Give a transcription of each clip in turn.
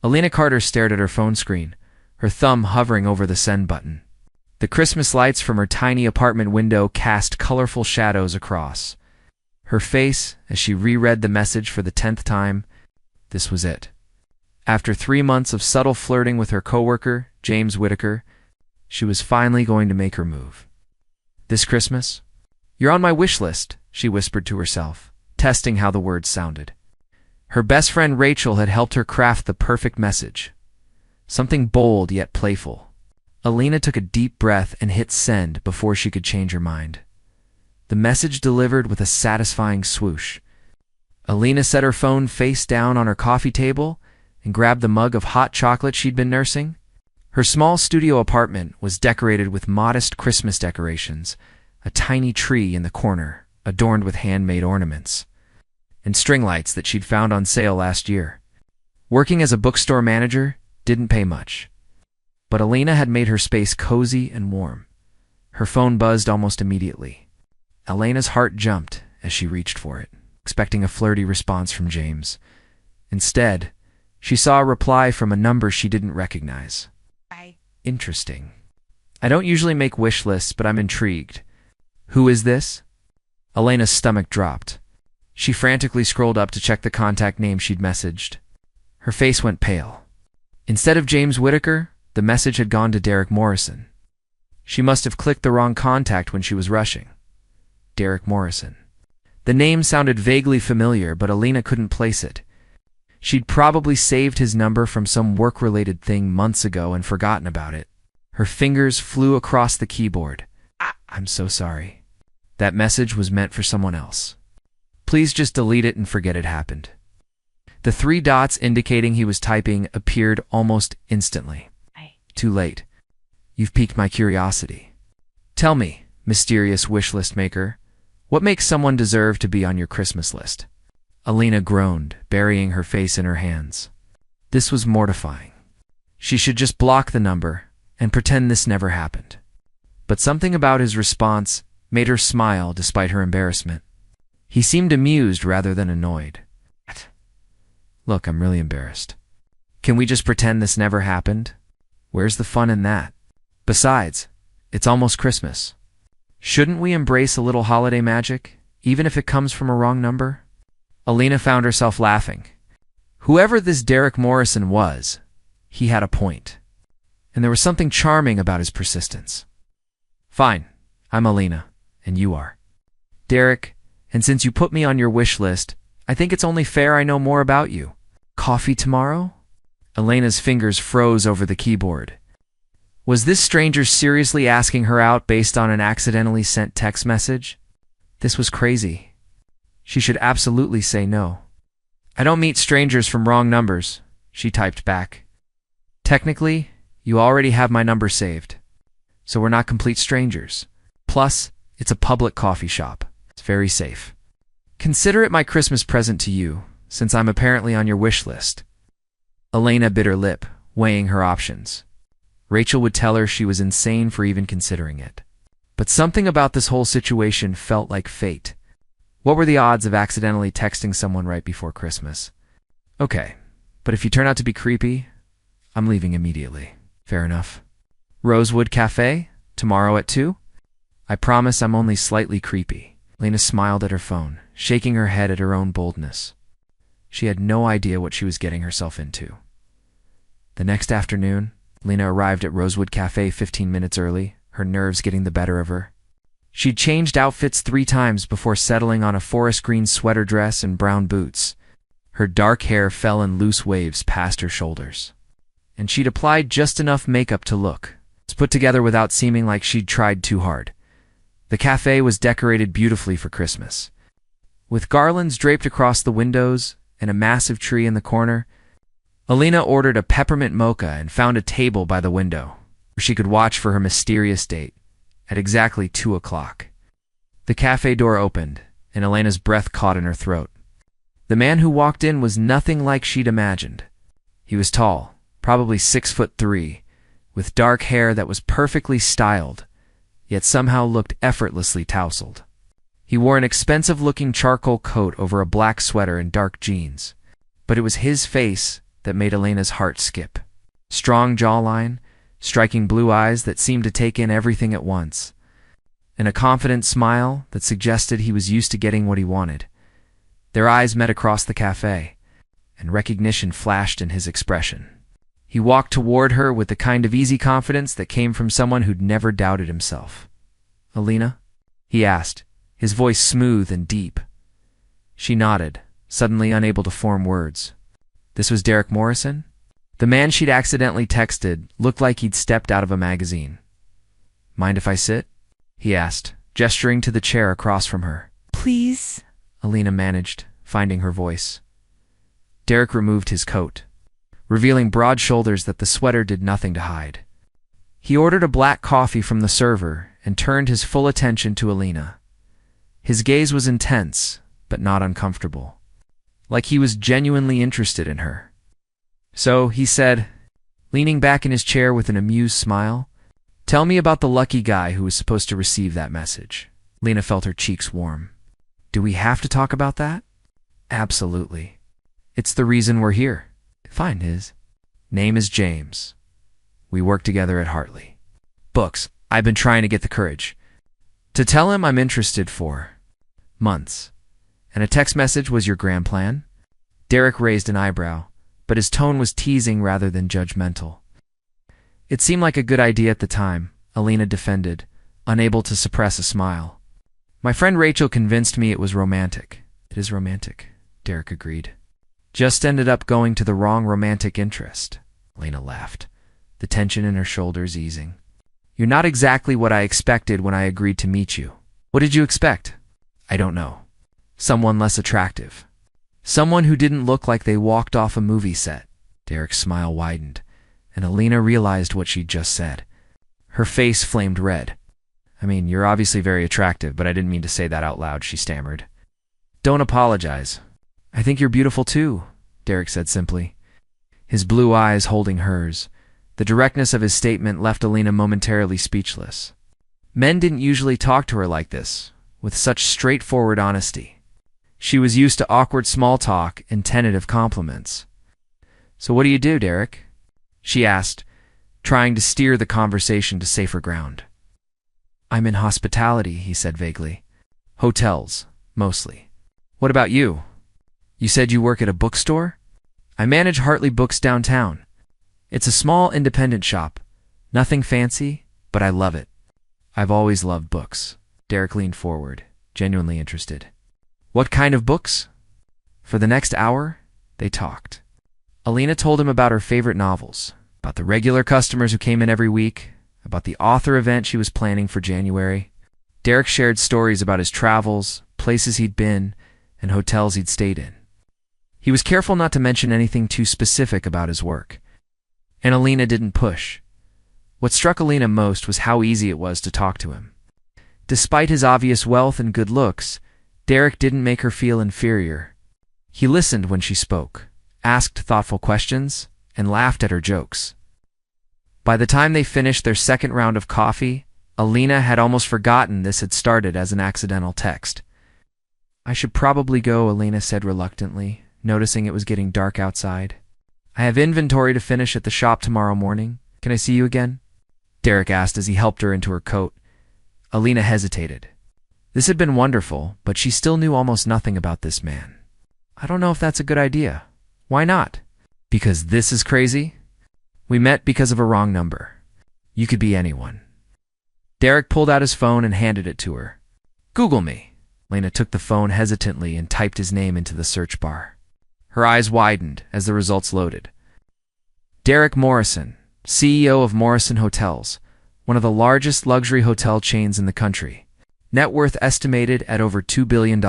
Alina Carter stared at her phone screen, her thumb hovering over the send button. The Christmas lights from her tiny apartment window cast colorful shadows across her face as she reread the message for the 10th time. This was it. After 3 months of subtle flirting with her coworker, James Whittaker, she was finally going to make her move. This Christmas? "You're on my wish list," she whispered to herself, testing how the words sounded. Her best friend Rachel had helped her craft the perfect message. Something bold yet playful. Alina took a deep breath and hit send before she could change her mind. The message delivered with a satisfying swoosh. Alina set her phone face down on her coffee table and grabbed the mug of hot chocolate she'd been nursing. Her small studio apartment was decorated with modest Christmas decorations, a tiny tree in the corner adorned with handmade ornaments, and string lights that she'd found on sale last year. Working as a bookstore manager didn't pay much, but Alina had made her space cozy and warm. Her phone buzzed almost immediately. Alina's heart jumped as she reached for it, expecting a flirty response from James. Instead, she saw a reply from a number she didn't recognize. Interesting. I don't usually make wish lists, but I'm intrigued. Who is this? Alina's stomach dropped. She frantically scrolled up to check the contact name she'd messaged. Her face went pale. Instead of James Whittaker, the message had gone to Derek Morrison. She must have clicked the wrong contact when she was rushing. Derek Morrison. The name sounded vaguely familiar, but Alina couldn't place it. She'd probably saved his number from some work-related thing months ago and forgotten about it. Her fingers flew across the keyboard. I'm so sorry. That message was meant for someone else. Please just delete it and forget it happened. The 3 dots indicating he was typing appeared almost instantly. Too late. You've piqued my curiosity. Tell me, mysterious wish list maker, what makes someone deserve to be on your Christmas list? Alina groaned, burying her face in her hands. This was mortifying. She should just block the number and pretend this never happened. But something about his response made her smile despite her embarrassment. He seemed amused rather than annoyed. Look, I'm really embarrassed. Can we just pretend this never happened? Where's the fun in that? Besides, it's almost Christmas. Shouldn't we embrace a little holiday magic, even if it comes from a wrong number? Alina found herself laughing. Whoever this Derek Morrison was, he had a point. And there was something charming about his persistence. Fine, I'm Alina, and you are Derek, and since you put me on your wish list, I think it's only fair I know more about you. Coffee tomorrow? Alina's fingers froze over the keyboard. Was this stranger seriously asking her out based on an accidentally sent text message? This was crazy. She should absolutely say no. I don't meet strangers from wrong numbers, she typed back. Technically, you already have my number saved, so we're not complete strangers. Plus, it's a public coffee shop. It's very safe. Consider it my Christmas present to you, since I'm apparently on your wish list. Alina bit her lip, weighing her options. Rachel would tell her she was insane for even considering it. But something about this whole situation felt like fate. What were the odds of accidentally texting someone right before Christmas? Okay, but if you turn out to be creepy, I'm leaving immediately. Fair enough. Rosewood Cafe? Tomorrow at 2? I promise I'm only slightly creepy. Lena smiled at her phone, shaking her head at her own boldness. She had no idea what she was getting herself into. The next afternoon, Lena arrived at Rosewood Cafe 15 minutes early, her nerves getting the better of her. She'd changed outfits 3 times before settling on a forest green sweater dress and brown boots. Her dark hair fell in loose waves past her shoulders. And she'd applied just enough makeup to look. It's put together without seeming like she'd tried too hard. The cafe was decorated beautifully for Christmas. With garlands draped across the windows and a massive tree in the corner, Alina ordered a peppermint mocha and found a table by the window, where she could watch for her mysterious date. At exactly 2 o'clock. The cafe door opened, and Elena's breath caught in her throat. The man who walked in was nothing like she'd imagined. He was tall, probably 6'3", with dark hair that was perfectly styled, yet somehow looked effortlessly tousled. He wore an expensive-looking charcoal coat over a black sweater and dark jeans, but it was his face, that made Elena's heart skip. Strong jawline, striking blue eyes that seemed to take in everything at once, and a confident smile that suggested he was used to getting what he wanted. Their eyes met across the cafe, and recognition flashed in his expression. He walked toward her with the kind of easy confidence that came from someone who'd never doubted himself. "Elena?" he asked, his voice smooth and deep. She nodded, suddenly unable to form words. This was Derek Morrison? The man she'd accidentally texted looked like he'd stepped out of a magazine. "Mind if I sit?" he asked, gesturing to the chair across from her. "Please?" Elena managed, finding her voice. Derek removed his coat, revealing broad shoulders that the sweater did nothing to hide. He ordered a black coffee from the server and turned his full attention to Elena. His gaze was intense, but not uncomfortable, like he was genuinely interested in her. "So," he said, leaning back in his chair with an amused smile, "tell me about the lucky guy who was supposed to receive that message." Lena felt her cheeks warm. "Do we have to talk about that?" "Absolutely. It's the reason we're here." "Fine, his name is James. We work together at Hartley Books. I've been trying to get the courage to tell him I'm interested for months. And a text message was your grand plan?" Derek raised an eyebrow, but his tone was teasing rather than judgmental. "It seemed like a good idea at the time," Elena defended, unable to suppress a smile. "My friend Rachel convinced me it was romantic." "It is romantic," Derek agreed. "Just ended up going to the wrong romantic interest." Elena laughed, the tension in her shoulders easing. "You're not exactly what I expected when I agreed to meet you." "What did you expect?" "I don't know. Someone less attractive. Someone who didn't look like they walked off a movie set." Derek's smile widened, and Elena realized what she'd just said. Her face flamed red. "I mean, you're obviously very attractive, but I didn't mean to say that out loud," she stammered. "Don't apologize. I think you're beautiful too," Derek said simply, his blue eyes holding hers. The directness of his statement left Elena momentarily speechless. Men didn't usually talk to her like this, with such straightforward honesty. She was used to awkward small talk and tentative compliments. "So what do you do, Derek?" she asked, trying to steer the conversation to safer ground. "I'm in hospitality," he said vaguely. "Hotels, mostly." "What about you? You said you work at a bookstore?" "I manage Hartley Books downtown. It's a small independent shop. Nothing fancy, but I love it." "I've always loved books." Derek leaned forward, genuinely interested. "What kind of books?" For the next hour, they talked. Elena told him about her favorite novels, about the regular customers who came in every week, about the author event she was planning for January. Derek shared stories about his travels, places he'd been, and hotels he'd stayed in. He was careful not to mention anything too specific about his work, and Elena didn't push. What struck Elena most was how easy it was to talk to him. Despite his obvious wealth and good looks, Derek didn't make her feel inferior. He listened when she spoke, asked thoughtful questions, and laughed at her jokes. By the time they finished their second round of coffee, Elena had almost forgotten this had started as an accidental text. "I should probably go," Elena said reluctantly, noticing it was getting dark outside. "I have inventory to finish at the shop tomorrow morning. Can I see you again?" Derek asked as he helped her into her coat. Elena hesitated. This had been wonderful, but she still knew almost nothing about this man. "I don't know if that's a good idea." "Why not?" "Because this is crazy. We met because of a wrong number. You could be anyone." Derek pulled out his phone and handed it to her. "Google me." Elena took the phone hesitantly and typed his name into the search bar. Her eyes widened as the results loaded. Derek Morrison, CEO of Morrison Hotels, one of the largest luxury hotel chains in the country. Net worth estimated at over $2 billion.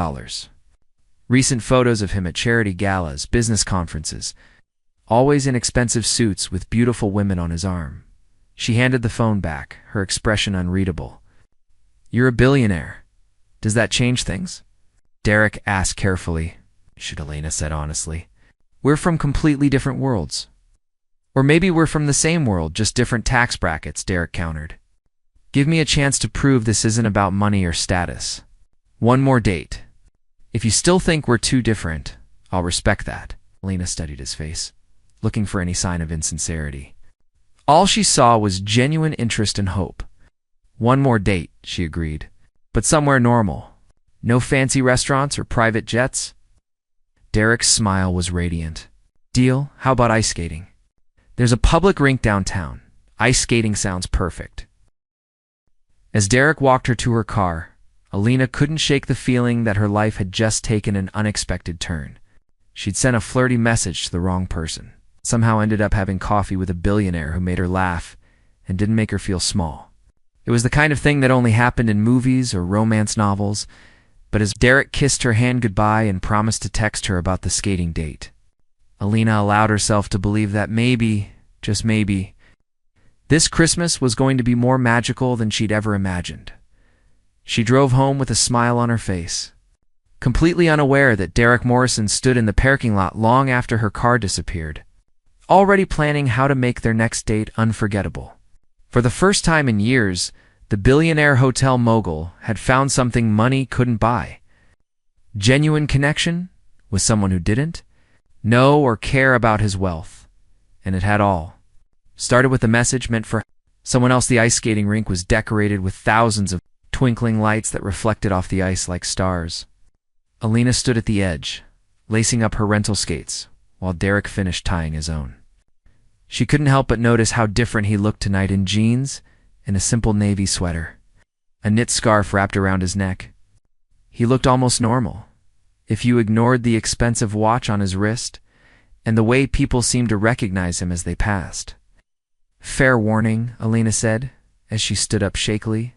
Recent photos of him at charity galas, business conferences, always in expensive suits with beautiful women on his arm. She handed the phone back, her expression unreadable. "You're a billionaire. Does that change things?" Derek asked carefully. Should Elena said honestly. "We're from completely different worlds." "Or maybe we're from the same world, just different tax brackets," Derek countered. "Give me a chance to prove this isn't about money or status. One more date. If you still think we're too different, I'll respect that." Elena studied his face. looking for any sign of insincerity. All she saw was genuine interest and hope. One more date, she agreed, but somewhere normal. No fancy restaurants or private jets. Derek's smile was radiant. Deal, how about ice skating? There's a public rink downtown. Ice skating sounds perfect. As Derek walked her to her car, Alina couldn't shake the feeling that her life had just taken an unexpected turn. She'd sent a flirty message to the wrong person. Somehow ended up having coffee with a billionaire who made her laugh and didn't make her feel small. It was the kind of thing that only happened in movies or romance novels, but as Derek kissed her hand goodbye and promised to text her about the skating date, Alina allowed herself to believe that maybe, just maybe, this Christmas was going to be more magical than she'd ever imagined. She drove home with a smile on her face, completely unaware that Derek Morrison stood in the parking lot long after her car disappeared, already planning how to make their next date unforgettable. For the first time in years, the billionaire hotel mogul had found something money couldn't buy. Genuine connection with someone who didn't know or care about his wealth. And it had all. Started with a message meant for someone else. The ice skating rink was decorated with thousands of twinkling lights that reflected off the ice like stars. Alina stood at the edge, lacing up her rental skates, while Derek finished tying his own. She couldn't help but notice how different he looked tonight in jeans and a simple navy sweater, a knit scarf wrapped around his neck. He looked almost normal, if you ignored the expensive watch on his wrist and the way people seemed to recognize him as they passed. Fair warning, Alina said, as she stood up shakily.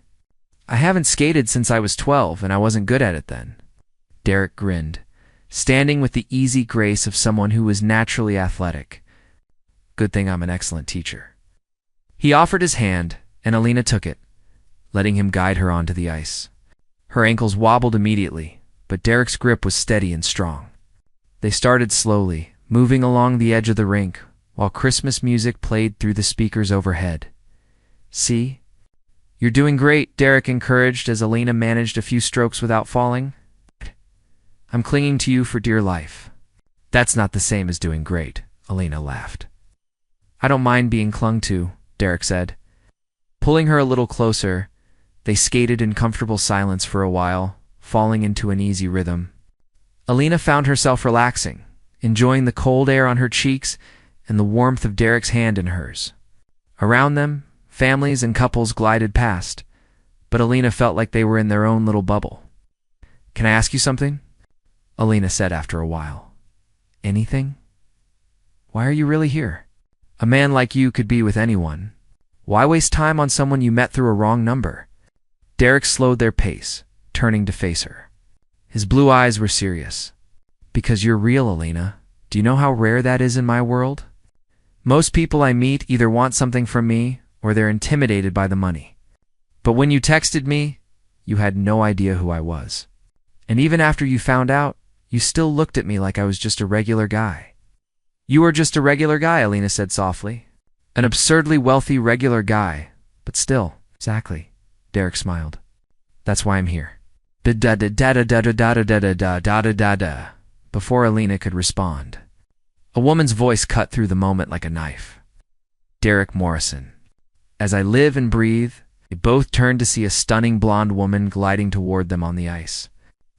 I haven't skated since I was 12, and I wasn't good at it then. Derek grinned, standing with the easy grace of someone who was naturally athletic. Good thing I'm an excellent teacher. He offered his hand, and Alina took it, letting him guide her onto the ice. Her ankles wobbled immediately, but Derek's grip was steady and strong. They started slowly, moving along the edge of the rink, while Christmas music played through the speakers overhead. See? You're doing great, Derek encouraged as Alina managed a few strokes without falling. I'm clinging to you for dear life. That's not the same as doing great, Alina laughed. I don't mind being clung to, Derek said. Pulling her a little closer, they skated in comfortable silence for a while, falling into an easy rhythm. Alina found herself relaxing, enjoying the cold air on her cheeks and the warmth of Derek's hand in hers. Around them, families and couples glided past, but Alina felt like they were in their own little bubble. Can I ask you something? Alina said after a while. Anything? Why are you really here? A man like you could be with anyone. Why waste time on someone you met through a wrong number? Derek slowed their pace, turning to face her. His blue eyes were serious. Because you're real, Alina. Do you know how rare that is in my world? Most people I meet either want something from me or they're intimidated by the money. But when you texted me, you had no idea who I was. And even after you found out, you still looked at me like I was just a regular guy. You are just a regular guy, Alina said softly. An absurdly wealthy regular guy, but still. Exactly, Derek smiled. That's why I'm here. Da-da-da-da-da-da-da-da-da-da-da-da. Before Alina could respond, a woman's voice cut through the moment like a knife. Derek Morrison. As I live and breathe, they both turned to see a stunning blonde woman gliding toward them on the ice.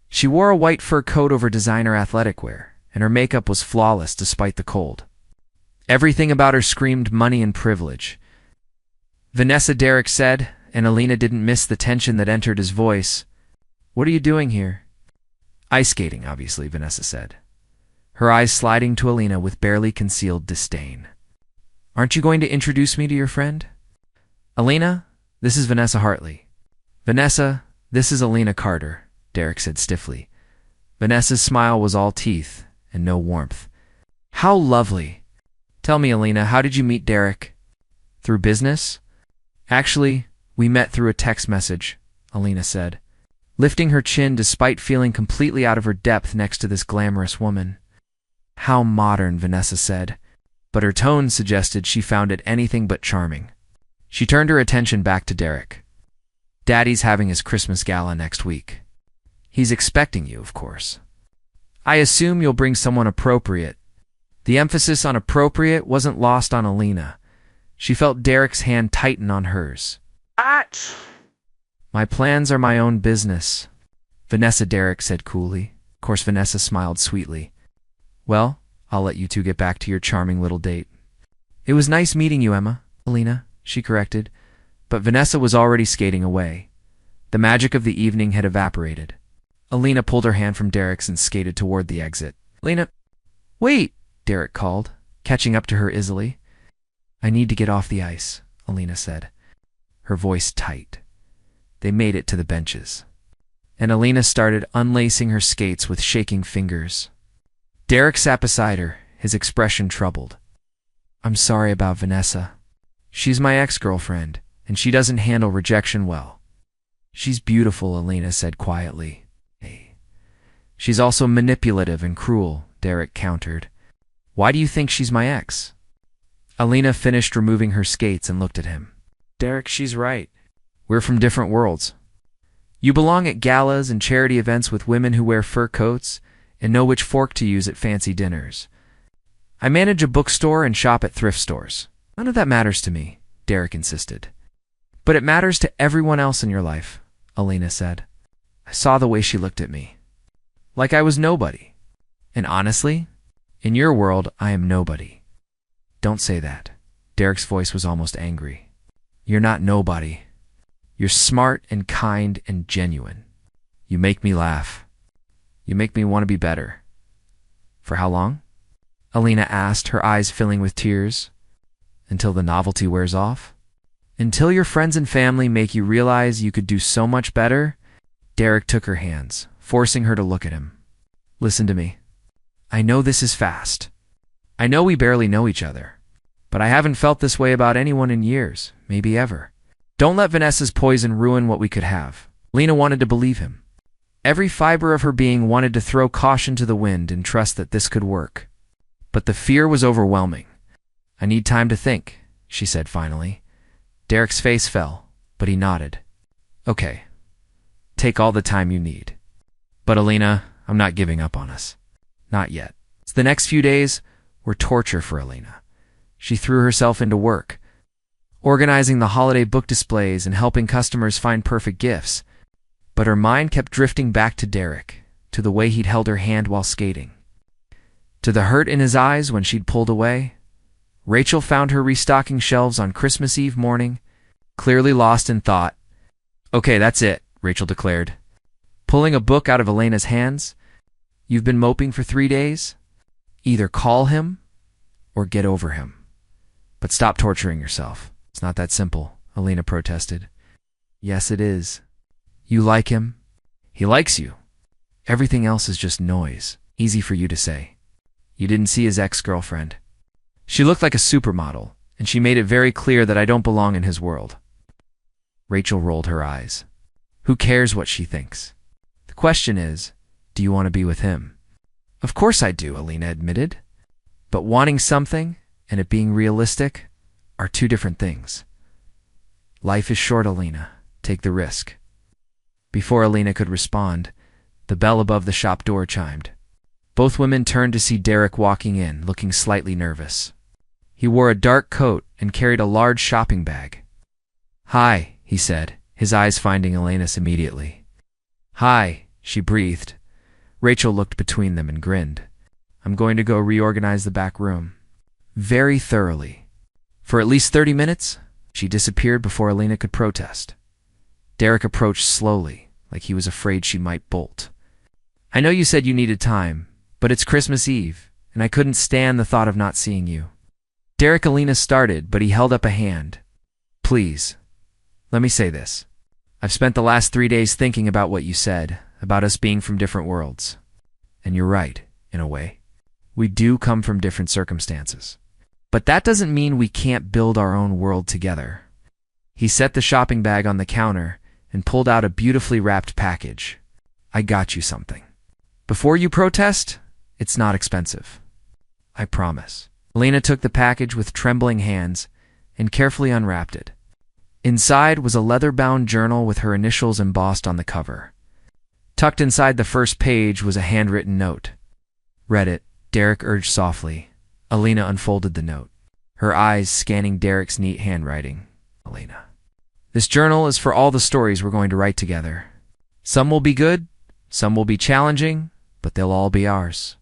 She wore a white fur coat over designer athletic wear, and her makeup was flawless despite the cold. Everything about her screamed money and privilege. Vanessa, Derek said, and Alina didn't miss the tension that entered his voice. What are you doing here? Ice skating, obviously, Vanessa said, her eyes sliding to Alina with barely concealed disdain. Aren't you going to introduce me to your friend? Alina, this is Vanessa Hartley. Vanessa, this is Alina Carter, Derek said stiffly. Vanessa's smile was all teeth and no warmth. How lovely. Tell me, Alina, how did you meet Derek? Through business? Actually, we met through a text message, Alina said, lifting her chin despite feeling completely out of her depth next to this glamorous woman. How modern, Vanessa said, but her tone suggested she found it anything but charming. She turned her attention back to Derek. Daddy's having his Christmas gala next week. He's expecting you, of course. I assume you'll bring someone appropriate. The emphasis on appropriate wasn't lost on Alina. She felt Derek's hand tighten on hers. What? My plans are my own business, Vanessa, Derek said coolly. Of course, Vanessa smiled sweetly. Well, I'll let you two get back to your charming little date. It was nice meeting you, Emma. Alina, she corrected, but Vanessa was already skating away. The magic of the evening had evaporated. Alina pulled her hand from Derek's and skated toward the exit. Alina, wait, Derek called, catching up to her easily. I need to get off the ice, Alina said, her voice tight. They made it to the benches, and Alina started unlacing her skates with shaking fingers. Derek sat beside her, his expression troubled. I'm sorry about Vanessa. She's my ex-girlfriend, and she doesn't handle rejection well. She's beautiful, Alina said quietly. Hey. She's also manipulative and cruel, Derek countered. Why do you think she's my ex? Alina finished removing her skates and looked at him. Derek, she's right. We're from different worlds. You belong at galas and charity events with women who wear fur coats and know which fork to use at fancy dinners. I manage a bookstore and shop at thrift stores. None of that matters to me, Derek insisted. But it matters to everyone else in your life, Alina said. I saw the way she looked at me. Like I was nobody. And honestly, in your world, I am nobody. Don't say that. Derek's voice was almost angry. You're not nobody. You're smart and kind and genuine. You make me laugh. You make me want to be better. For how long? Alina asked, her eyes filling with tears. Until the novelty wears off? Until your friends and family make you realize you could do so much better? Derek took her hands, forcing her to look at him. Listen to me. I know this is fast. I know we barely know each other. But I haven't felt this way about anyone in years, maybe ever. Don't let Vanessa's poison ruin what we could have. Lena wanted to believe him. Every fiber of her being wanted to throw caution to the wind and trust that this could work. But the fear was overwhelming. I need time to think, she said finally. Derek's face fell, but he nodded. Okay. Take all the time you need. But Alina, I'm not giving up on us. Not yet. The next few days were torture for Alina. She threw herself into work, organizing the holiday book displays and helping customers find perfect gifts. But her mind kept drifting back to Derek, to the way he'd held her hand while skating, to the hurt in his eyes when she'd pulled away. Rachel found her restocking shelves on Christmas Eve morning, clearly lost in thought. Okay, that's it, Rachel declared, pulling a book out of Elena's hands. You've been moping for 3 days? Either call him or get over him. But stop torturing yourself. It's not that simple, Alina protested. Yes, it is. You like him. He likes you. Everything else is just noise. Easy for you to say. You didn't see his ex-girlfriend. She looked like a supermodel, and she made it very clear that I don't belong in his world. Rachel rolled her eyes. Who cares what she thinks? The question is, do you want to be with him? Of course I do, Alina admitted. But wanting something and it being realistic are two different things. Life is short, Alina. Take the risk. Before Alina could respond, the bell above the shop door chimed. Both women turned to see Derek walking in, looking slightly nervous. He wore a dark coat and carried a large shopping bag. Hi, he said, his eyes finding Alina's immediately. Hi, she breathed. Rachel looked between them and grinned. I'm going to go reorganize the back room. Very thoroughly. For at least 30 minutes, she disappeared before Alina could protest. Derek approached slowly, like he was afraid she might bolt. I know you said you needed time, but it's Christmas Eve, and I couldn't stand the thought of not seeing you. Derek, Alina started, but he held up a hand. Please, let me say this. I've spent the last 3 days thinking about what you said, about us being from different worlds. And you're right, in a way. We do come from different circumstances. But that doesn't mean we can't build our own world together. He set the shopping bag on the counter and pulled out a beautifully wrapped package. I got you something. Before you protest, it's not expensive. I promise. Alina took the package with trembling hands and carefully unwrapped it. Inside was a leather-bound journal with her initials embossed on the cover. Tucked inside the first page was a handwritten note. Read it, Derek urged softly. Alina unfolded the note, her eyes scanning Derek's neat handwriting. Alina. This journal is for all the stories we're going to write together. Some will be good, some will be challenging, but they'll all be ours.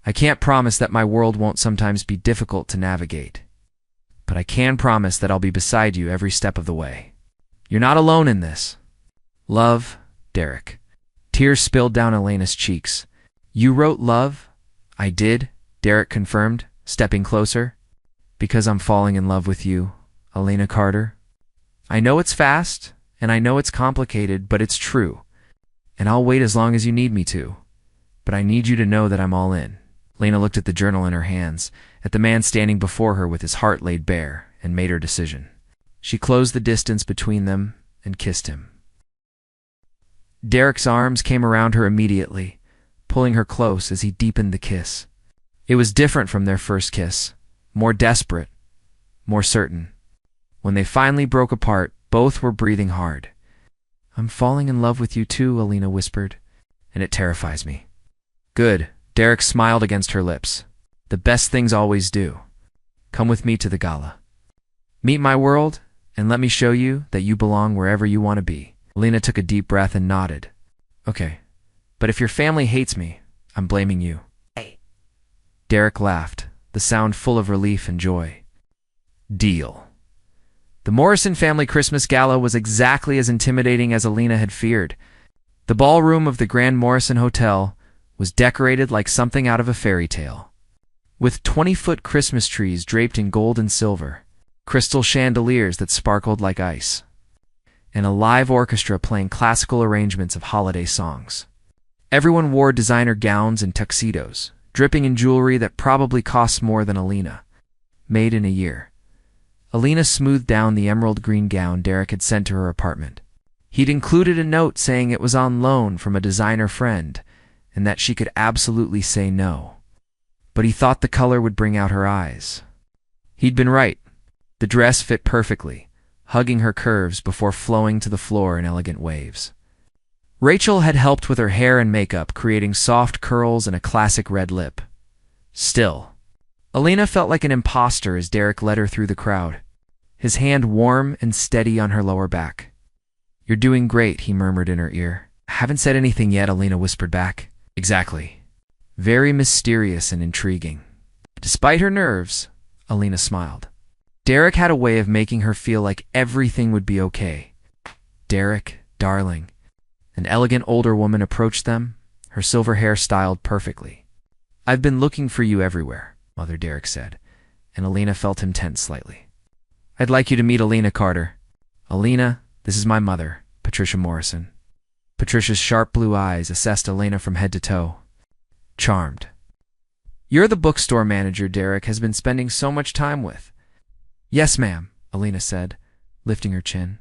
I can't promise that my world won't sometimes be difficult to navigate, but I can promise that I'll be beside you every step of the way. You're not alone in this. Love, Derek. Tears spilled down Elena's cheeks. You wrote love? I did, Derek confirmed, stepping closer. Because I'm falling in love with you, Elena Carter. I know it's fast, and I know it's complicated, but it's true. And I'll wait as long as you need me to. But I need you to know that I'm all in. Lena looked at the journal in her hands, at the man standing before her with his heart laid bare, and made her decision. She closed the distance between them and kissed him. Derek's arms came around her immediately, pulling her close as he deepened the kiss. It was different from their first kiss, more desperate, more certain. When they finally broke apart, both were breathing hard. I'm falling in love with you too, Alina whispered, and it terrifies me. Good. Derek smiled against her lips. The best things always do. Come with me to the gala. Meet my world, and let me show you that you belong wherever you want to be. Alina took a deep breath and nodded. Okay, but if your family hates me, I'm blaming you. Hey. Derek laughed, the sound full of relief and joy. Deal. The Morrison family Christmas gala was exactly as intimidating as Alina had feared. The ballroom of the Grand Morrison Hotel was decorated like something out of a fairy tale. With 20-foot Christmas trees draped in gold and silver, crystal chandeliers that sparkled like ice, and a live orchestra playing classical arrangements of holiday songs. Everyone wore designer gowns and tuxedos, dripping in jewelry that probably cost more than Alina. Made in a year. Alina smoothed down the emerald green gown Derek had sent to her apartment. He'd included a note saying it was on loan from a designer friend, and that she could absolutely say no. But he thought the color would bring out her eyes. He'd been right. The dress fit perfectly, hugging her curves before flowing to the floor in elegant waves. Rachel had helped with her hair and makeup, creating soft curls and a classic red lip. Still, Alina felt like an imposter as Derek led her through the crowd, his hand warm and steady on her lower back. You're doing great, he murmured in her ear. I haven't said anything yet, Alina whispered back. Exactly. Very mysterious and intriguing. Despite her nerves, Alina smiled. Derek had a way of making her feel like everything would be okay. Derek, darling. An elegant older woman approached them, her silver hair styled perfectly. I've been looking for you everywhere, Mother Derek said, and Alina felt him tense slightly. I'd like you to meet Alina Carter. Alina, this is my mother, Patricia Morrison. Patricia's sharp blue eyes assessed Alina from head to toe. Charmed. You're the bookstore manager Derek has been spending so much time with. Yes, ma'am, Alina said, lifting her chin.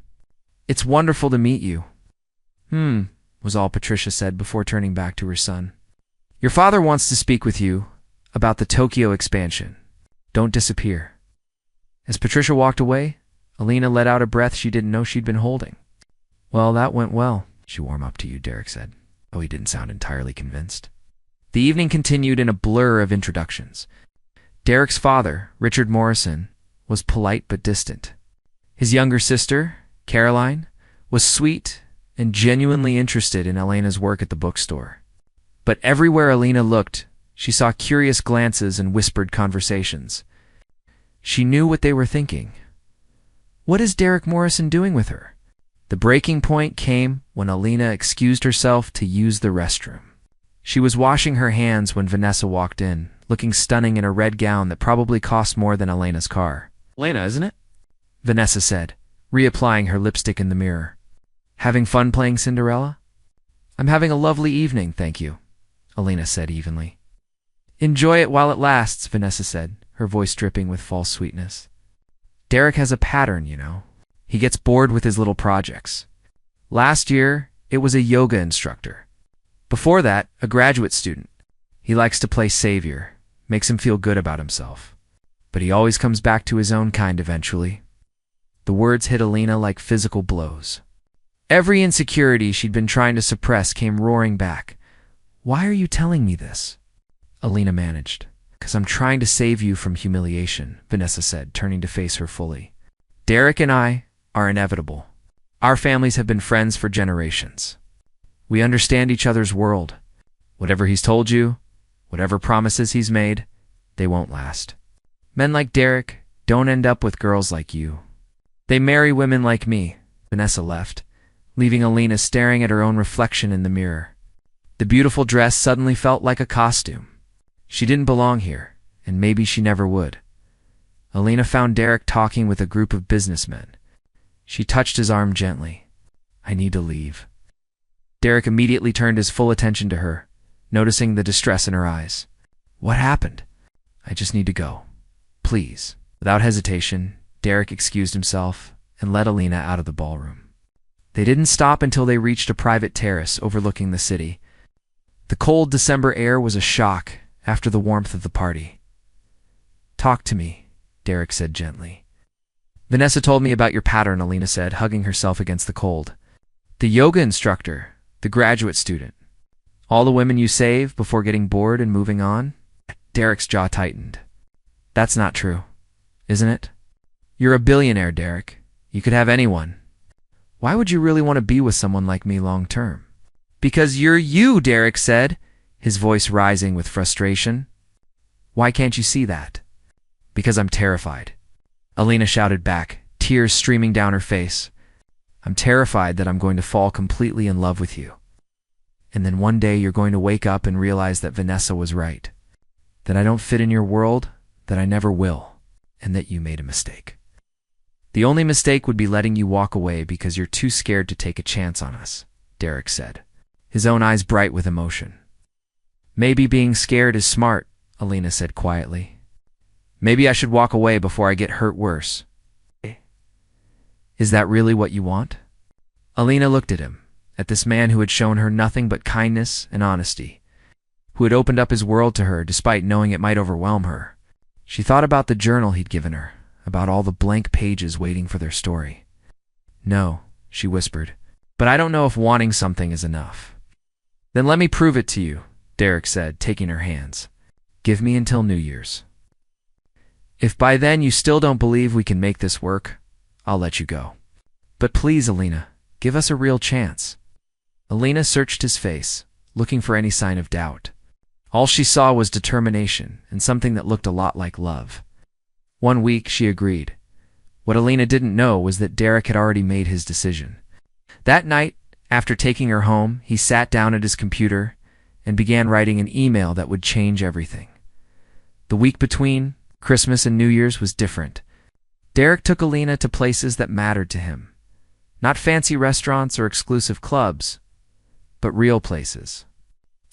It's wonderful to meet you. Was all Patricia said before turning back to her son. Your father wants to speak with you about the Tokyo expansion. Don't disappear. As Patricia walked away, Alina let out a breath she didn't know she'd been holding. Well, that went well. She warm up to you, Derek said, though he didn't sound entirely convinced. The evening continued in a blur of introductions. Derek's father, Richard Morrison, was polite but distant. His younger sister, Caroline, was sweet and genuinely interested in Elena's work at the bookstore. But everywhere Alina looked, she saw curious glances and whispered conversations. She knew what they were thinking. What is Derek Morrison doing with her? The breaking point came when Alina excused herself to use the restroom. She was washing her hands when Vanessa walked in, looking stunning in a red gown that probably cost more than Elena's car. Elena, isn't it? Vanessa said, reapplying her lipstick in the mirror. Having fun playing Cinderella? I'm having a lovely evening, thank you, Alina said evenly. Enjoy it while it lasts, Vanessa said, her voice dripping with false sweetness. Derek has a pattern, you know. He gets bored with his little projects. Last year, it was a yoga instructor. Before that, a graduate student. He likes to play savior, makes him feel good about himself. But he always comes back to his own kind eventually. The words hit Alina like physical blows. Every insecurity she'd been trying to suppress came roaring back. Why are you telling me this? Alina managed. "'Cause I'm trying to save you from humiliation," Vanessa said, turning to face her fully. "Derek and I are inevitable. Our families have been friends for generations. We understand each other's world. Whatever he's told you, whatever promises he's made, they won't last. Men like Derek don't end up with girls like you. They marry women like me." Vanessa left, leaving Alina staring at her own reflection in the mirror. The beautiful dress suddenly felt like a costume. She didn't belong here, and maybe she never would. Alina found Derek talking with a group of businessmen. She touched his arm gently. "I need to leave." Derek immediately turned his full attention to her, noticing the distress in her eyes. "What happened?" "I just need to go. Please." Without hesitation, Derek excused himself and led Alina out of the ballroom. They didn't stop until they reached a private terrace overlooking the city. The cold December air was a shock after the warmth of the party. "Talk to me," Derek said gently. "Vanessa told me about your pattern," Alina said, hugging herself against the cold. "The yoga instructor, the graduate student. All the women you save before getting bored and moving on?" Derek's jaw tightened. "That's not true, isn't it? You're a billionaire, Derek. You could have anyone. Why would you really want to be with someone like me long term?" "Because you're you," Derek said, his voice rising with frustration. "Why can't you see that?" "Because I'm terrified," Alina shouted back, tears streaming down her face. "I'm terrified that I'm going to fall completely in love with you. And then one day you're going to wake up and realize that Vanessa was right. That I don't fit in your world, that I never will, and that you made a mistake. The only mistake would be letting you walk away because you're too scared to take a chance on us," Derek said, his own eyes bright with emotion. "Maybe being scared is smart," Alina said quietly. "Maybe I should walk away before I get hurt worse." "Is that really what you want?" Alina looked at him, at this man who had shown her nothing but kindness and honesty, who had opened up his world to her despite knowing it might overwhelm her. She thought about the journal he'd given her, about all the blank pages waiting for their story. "No," she whispered, "but I don't know if wanting something is enough." "Then let me prove it to you," Derek said, taking her hands. "Give me until New Year's. If by then you still don't believe we can make this work, I'll let you go. But please, Alina, give us a real chance." Alina searched his face, looking for any sign of doubt. All she saw was determination and something that looked a lot like love. 1 week, she agreed. What Alina didn't know was that Derek had already made his decision. That night, after taking her home, he sat down at his computer and began writing an email that would change everything. The week between Christmas and New Year's was different. Derek took Alina to places that mattered to him. Not fancy restaurants or exclusive clubs, but real places.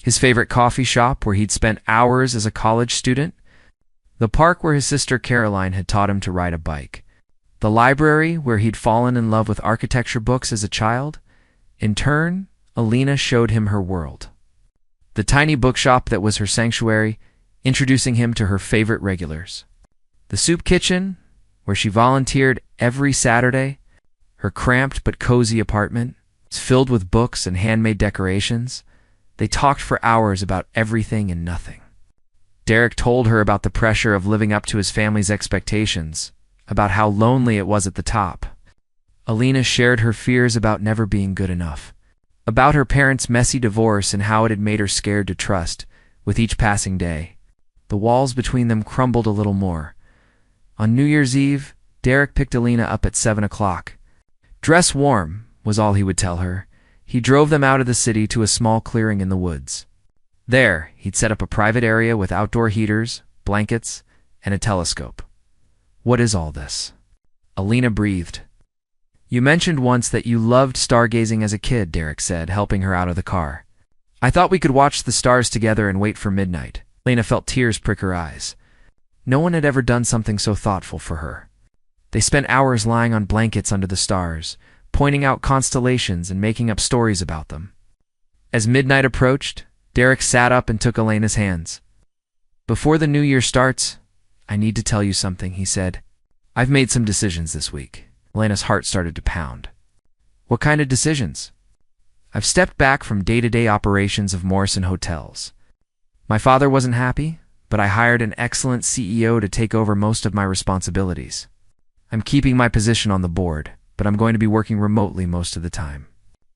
His favorite coffee shop where he'd spent hours as a college student. The park where his sister Caroline had taught him to ride a bike. The library where he'd fallen in love with architecture books as a child. In turn, Alina showed him her world. The tiny bookshop that was her sanctuary, introducing him to her favorite regulars. The soup kitchen, where she volunteered every Saturday. Her cramped but cozy apartment, filled with books and handmade decorations. They talked for hours about everything and nothing. Derek told her about the pressure of living up to his family's expectations, about how lonely it was at the top. Alina shared her fears about never being good enough, about her parents' messy divorce and how it had made her scared to trust with each passing day. The walls between them crumbled a little more. On New Year's Eve, Derek picked Alina up at 7 o'clock. "Dress warm," was all he would tell her. He drove them out of the city to a small clearing in the woods. There, he'd set up a private area with outdoor heaters, blankets, and a telescope. "What is all this?" Alina breathed. "You mentioned once that you loved stargazing as a kid," Derek said, helping her out of the car. "I thought we could watch the stars together and wait for midnight." Alina felt tears prick her eyes. No one had ever done something so thoughtful for her. They spent hours lying on blankets under the stars, pointing out constellations and making up stories about them. As midnight approached, Derek sat up and took Alina's hands. "Before the new year starts, I need to tell you something," he said. "I've made some decisions this week." Alina's heart started to pound. "What kind of decisions?" "I've stepped back from day-to-day operations of Morrison Hotels. My father wasn't happy, but I hired an excellent CEO to take over most of my responsibilities. I'm keeping my position on the board, but I'm going to be working remotely most of the time,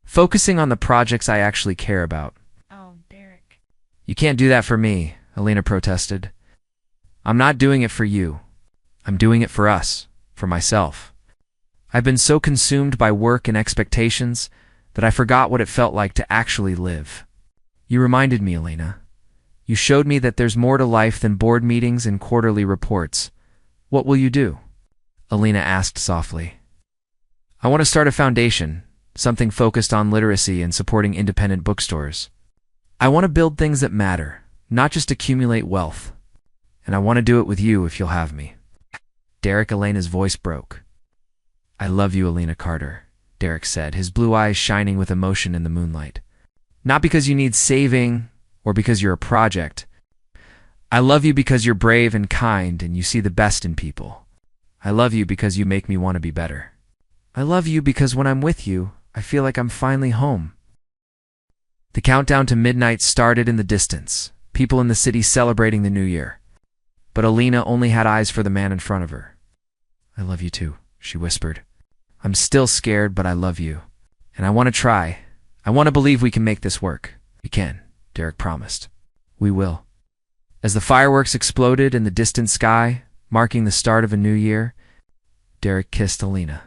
focusing on the projects I actually care about. Oh, Derek. You can't do that for me, Alina protested. I'm not doing it for you. I'm doing it for us, for myself. I've been so consumed by work and expectations that I forgot what it felt like to actually live. You reminded me, Alina. You showed me that there's more to life than board meetings and quarterly reports. What will you do? Alina asked softly. I want to start a foundation, something focused on literacy and supporting independent bookstores. I want to build things that matter, not just accumulate wealth. And I want to do it with you if you'll have me. Alina's voice broke. I love you, Alina Carter, Derek said, his blue eyes shining with emotion in the moonlight. Not because you need saving or because you're a project. I love you because you're brave and kind and you see the best in people. I love you because you make me want to be better. I love you because when I'm with you, I feel like I'm finally home. The countdown to midnight started in the distance, people in the city celebrating the new year. But Alina only had eyes for the man in front of her. I love you too, she whispered. I'm still scared, but I love you. And I want to try. I want to believe we can make this work. We can, Derek promised. We will. As the fireworks exploded in the distant sky, marking the start of a new year, Derek kissed Alina.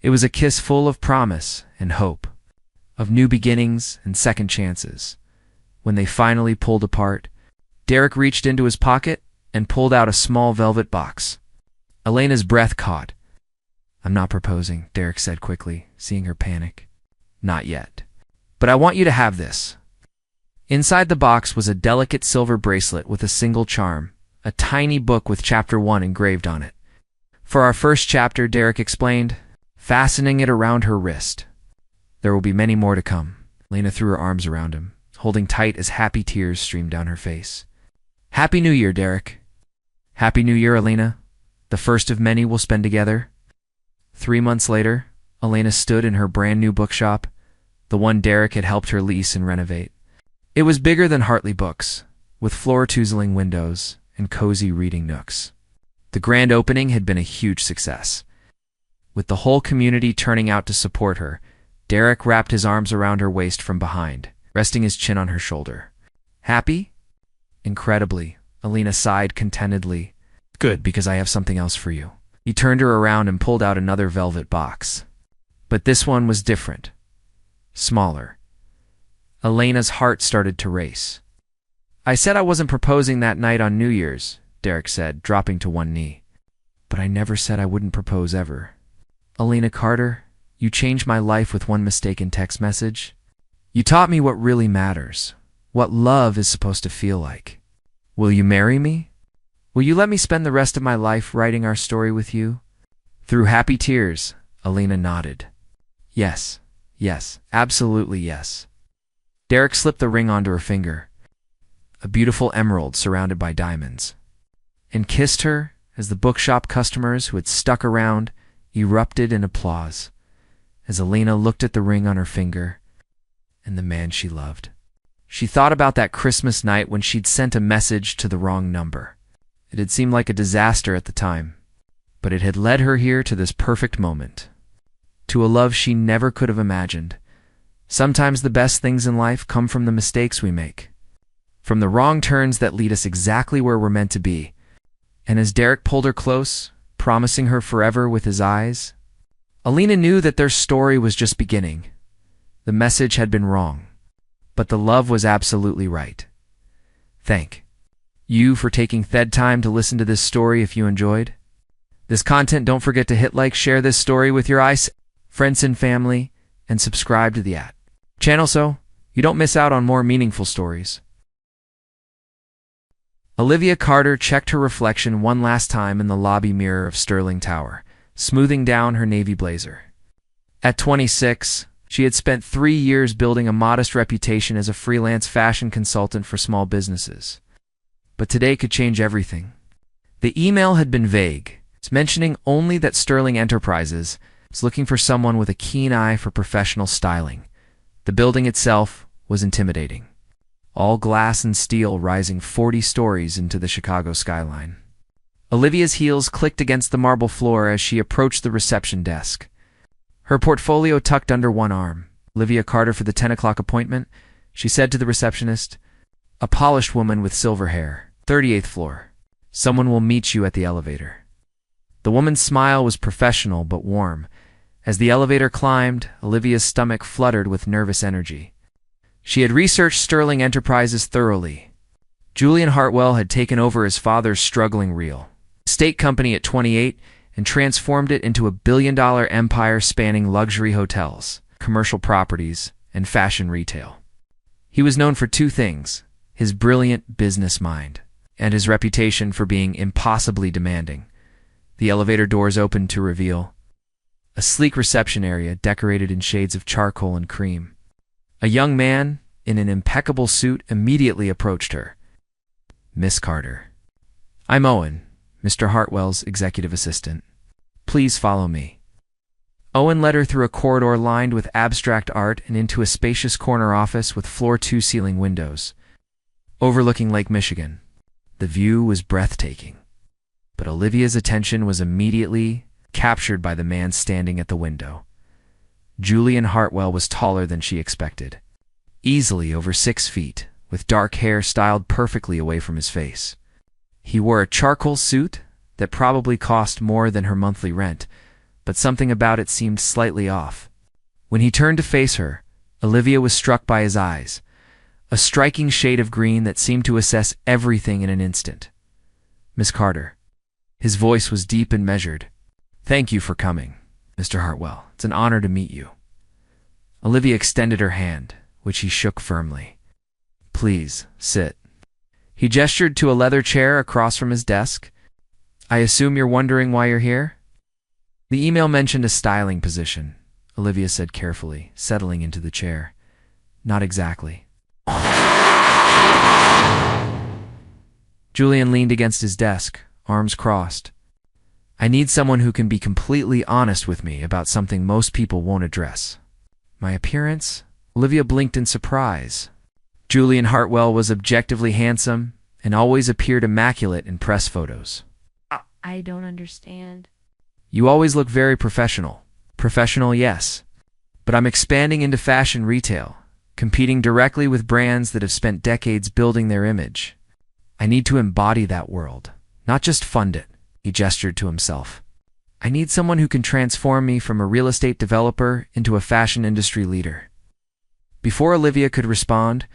It was a kiss full of promise and hope, of new beginnings and second chances. When they finally pulled apart, Derek reached into his pocket and pulled out a small velvet box. Alina's breath caught. I'm not proposing, Derek said quickly, seeing her panic. Not yet. But I want you to have this. Inside the box was a delicate silver bracelet with a single charm, a tiny book with chapter 1 engraved on it. For our first chapter, Derek explained, fastening it around her wrist. There will be many more to come. Alina threw her arms around him, holding tight as happy tears streamed down her face. Happy New Year, Derek. Happy New Year, Alina. The first of many we'll spend together. 3 months later, Alina stood in her brand new bookshop, the one Derek had helped her lease and renovate. It was bigger than Hartley Books, with floor-toozling windows and cozy reading nooks. The grand opening had been a huge success. With the whole community turning out to support her, Derek wrapped his arms around her waist from behind, resting his chin on her shoulder. Happy? Incredibly, Alina sighed contentedly. Good, because I have something else for you. He turned her around and pulled out another velvet box. But this one was different. Smaller. Alina's heart started to race. I said I wasn't proposing that night on New Year's, Derek said, dropping to one knee. But I never said I wouldn't propose ever. Alina Carter, you changed my life with one mistaken text message. You taught me what really matters, what love is supposed to feel like. Will you marry me? Will you let me spend the rest of my life writing our story with you? Through happy tears, Alina nodded. Yes, absolutely yes. Derek slipped the ring onto her finger, a beautiful emerald surrounded by diamonds, and kissed her as the bookshop customers who had stuck around erupted in applause as Alina looked at the ring on her finger and the man she loved. She thought about that Christmas night when she'd sent a message to the wrong number. It had seemed like a disaster at the time, but it had led her here to this perfect moment, to a love she never could have imagined. Sometimes the best things in life come from the mistakes we make, from the wrong turns that lead us exactly where we're meant to be. And as Derek pulled her close, promising her forever with his eyes, Alina knew that their story was just beginning. The message had been wrong, but the love was absolutely right. Thank you for taking Thed time to listen to this story. If you enjoyed this content, don't forget to hit like, share this story with your friends and family, and subscribe to the channel so you don't miss out on more meaningful stories. Olivia Carter checked her reflection one last time in the lobby mirror of Sterling Tower, smoothing down her navy blazer. At 26, she had spent 3 years building a modest reputation as a freelance fashion consultant for small businesses. But today could change everything. The email had been vague, mentioning only that Sterling Enterprises was looking for someone with a keen eye for professional styling. The building itself was intimidating. all glass and steel rising 40 stories into the Chicago skyline. Olivia's heels clicked against the marble floor as she approached the reception desk. Her portfolio tucked under one arm. "Olivia Carter for the 10 o'clock appointment," she said to the receptionist. "A polished woman with silver hair, 38th floor. Someone will meet you at the elevator." The woman's smile was professional but warm. As the elevator climbed, Olivia's stomach fluttered with nervous energy. She had researched Sterling Enterprises thoroughly. Julian Hartwell had taken over his father's struggling real estate company at 28 and transformed it into a billion-dollar empire spanning luxury hotels, commercial properties, and fashion retail. He was known for two things: his brilliant business mind and his reputation for being impossibly demanding. The elevator doors opened to reveal a sleek reception area decorated in shades of charcoal and cream. A young man in an impeccable suit immediately approached her. "Miss Carter." "I'm Owen, Mr. Hartwell's executive assistant. Please follow me." Owen led her through a corridor lined with abstract art and into a spacious corner office with floor-to ceiling windows, overlooking Lake Michigan. The view was breathtaking, but Olivia's attention was immediately captured by the man standing at the window. Julian Hartwell was taller than she expected, easily over 6 feet, with dark hair styled perfectly away from his face. He wore a charcoal suit that probably cost more than her monthly rent, but something about it seemed slightly off. When he turned to face her, Olivia was struck by his eyes, a striking shade of green that seemed to assess everything in an instant. "Miss Carter." His voice was deep and measured. "Thank you for coming, Mr. Hartwell. It's an honor to meet you." Olivia extended her hand, which he shook firmly. "Please, sit." He gestured to a leather chair across from his desk. "I assume you're wondering why you're here?" "The email mentioned a styling position," Olivia said carefully, settling into the chair. "Not exactly." Julian leaned against his desk, arms crossed. "I need someone who can be completely honest with me about something most people won't address." "My appearance?" Olivia blinked in surprise. Julian Hartwell was objectively handsome and always appeared immaculate in press photos. I don't understand. "You always look very professional." "Professional, yes. But I'm expanding into fashion retail, competing directly with brands that have spent decades building their image. I need to embody that world, not just fund it." He gestured to himself. "I need someone who can transform me from a real estate developer into a fashion industry leader." Before Olivia could respond,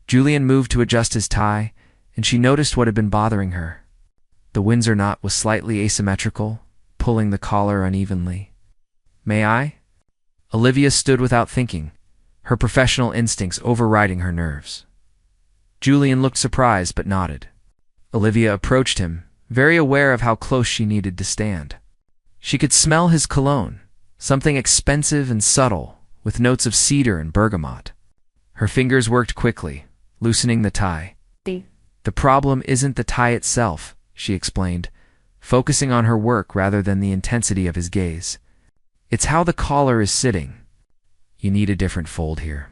Julian moved to adjust his tie, and she noticed what had been bothering her. The Windsor knot was slightly asymmetrical, pulling the collar unevenly. "May I?" Olivia stood without thinking, her professional instincts overriding her nerves. Julian looked surprised but nodded. Olivia approached him, very aware of how close she needed to stand. She could smell his cologne, something expensive and subtle, with notes of cedar and bergamot. Her fingers worked quickly, loosening the tie. "The problem isn't the tie itself," she explained, focusing on her work rather than the intensity of his gaze. "It's how the collar is sitting. You need a different fold here."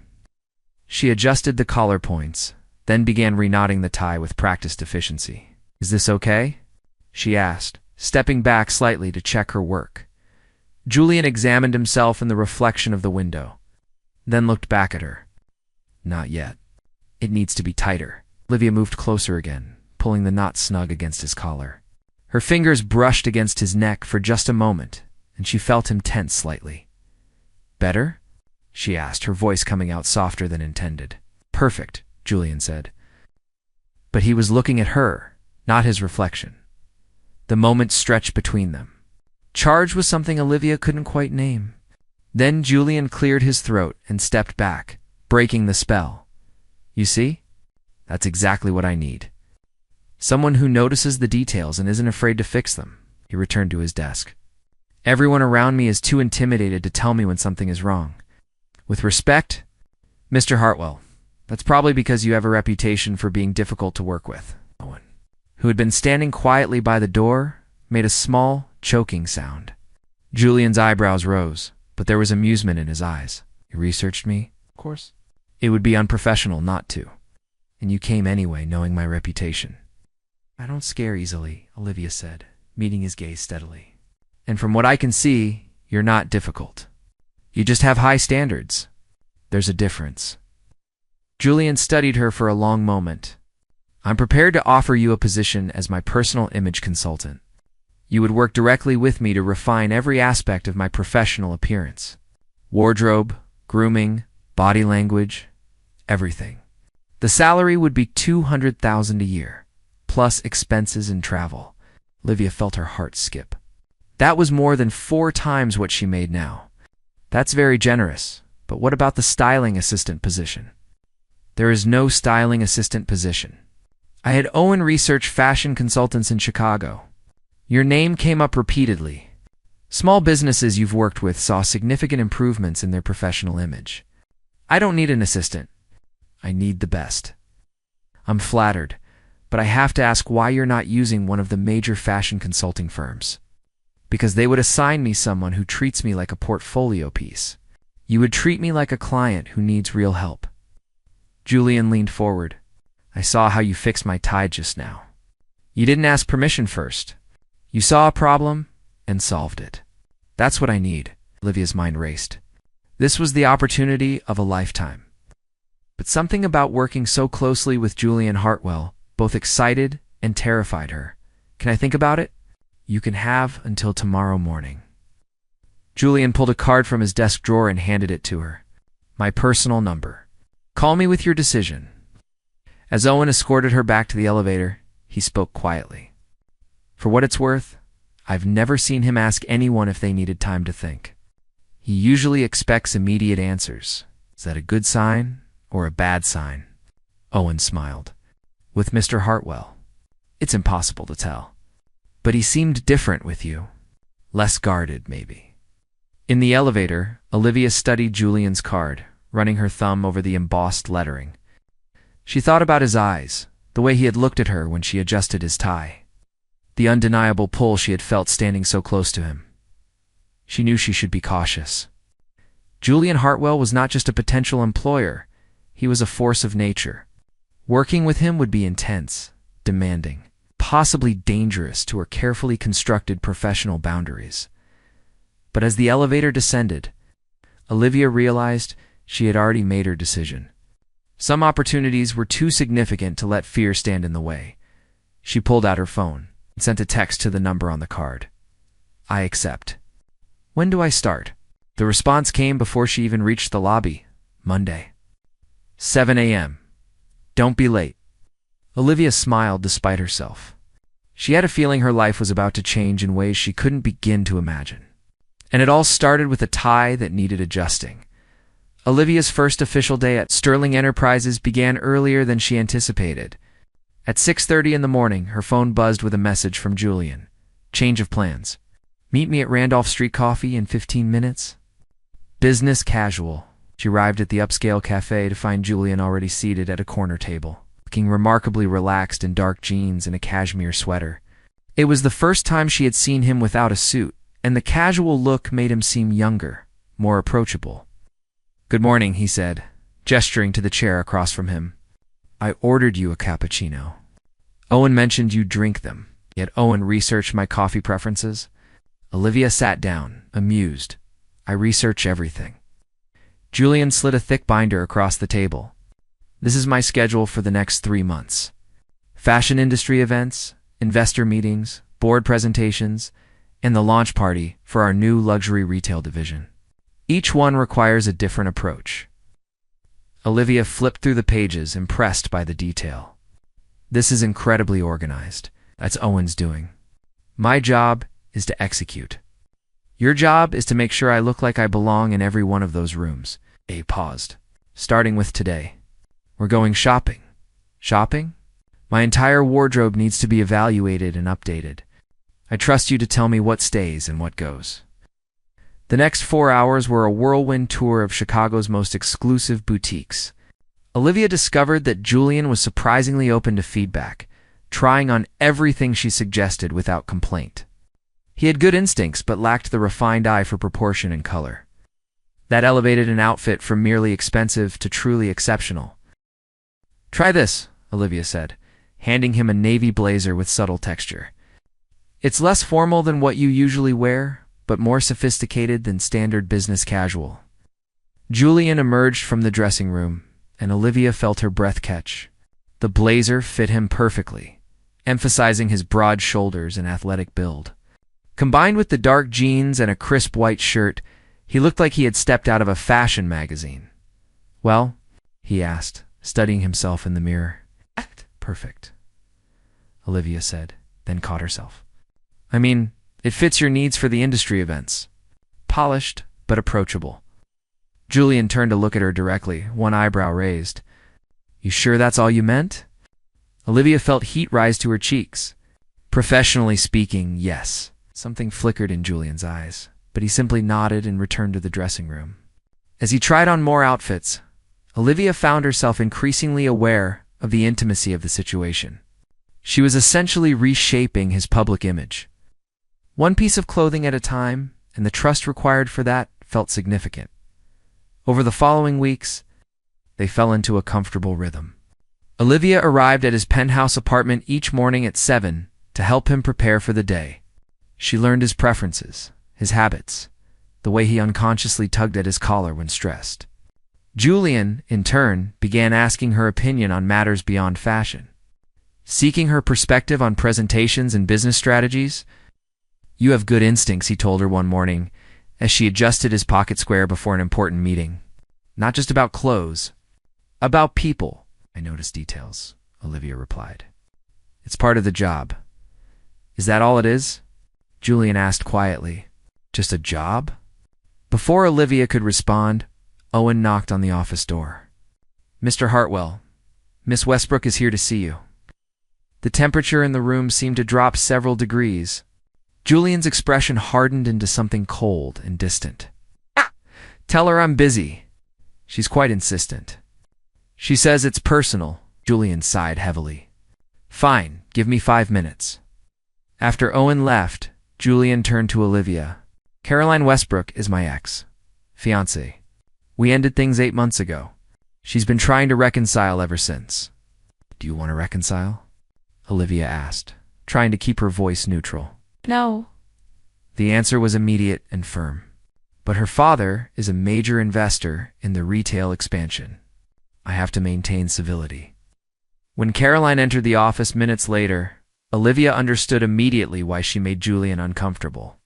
She adjusted the collar points, then began reknotting the tie with practiced efficiency. "Is this okay?" she asked, stepping back slightly to check her work. Julian examined himself in the reflection of the window, then looked back at her. "Not yet. It needs to be tighter." Olivia moved closer again, pulling the knot snug against his collar. Her fingers brushed against his neck for just a moment, and she felt him tense slightly. "Better?" she asked, her voice coming out softer than intended. "Perfect," Julian said. But he was looking at her, not his reflection. The moment stretched between them. Charged with something Olivia couldn't quite name. Then Julian cleared his throat and stepped back, breaking the spell. "You see? That's exactly what I need. Someone who notices the details and isn't afraid to fix them." He returned to his desk. "Everyone around me is too intimidated to tell me when something is wrong. With respect, Mr. Hartwell, that's probably because you have a reputation for being difficult to work with." Owen, who had been standing quietly by the door, made a small, choking sound. Julian's eyebrows rose, but there was amusement in his eyes. "You researched me, of course? It would be unprofessional not to." and you came anyway, knowing my reputation. I don't scare easily, Olivia said, meeting his gaze steadily. And from what I can see, you're not difficult. You just have high standards. There's a difference. Julian studied her for a long moment. I'm prepared to offer you a position as my personal image consultant. You would work directly with me to refine every aspect of my professional appearance. Wardrobe, grooming, body language, everything. The salary would be $200,000 a year, plus expenses and travel. Olivia felt her heart skip. That was more than 4 times what she made now. That's very generous, but what about the styling assistant position? There is no styling assistant position. I had Owen research fashion consultants in Chicago. Your name came up repeatedly. Small businesses you've worked with saw significant improvements in their professional image. I don't need an assistant. I need the best. I'm flattered, but I have to ask why you're not using one of the major fashion consulting firms. Because they would assign me someone who treats me like a portfolio piece. You would treat me like a client who needs real help. Julian leaned forward. I saw how you fixed my tie just now. You didn't ask permission first. You saw a problem and solved it. That's what I need. Olivia's mind raced. This was the opportunity of a lifetime. But something about working so closely with Julian Hartwell both excited and terrified her. Can I think about it? You can have until tomorrow morning. Julian pulled a card from his desk drawer and handed it to her. My personal number. Call me with your decision. As Owen escorted her back to the elevator, he spoke quietly. For what it's worth, I've never seen him ask anyone if they needed time to think. He usually expects immediate answers. Is that a good sign or a bad sign? Owen smiled. With Mr. Hartwell, it's impossible to tell. But he seemed different with you. Less guarded, maybe. In the elevator, Olivia studied Julian's card, running her thumb over the embossed lettering. She thought about his eyes, the way he had looked at her when she adjusted his tie. The undeniable pull she had felt standing so close to him. She knew she should be cautious. Julian Hartwell was not just a potential employer, he was a force of nature. Working with him would be intense, demanding, possibly dangerous to her carefully constructed professional boundaries. But as the elevator descended, Olivia realized she had already made her decision. Some opportunities were too significant to let fear stand in the way. She pulled out her phone and sent a text to the number on the card. I accept. When do I start? The response came before she even reached the lobby. Monday. 7 a.m. Don't be late. Olivia smiled despite herself. She had a feeling her life was about to change in ways she couldn't begin to imagine. And it all started with a tie that needed adjusting. Olivia's first official day at Sterling Enterprises began earlier than she anticipated. At 6:30 in the morning, her phone buzzed with a message from Julian. Change of plans. Meet me at Randolph Street Coffee in 15 minutes. Business casual. She arrived at the upscale cafe to find Julian already seated at a corner table, looking remarkably relaxed in dark jeans and a cashmere sweater. It was the first time she had seen him without a suit, and the casual look made him seem younger, more approachable. Good morning, he said, gesturing to the chair across from him. I ordered you a cappuccino. Owen mentioned you drink them, yet Owen researched my coffee preferences. Olivia sat down, amused. I research everything. Julian slid a thick binder across the table. This is my schedule for the next 3 months. Fashion industry events, investor meetings, board presentations, and the launch party for our new luxury retail division. Each one requires a different approach. Olivia flipped through the pages, impressed by the detail. This is incredibly organized. That's Owen's doing. My job is to execute. Your job is to make sure I look like I belong in every one of those rooms. A paused. Starting with today. We're going shopping. Shopping? My entire wardrobe needs to be evaluated and updated. I trust you to tell me what stays and what goes. The next 4 hours were a whirlwind tour of Chicago's most exclusive boutiques. Olivia discovered that Julian was surprisingly open to feedback, trying on everything she suggested without complaint. He had good instincts but lacked the refined eye for proportion and color. That elevated an outfit from merely expensive to truly exceptional. Try this, Olivia said, handing him a navy blazer with subtle texture. It's less formal than what you usually wear, but more sophisticated than standard business casual. Julian emerged from the dressing room, and Olivia felt her breath catch. The blazer fit him perfectly, emphasizing his broad shoulders and athletic build. Combined with the dark jeans and a crisp white shirt, he looked like he had stepped out of a fashion magazine. "Well?" he asked, studying himself in the mirror. "Perfect," Olivia said, then caught herself. "I mean, it fits your needs for the industry events. Polished, but approachable." Julian turned to look at her directly, one eyebrow raised. "You sure that's all you meant?" Olivia felt heat rise to her cheeks. Professionally speaking, yes. Something flickered in Julian's eyes, but he simply nodded and returned to the dressing room. As he tried on more outfits, Olivia found herself increasingly aware of the intimacy of the situation. She was essentially reshaping his public image. One piece of clothing at a time, and the trust required for that felt significant. Over the following weeks, they fell into a comfortable rhythm. Olivia arrived at his penthouse apartment each morning at 7 to help him prepare for the day. She learned his preferences, his habits, the way he unconsciously tugged at his collar when stressed. Julian, in turn, began asking her opinion on matters beyond fashion. Seeking her perspective on presentations and business strategies. "You have good instincts," he told her one morning, as she adjusted his pocket square before an important meeting. "Not just about clothes, about people." "I notice details," Olivia replied. "It's part of the job." "Is that all it is?" Julian asked quietly. "Just a job?" Before Olivia could respond, Owen knocked on the office door. "Mr. Hartwell, Miss Westbrook is here to see you." The temperature in the room seemed to drop several degrees. Julian's expression hardened into something cold and distant. "Tell her I'm busy." "She's quite insistent." "She says it's personal." Julian sighed heavily. "Fine, give me 5 minutes." After Owen left, Julian turned to Olivia. "Caroline Westbrook is my ex-fiancée. We ended things 8 months ago. She's been trying to reconcile ever since." "Do you want to reconcile?" Olivia asked, trying to keep her voice neutral. No. The answer was immediate and firm. "But her father is a major investor in the retail expansion. I have to maintain civility." When Caroline entered the office minutes later, Olivia understood immediately why she made Julian uncomfortable.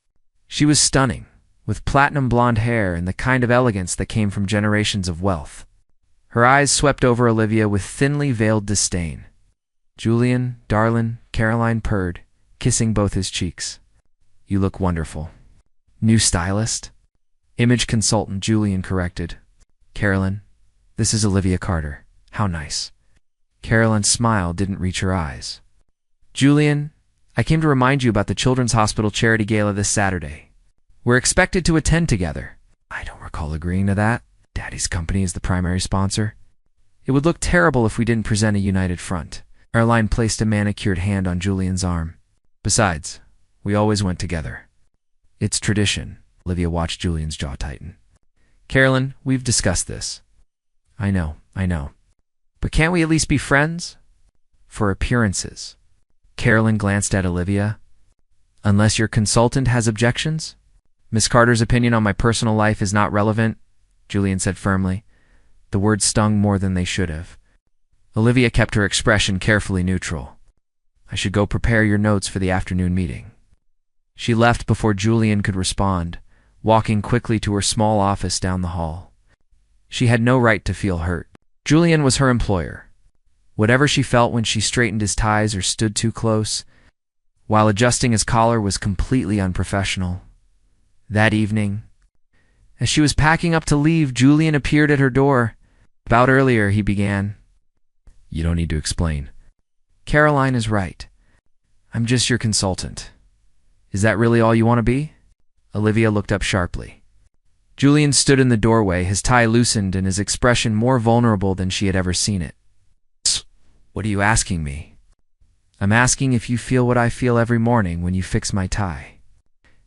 She was stunning, with platinum blonde hair and the kind of elegance that came from generations of wealth. Her eyes swept over Olivia with thinly veiled disdain. "Julian, darlin'," Caroline purred, kissing both his cheeks. "You look wonderful." "New stylist?" "Image consultant," Julian corrected. "Carolyn, this is Olivia Carter. How nice." Carolyn's smile didn't reach her eyes. "Julian, I came to remind you about the Children's Hospital Charity Gala this Saturday. We're expected to attend together." "I don't recall agreeing to that. Daddy's company is the primary sponsor." "It would look terrible if we didn't present a united front." Caroline placed a manicured hand on Julian's arm. "Besides, we always went together." "It's tradition." Olivia watched Julian's jaw tighten. "Carolyn, we've discussed this." I know. But can't we at least be friends?" "For appearances." Carolyn glanced at Olivia. "Unless your consultant has objections?" "Miss Carter's opinion on my personal life is not relevant," Julian said firmly. The words stung more than they should have. Olivia kept her expression carefully neutral. "I should go prepare your notes for the afternoon meeting." She left before Julian could respond, walking quickly to her small office down the hall. She had no right to feel hurt. Julian was her employer. Whatever she felt when she straightened his ties or stood too close, while adjusting his collar, was completely unprofessional. That evening, as she was packing up to leave, Julian appeared at her door. "About earlier," he began. "You don't need to explain." "Caroline is right. I'm just your consultant." "Is that really all you want to be?" Olivia looked up sharply. Julian stood in the doorway, his tie loosened and his expression more vulnerable than she had ever seen it. "What are you asking me?" "I'm asking if you feel what I feel every morning when you fix my tie.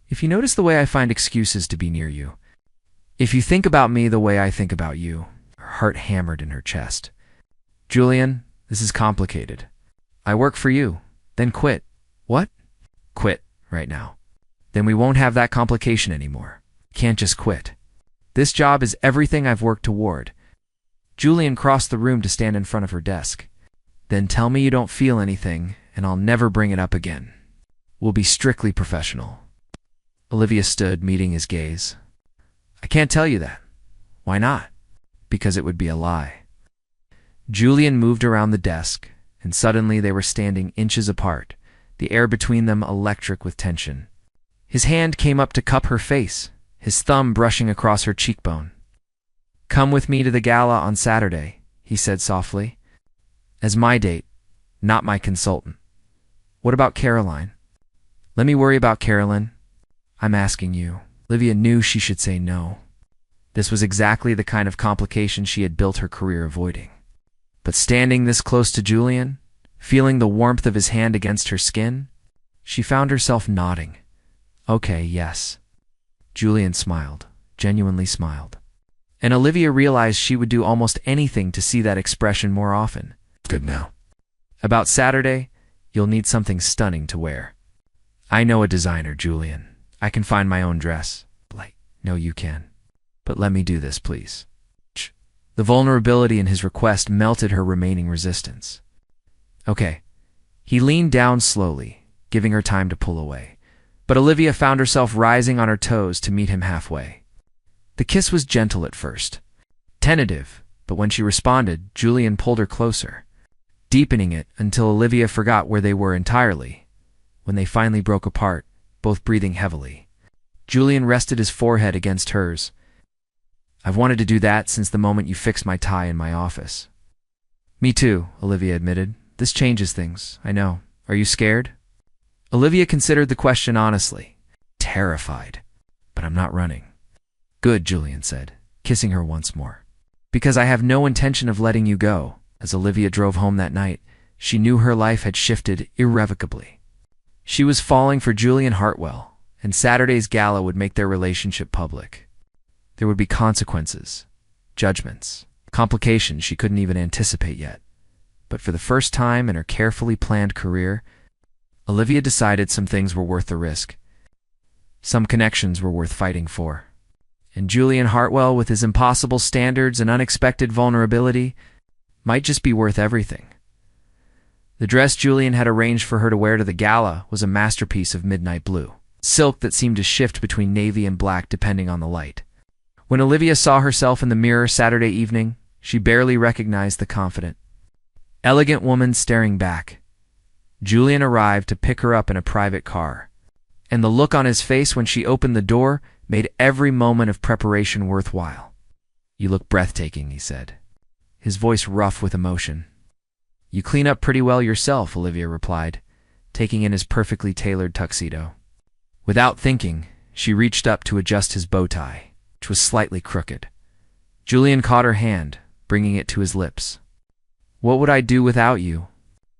If you notice the way I find excuses to be near you. If you think about me the way I think about you." Her heart hammered in her chest. Julian, this is complicated. I work for you, then quit. What? Quit, right now. Then we won't have that complication anymore. Can't just quit. This job is everything I've worked toward. Julian crossed the room to stand in front of her desk. Then tell me you don't feel anything, and I'll never bring it up again. We'll be strictly professional. Olivia stood, meeting his gaze. I can't tell you that. Why not? Because it would be a lie. Julian moved around the desk, and suddenly they were standing inches apart, the air between them electric with tension. His hand came up to cup her face, his thumb brushing across her cheekbone. Come with me to the gala on Saturday, he said softly. As my date, not my consultant. What about Caroline? Let me worry about Carolyn. I'm asking you. Olivia knew she should say no. This was exactly the kind of complication she had built her career avoiding. But standing this close to Julian, feeling the warmth of his hand against her skin, she found herself nodding. Okay, yes. Julian smiled, genuinely smiled. And Olivia realized she would do almost anything to see that expression more often. Good now. About Saturday, you'll need something stunning to wear. I know a designer, Julian. I can find my own dress. No, you can. But let me do this, please. The vulnerability in his request melted her remaining resistance. Okay. He leaned down slowly, giving her time to pull away. But Olivia found herself rising on her toes to meet him halfway. The kiss was gentle at first, tentative, but when she responded, Julian pulled her closer, deepening it until Olivia forgot where they were entirely. When they finally broke apart, both breathing heavily, Julian rested his forehead against hers. I've wanted to do that since the moment you fixed my tie in my office. Me too, Olivia admitted. This changes things, I know. Are you scared? Olivia considered the question honestly. Terrified. But I'm not running. Good, Julian said, kissing her once more. Because I have no intention of letting you go. As Olivia drove home that night, she knew her life had shifted irrevocably. She was falling for Julian Hartwell, and Saturday's gala would make their relationship public. There would be consequences, judgments, complications she couldn't even anticipate yet. But for the first time in her carefully planned career, Olivia decided some things were worth the risk. Some connections were worth fighting for. And Julian Hartwell, with his impossible standards and unexpected vulnerability, might just be worth everything. The dress Julian had arranged for her to wear to the gala was a masterpiece of midnight blue, silk that seemed to shift between navy and black depending on the light. When Olivia saw herself in the mirror Saturday evening, she barely recognized the confident, elegant woman staring back. Julian arrived to pick her up in a private car, and the look on his face when she opened the door made every moment of preparation worthwhile. You look breathtaking, he said, his voice rough with emotion. You clean up pretty well yourself, Olivia replied, taking in his perfectly tailored tuxedo. Without thinking, she reached up to adjust his bow tie, which was slightly crooked. Julian caught her hand, bringing it to his lips. What would I do without you?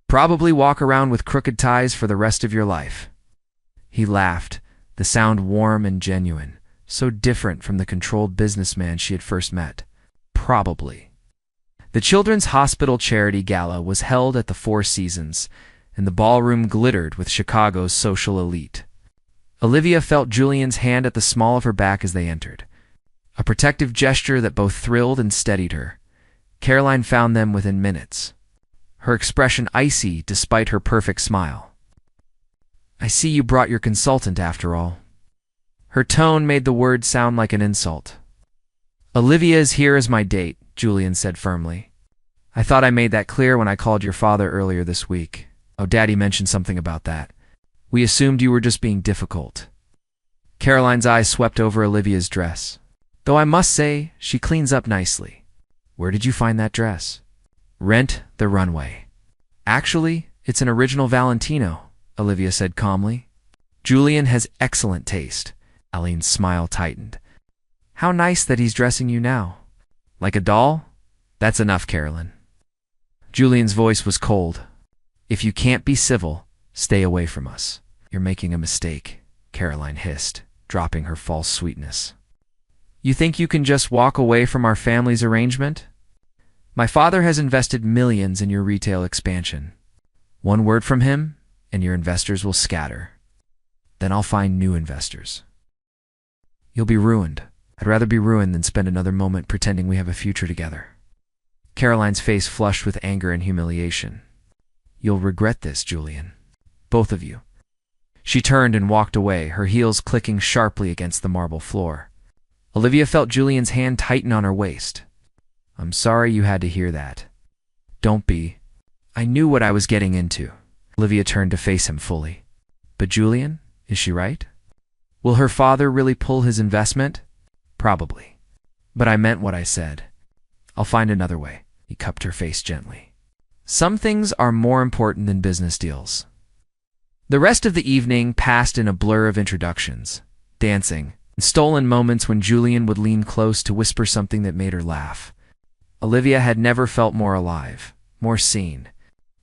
Probably walk around with crooked ties for the rest of your life. He laughed, the sound warm and genuine, so different from the controlled businessman she had first met. Probably. The Children's Hospital Charity Gala was held at the Four Seasons, and the ballroom glittered with Chicago's social elite. Olivia felt Julian's hand at the small of her back as they entered, a protective gesture that both thrilled and steadied her. Caroline found them within minutes, her expression icy despite her perfect smile. I see you brought your consultant after all. Her tone made the word sound like an insult. Olivia is here as my date, Julian said firmly. I thought I made that clear when I called your father earlier this week. Oh, Daddy mentioned something about that. We assumed you were just being difficult. Caroline's eyes swept over Olivia's dress. Though I must say, she cleans up nicely. Where did you find that dress? Rent the Runway. Actually, it's an original Valentino, Olivia said calmly. Julian has excellent taste. Aline's smile tightened. How nice that he's dressing you now. Like a doll? That's enough, Carolyn. Julian's voice was cold. If you can't be civil, stay away from us. You're making a mistake, Caroline hissed, dropping her false sweetness. You think you can just walk away from our family's arrangement? My father has invested millions in your retail expansion. One word from him, and your investors will scatter. Then I'll find new investors. You'll be ruined. I'd rather be ruined than spend another moment pretending we have a future together. Caroline's face flushed with anger and humiliation. You'll regret this, Julian. Both of you. She turned and walked away, her heels clicking sharply against the marble floor. Olivia felt Julian's hand tighten on her waist. I'm sorry you had to hear that. Don't be. I knew what I was getting into. Olivia turned to face him fully. But Julian, is she right? Will her father really pull his investment? Probably. But I meant what I said. I'll find another way. He cupped her face gently. Some things are more important than business deals. The rest of the evening passed in a blur of introductions, dancing, and stolen moments when Julian would lean close to whisper something that made her laugh. Olivia had never felt more alive, more seen,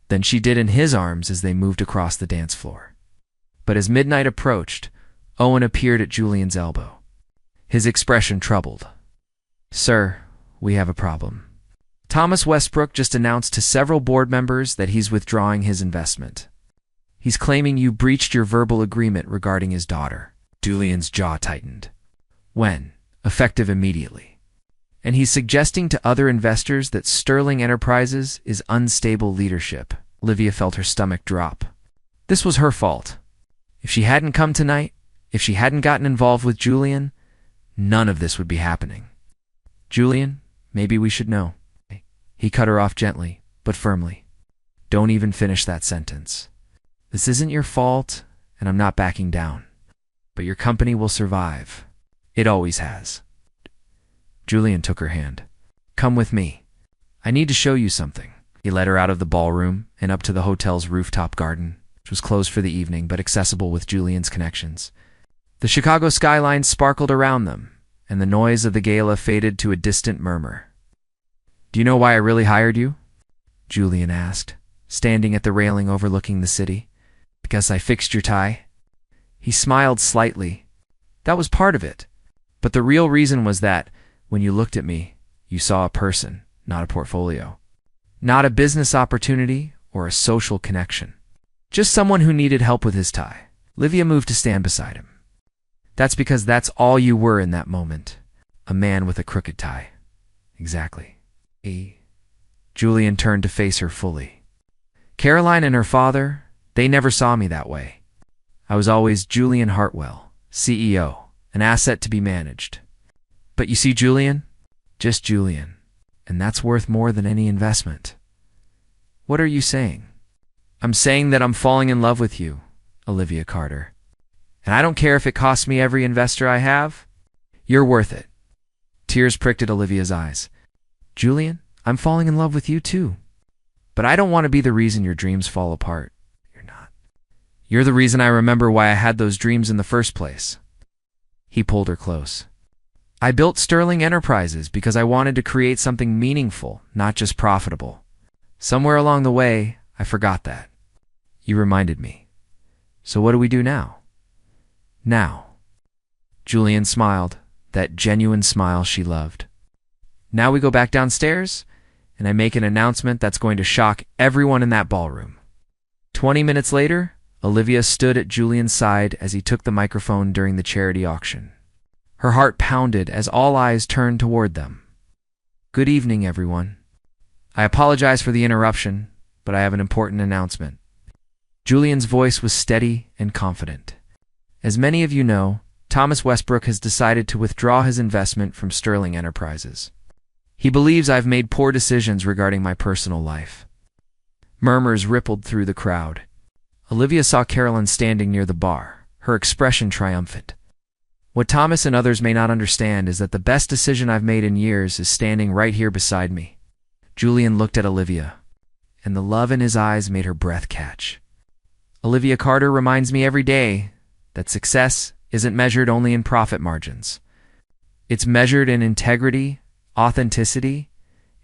than she did in his arms as they moved across the dance floor. But as midnight approached, Owen appeared at Julian's elbow, his expression troubled. Sir, we have a problem. Thomas Westbrook just announced to several board members that he's withdrawing his investment. He's claiming you breached your verbal agreement regarding his daughter. Julian's jaw tightened. When? Effective immediately. And he's suggesting to other investors that Sterling Enterprises is unstable leadership. Olivia felt her stomach drop. This was her fault. If she hadn't come tonight, if she hadn't gotten involved with Julian, none of this would be happening. Julian, maybe we should know. He cut her off gently, but firmly. Don't even finish that sentence. This isn't your fault, and I'm not backing down. But your company will survive. It always has. Julian took her hand. Come with me. I need to show you something. He led her out of the ballroom and up to the hotel's rooftop garden, which was closed for the evening but accessible with Julian's connections. The Chicago skyline sparkled around them, and the noise of the gala faded to a distant murmur. Do you know why I really hired you? Julian asked, standing at the railing overlooking the city. Because I fixed your tie? He smiled slightly. That was part of it. But the real reason was that, when you looked at me, you saw a person, not a portfolio. Not a business opportunity or a social connection. Just someone who needed help with his tie. Olivia moved to stand beside him. That's because that's all you were in that moment. A man with a crooked tie. Exactly. Julian turned to face her fully. Caroline and her father, they never saw me that way. I was always Julian Hartwell, CEO, an asset to be managed. But you see, Julian? Just Julian. And that's worth more than any investment. What are you saying? I'm saying that I'm falling in love with you, Olivia Carter. And I don't care if it costs me every investor I have. You're worth it. Tears pricked at Olivia's eyes. Julian, I'm falling in love with you too. But I don't want to be the reason your dreams fall apart. You're not. You're the reason I remember why I had those dreams in the first place. He pulled her close. I built Sterling Enterprises because I wanted to create something meaningful, not just profitable. Somewhere along the way, I forgot that. You reminded me. So what do we do now? Now. Julian smiled, that genuine smile she loved. Now we go back downstairs, and I make an announcement that's going to shock everyone in that ballroom. 20 minutes later, Olivia stood at Julian's side as he took the microphone during the charity auction. Her heart pounded as all eyes turned toward them. Good evening, everyone. I apologize for the interruption, but I have an important announcement. Julian's voice was steady and confident. As many of you know, Thomas Westbrook has decided to withdraw his investment from Sterling Enterprises. He believes I've made poor decisions regarding my personal life. Murmurs rippled through the crowd. Olivia saw Carolyn standing near the bar, her expression triumphant. What Thomas and others may not understand is that the best decision I've made in years is standing right here beside me. Julian looked at Olivia, and the love in his eyes made her breath catch. Olivia Carter reminds me every day that success isn't measured only in profit margins. It's measured in integrity, authenticity,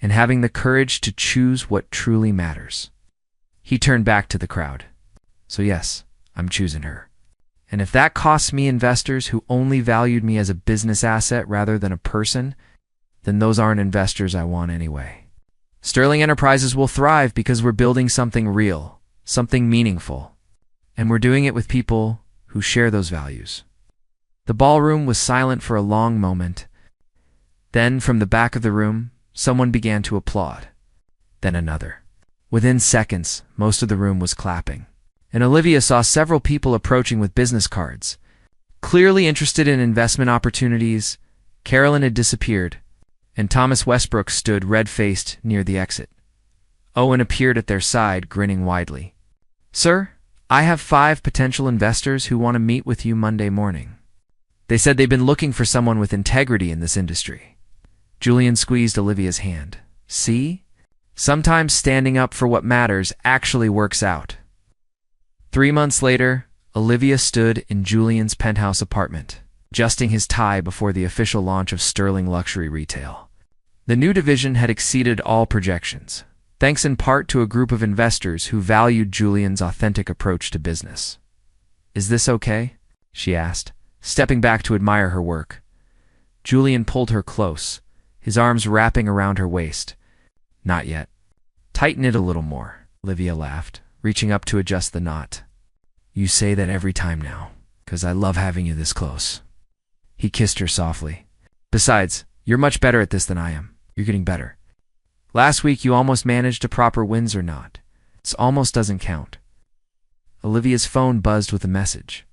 and having the courage to choose what truly matters. He turned back to the crowd. So yes, I'm choosing her. And if that costs me investors who only valued me as a business asset rather than a person, then those aren't investors I want anyway. Sterling Enterprises will thrive because we're building something real, something meaningful, and we're doing it with people who share those values. The ballroom was silent for a long moment. Then, from the back of the room, someone began to applaud. Then another. Within seconds, most of the room was clapping. And Olivia saw several people approaching with business cards. Clearly interested in investment opportunities, Carolyn had disappeared, and Thomas Westbrook stood red-faced near the exit. Owen appeared at their side, grinning widely. "Sir, I have 5 potential investors who want to meet with you Monday morning. They said they've been looking for someone with integrity in this industry." Julian squeezed Olivia's hand. "See? Sometimes standing up for what matters actually works out." 3 months later, Olivia stood in Julian's penthouse apartment, adjusting his tie before the official launch of Sterling Luxury Retail. The new division had exceeded all projections, thanks in part to a group of investors who valued Julian's authentic approach to business. "Is this okay?" she asked, stepping back to admire her work. Julian pulled her close, his arms wrapping around her waist. "Not yet. Tighten it a little more," Olivia laughed, reaching up to adjust the knot. "You say that every time now, 'cause I love having you this close." He kissed her softly. "Besides, you're much better at this than I am. You're getting better. Last week you almost managed a proper Windsor knot. It almost doesn't count." Olivia's phone buzzed with a message.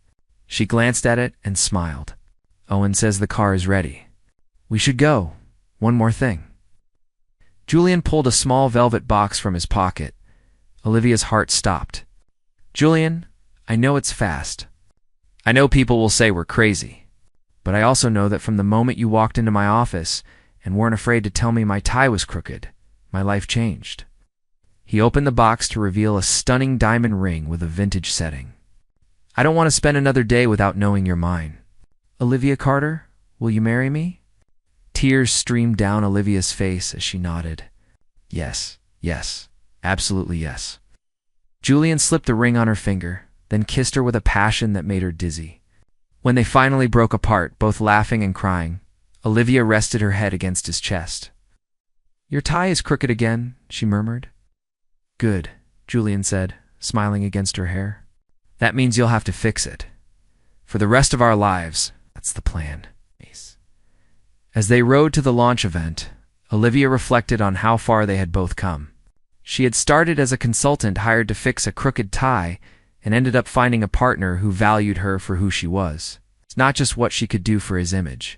She glanced at it and smiled. "Owen says the car is ready. We should go. One more thing." Julian pulled a small velvet box from his pocket. Olivia's heart stopped. "Julian, I know it's fast. I know people will say we're crazy. But I also know that from the moment you walked into my office and weren't afraid to tell me my tie was crooked, my life changed." He opened the box to reveal a stunning diamond ring with a vintage setting. "I don't want to spend another day without knowing you're mine. Olivia Carter, will you marry me?" Tears streamed down Olivia's face as she nodded. "Yes, yes, absolutely yes." Julian slipped the ring on her finger, then kissed her with a passion that made her dizzy. When they finally broke apart, both laughing and crying, Olivia rested her head against his chest. "Your tie is crooked again," she murmured. "Good," Julian said, smiling against her hair. "That means you'll have to fix it. For the rest of our lives, that's the plan." As they rode to the launch event, Olivia reflected on how far they had both come. She had started as a consultant hired to fix a crooked tie and ended up finding a partner who valued her for who she was. It's not just what she could do for his image.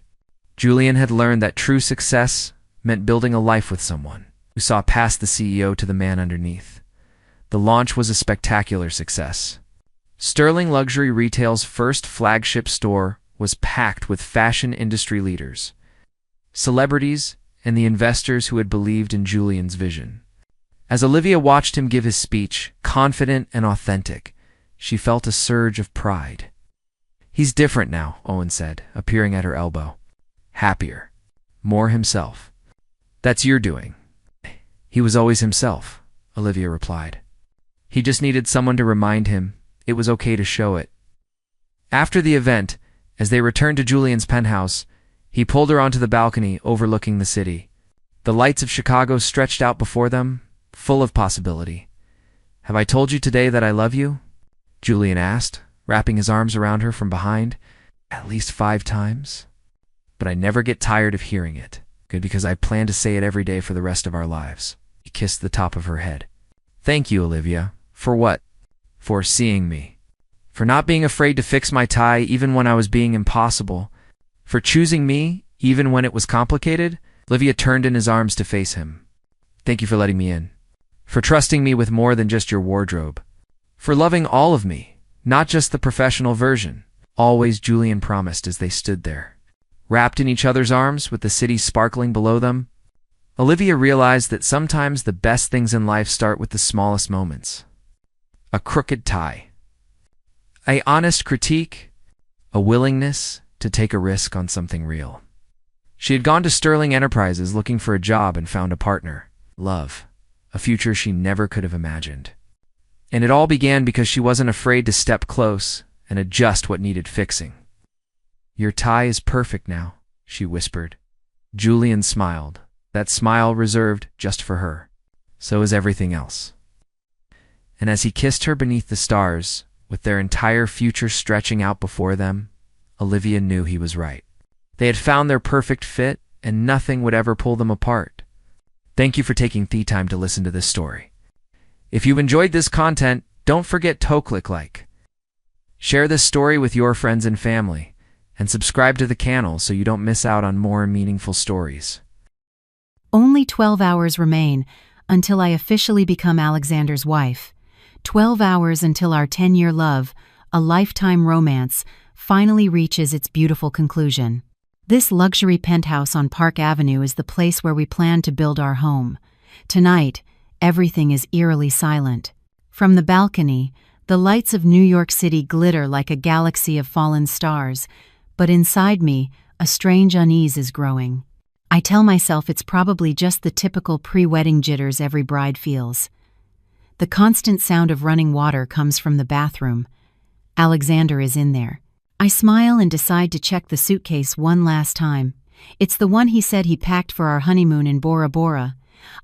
Julian had learned that true success meant building a life with someone who saw past the CEO to the man underneath. The launch was a spectacular success. Sterling Luxury Retail's first flagship store was packed with fashion industry leaders, celebrities, and the investors who had believed in Julian's vision. As Olivia watched him give his speech, confident and authentic, she felt a surge of pride. "He's different now," Owen said, appearing at her elbow. "Happier. More himself." "That's your doing." "He was always himself," Olivia replied. "He just needed someone to remind him it was okay to show it." After the event, as they returned to Julian's penthouse, he pulled her onto the balcony overlooking the city. The lights of Chicago stretched out before them, full of possibility. "Have I told you today that I love you?" Julian asked, wrapping his arms around her from behind. "At least 5 times. But I never get tired of hearing it. Good, because I plan to say it every day for the rest of our lives." He kissed the top of her head. "Thank you, Olivia." "For what?" "For seeing me. For not being afraid to fix my tie even when I was being impossible. For choosing me, even when it was complicated." Olivia turned in his arms to face him. "Thank you for letting me in. For trusting me with more than just your wardrobe. For loving all of me, not just the professional version." Always, Julian promised as they stood there, wrapped in each other's arms with the city sparkling below them. Olivia realized that sometimes the best things in life start with the smallest moments. A crooked tie. An honest critique. A willingness to take a risk on something real. She had gone to Sterling Enterprises looking for a job and found a partner. Love. A future she never could have imagined. And it all began because she wasn't afraid to step close and adjust what needed fixing. "Your tie is perfect now," she whispered. Julian smiled, that smile reserved just for her. so is everything else. And as he kissed her beneath the stars, with their entire future stretching out before them, Olivia knew he was right. They had found their perfect fit, and nothing would ever pull them apart. Thank you for taking the time to listen to this story. If you enjoyed this content, don't forget to click like. Share this story with your friends and family, and subscribe to the channel so you don't miss out on more meaningful stories. Only 12 hours remain until I officially become Alexander's wife. 12 hours until our 10-year love, a lifetime romance, finally reaches its beautiful conclusion. This luxury penthouse on Park Avenue is the place where we plan to build our home. Tonight, everything is eerily silent. From the balcony, the lights of New York City glitter like a galaxy of fallen stars, but inside me, a strange unease is growing. I tell myself it's probably just the typical pre-wedding jitters every bride feels. The constant sound of running water comes from the bathroom. Alexander is in there. I smile and decide to check the suitcase one last time. It's the one he said he packed for our honeymoon in Bora Bora.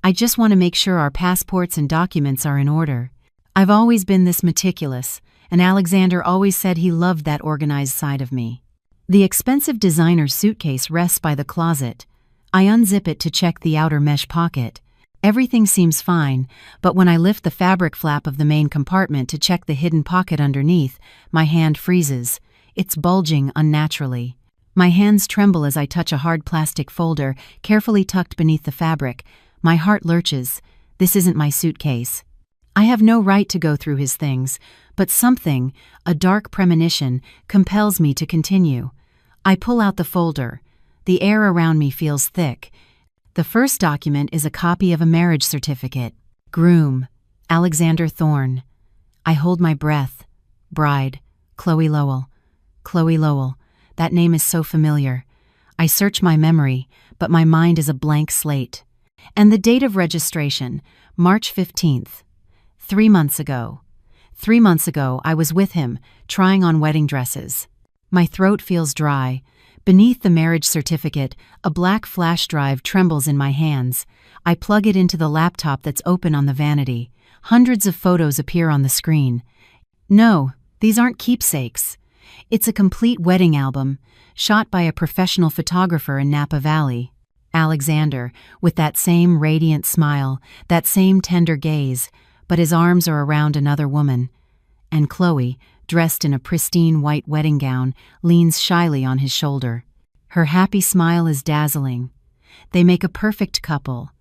I just want to make sure our passports and documents are in order. I've always been this meticulous, and Alexander always said he loved that organized side of me. The expensive designer suitcase rests by the closet. I unzip it to check the outer mesh pocket. Everything seems fine, but when I lift the fabric flap of the main compartment to check the hidden pocket underneath, my hand freezes. It's bulging unnaturally. My hands tremble as I touch a hard plastic folder carefully tucked beneath the fabric. My heart lurches. This isn't my suitcase. I have no right to go through his things, but something, a dark premonition, compels me to continue. I pull out the folder. The air around me feels thick. The first document is a copy of a marriage certificate. Groom, Alexander Thorne. I hold my breath. Bride, Chloe Lowell. Chloe Lowell. That name is so familiar. I search my memory, but my mind is a blank slate. And the date of registration, March 15th. 3 months ago. 3 months ago, I was with him, trying on wedding dresses. My throat feels dry. Beneath the marriage certificate, a black flash drive trembles in my hands. I plug it into the laptop that's open on the vanity. Hundreds of photos appear on the screen. No, these aren't keepsakes. It's a complete wedding album, shot by a professional photographer in Napa Valley. Alexander, with that same radiant smile, that same tender gaze, but his arms are around another woman. And Chloe, dressed in a pristine white wedding gown, leans shyly on his shoulder. Her happy smile is dazzling. They make a perfect couple.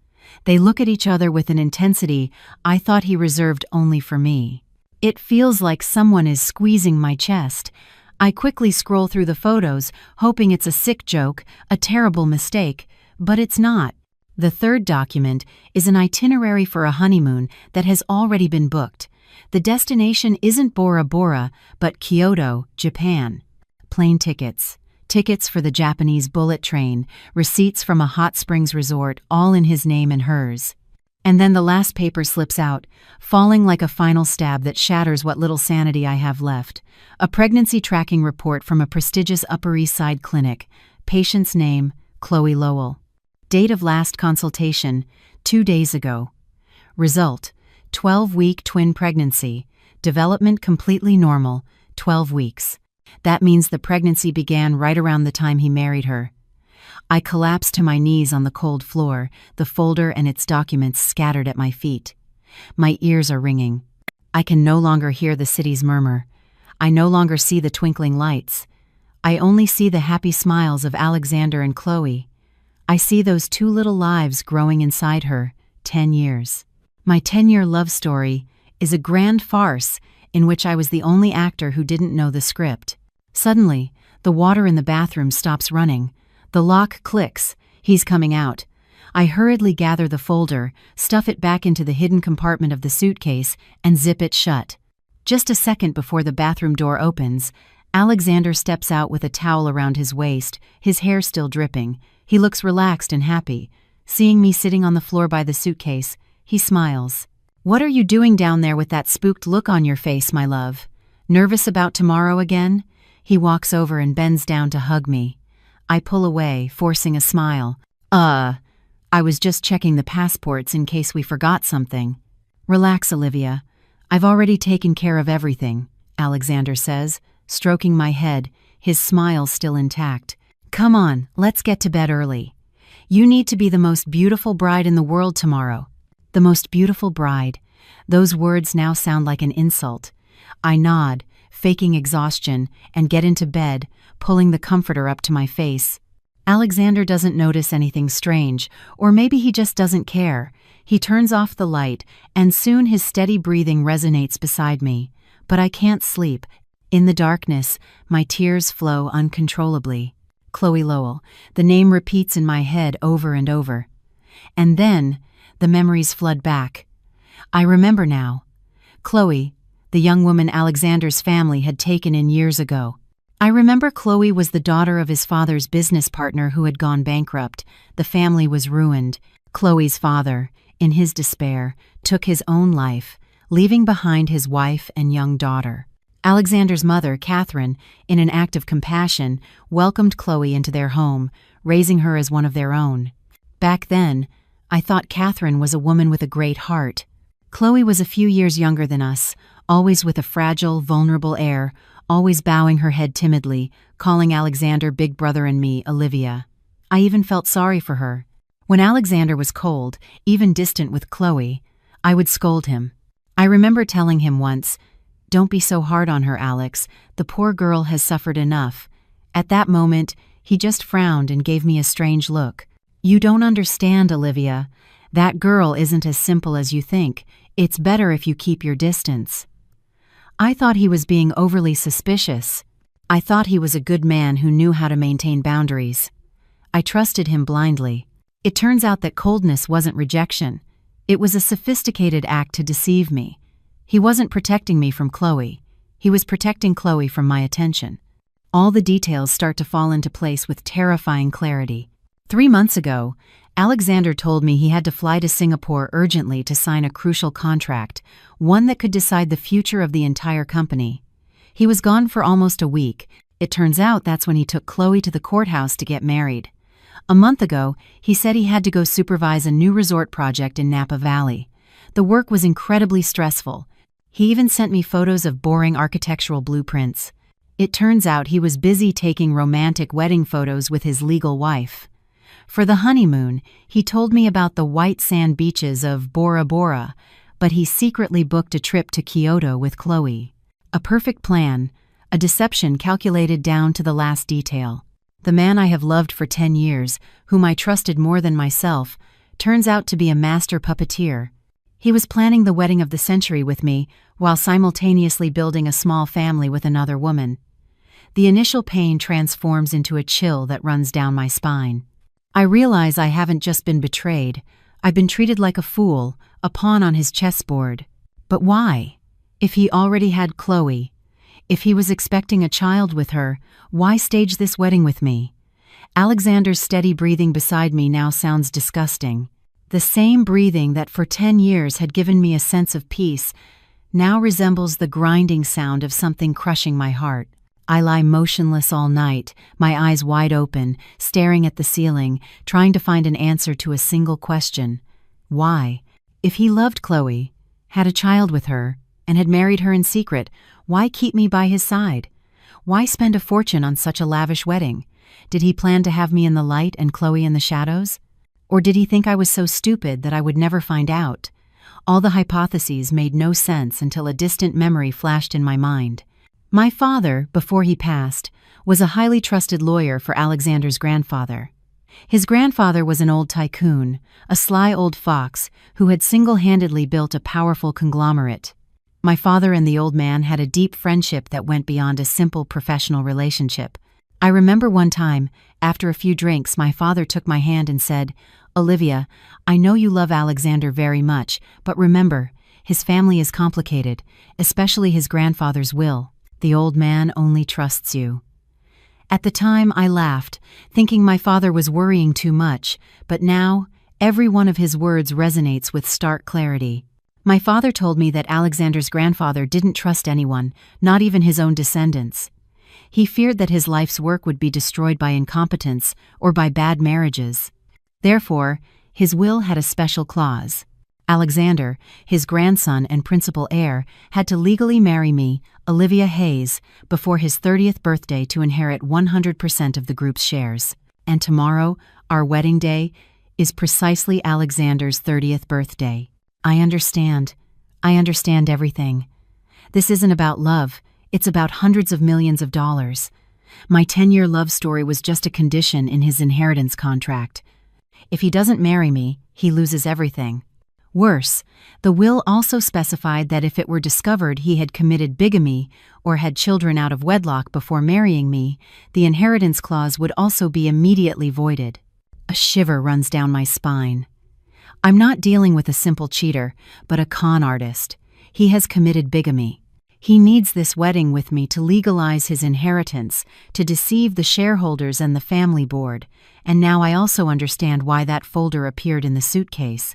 They look at each other with an intensity I thought he reserved only for me. It feels like someone is squeezing my chest. I quickly scroll through the photos, hoping it's a sick joke, a terrible mistake, but it's not. The third document is an itinerary for a honeymoon that has already been booked. The destination isn't Bora Bora, but Kyoto, Japan. Plane tickets, tickets for the Japanese bullet train, receipts from a hot springs resort, all in his name and hers. And then the last paper slips out, falling like a final stab that shatters what little sanity I have left. A pregnancy tracking report from a prestigious Upper East Side clinic. Patient's name, Chloe Lowell. Date of last consultation, 2 days ago. Result, 12-week twin pregnancy. Development completely normal, 12 weeks. That means the pregnancy began right around the time he married her. I collapse to my knees on the cold floor, the folder and its documents scattered at my feet. My ears are ringing. I can no longer hear the city's murmur. I no longer see the twinkling lights. I only see the happy smiles of Alexander and Chloe. I see those 2 little lives growing inside her, 10 years. My 10-year love story is a grand farce in which I was the only actor who didn't know the script. Suddenly, the water in the bathroom stops running. The lock clicks. He's coming out. I hurriedly gather the folder, stuff it back into the hidden compartment of the suitcase, and zip it shut. Just a second before the bathroom door opens, Alexander steps out with a towel around his waist, his hair still dripping. He looks relaxed and happy. Seeing me sitting on the floor by the suitcase, he smiles. "What are you doing down there with that spooked look on your face, my love? Nervous about tomorrow again?" He walks over and bends down to hug me. I pull away, forcing a smile. I was just checking the passports in case we forgot something. Relax, Olivia. I've already taken care of everything, Alexander says, stroking my head, his smile still intact. Come on, let's get to bed early. You need to be the most beautiful bride in the world tomorrow. The most beautiful bride. Those words now sound like an insult. I nod, faking exhaustion, and get into bed, pulling the comforter up to my face. Alexander doesn't notice anything strange, or maybe he just doesn't care. He turns off the light, and soon his steady breathing resonates beside me. But I can't sleep. In the darkness, my tears flow uncontrollably. Chloe Lowell. The name repeats in my head over and over. And then, the memories flood back. I remember now. Chloe, the young woman Alexander's family had taken in years ago. I remember Chloe was the daughter of his father's business partner who had gone bankrupt. The family was ruined. Chloe's father, in his despair, took his own life, leaving behind his wife and young daughter. Alexander's mother, Catherine, in an act of compassion, welcomed Chloe into their home, raising her as one of their own. Back then, I thought Catherine was a woman with a great heart. Chloe was a few years younger than us, always with a fragile, vulnerable air, always bowing her head timidly, calling Alexander Big Brother and me Olivia. I even felt sorry for her. When Alexander was cold, even distant with Chloe, I would scold him. I remember telling him once, "Don't be so hard on her, Alex. The poor girl has suffered enough." At that moment, he just frowned and gave me a strange look. "You don't understand, Olivia. That girl isn't as simple as you think. It's better if you keep your distance." I thought he was being overly suspicious. I thought he was a good man who knew how to maintain boundaries. I trusted him blindly. It turns out that coldness wasn't rejection. It was a sophisticated act to deceive me. He wasn't protecting me from Chloe. He was protecting Chloe from my attention. All the details start to fall into place with terrifying clarity. 3 months ago, Alexander told me he had to fly to Singapore urgently to sign a crucial contract, one that could decide the future of the entire company. He was gone for almost a week. It turns out that's when he took Chloe to the courthouse to get married. A month ago, he said he had to go supervise a new resort project in Napa Valley. The work was incredibly stressful. He even sent me photos of boring architectural blueprints. It turns out he was busy taking romantic wedding photos with his legal wife. For the honeymoon, he told me about the white sand beaches of Bora Bora, but he secretly booked a trip to Kyoto with Chloe. A perfect plan, a deception calculated down to the last detail. The man I have loved for 10 years, whom I trusted more than myself, turns out to be a master puppeteer. He was planning the wedding of the century with me, while simultaneously building a small family with another woman. The initial pain transforms into a chill that runs down my spine. I realize I haven't just been betrayed. I've been treated like a fool, a pawn on his chessboard. But why? If he already had Chloe, if he was expecting a child with her, why stage this wedding with me? Alexander's steady breathing beside me now sounds disgusting. The same breathing that for 10 years had given me a sense of peace now resembles the grinding sound of something crushing my heart. I lie motionless all night, my eyes wide open, staring at the ceiling, trying to find an answer to a single question. Why? If he loved Chloe, had a child with her, and had married her in secret, why keep me by his side? Why spend a fortune on such a lavish wedding? Did he plan to have me in the light and Chloe in the shadows? Or did he think I was so stupid that I would never find out? All the hypotheses made no sense until a distant memory flashed in my mind. My father, before he passed, was a highly trusted lawyer for Alexander's grandfather. His grandfather was an old tycoon, a sly old fox who had single-handedly built a powerful conglomerate. My father and the old man had a deep friendship that went beyond a simple professional relationship. I remember one time, after a few drinks, my father took my hand and said, "Olivia, I know you love Alexander very much, but remember, his family is complicated, especially his grandfather's will. The old man only trusts you." At the time, I laughed, thinking my father was worrying too much, but now, every one of his words resonates with stark clarity. My father told me that Alexander's grandfather didn't trust anyone, not even his own descendants. He feared that his life's work would be destroyed by incompetence or by bad marriages. Therefore, His will had a special clause. Alexander, his grandson and principal heir, had to legally marry me, Olivia Hayes, before his 30th birthday to inherit 100% of the group's shares. And tomorrow, our wedding day, is precisely Alexander's 30th birthday. I understand. I understand everything. This isn't about love, it's about hundreds of millions of dollars. My 10-year love story was just a condition in his inheritance contract. If he doesn't marry me, he loses everything. Worse, the will also specified that if it were discovered he had committed bigamy or had children out of wedlock before marrying me, the inheritance clause would also be immediately voided. A shiver runs down my spine. I'm not dealing with a simple cheater, but a con artist. He has committed bigamy. He needs this wedding with me to legalize his inheritance, to deceive the shareholders and the family board, and now I also understand why that folder appeared in the suitcase.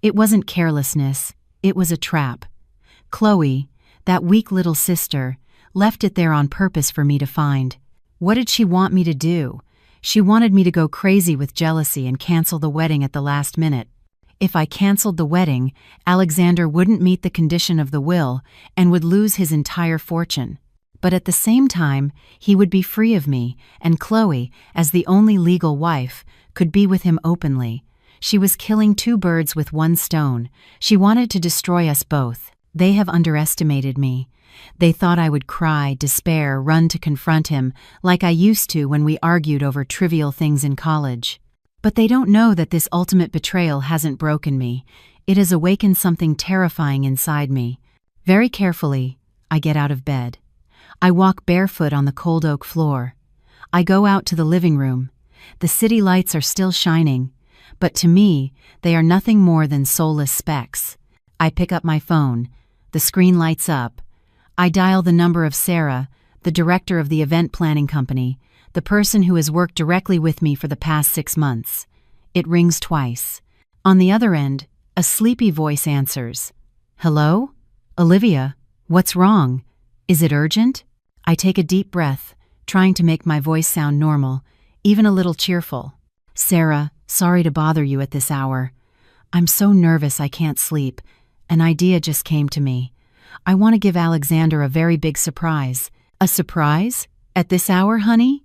It wasn't carelessness, it was a trap. Chloe, that weak little sister, left it there on purpose for me to find. What did she want me to do? She wanted me to go crazy with jealousy and cancel the wedding at the last minute. If I canceled the wedding, Alexander wouldn't meet the condition of the will and would lose his entire fortune. But at the same time, he would be free of me, and Chloe, as the only legal wife, could be with him openly. She was killing two birds with one stone. She wanted to destroy us both. They have underestimated me. They thought I would cry, despair, run to confront him, like I used to when we argued over trivial things in college. But they don't know that this ultimate betrayal hasn't broken me. It has awakened something terrifying inside me. Very carefully, I get out of bed. I walk barefoot on the cold oak floor. I go out to the living room. The city lights are still shining, but to me, they are nothing more than soulless specks. I pick up my phone. The screen lights up. I dial the number of Sarah, the director of the event planning company, the person who has worked directly with me for the past 6 months. It rings twice. On the other end, a sleepy voice answers. Hello? Olivia, what's wrong? Is it urgent? I take a deep breath, trying to make my voice sound normal, even a little cheerful. Sarah, sorry to bother you at this hour. I'm so nervous I can't sleep. An idea just came to me. I want to give Alexander a very big surprise. A surprise? At this hour, honey?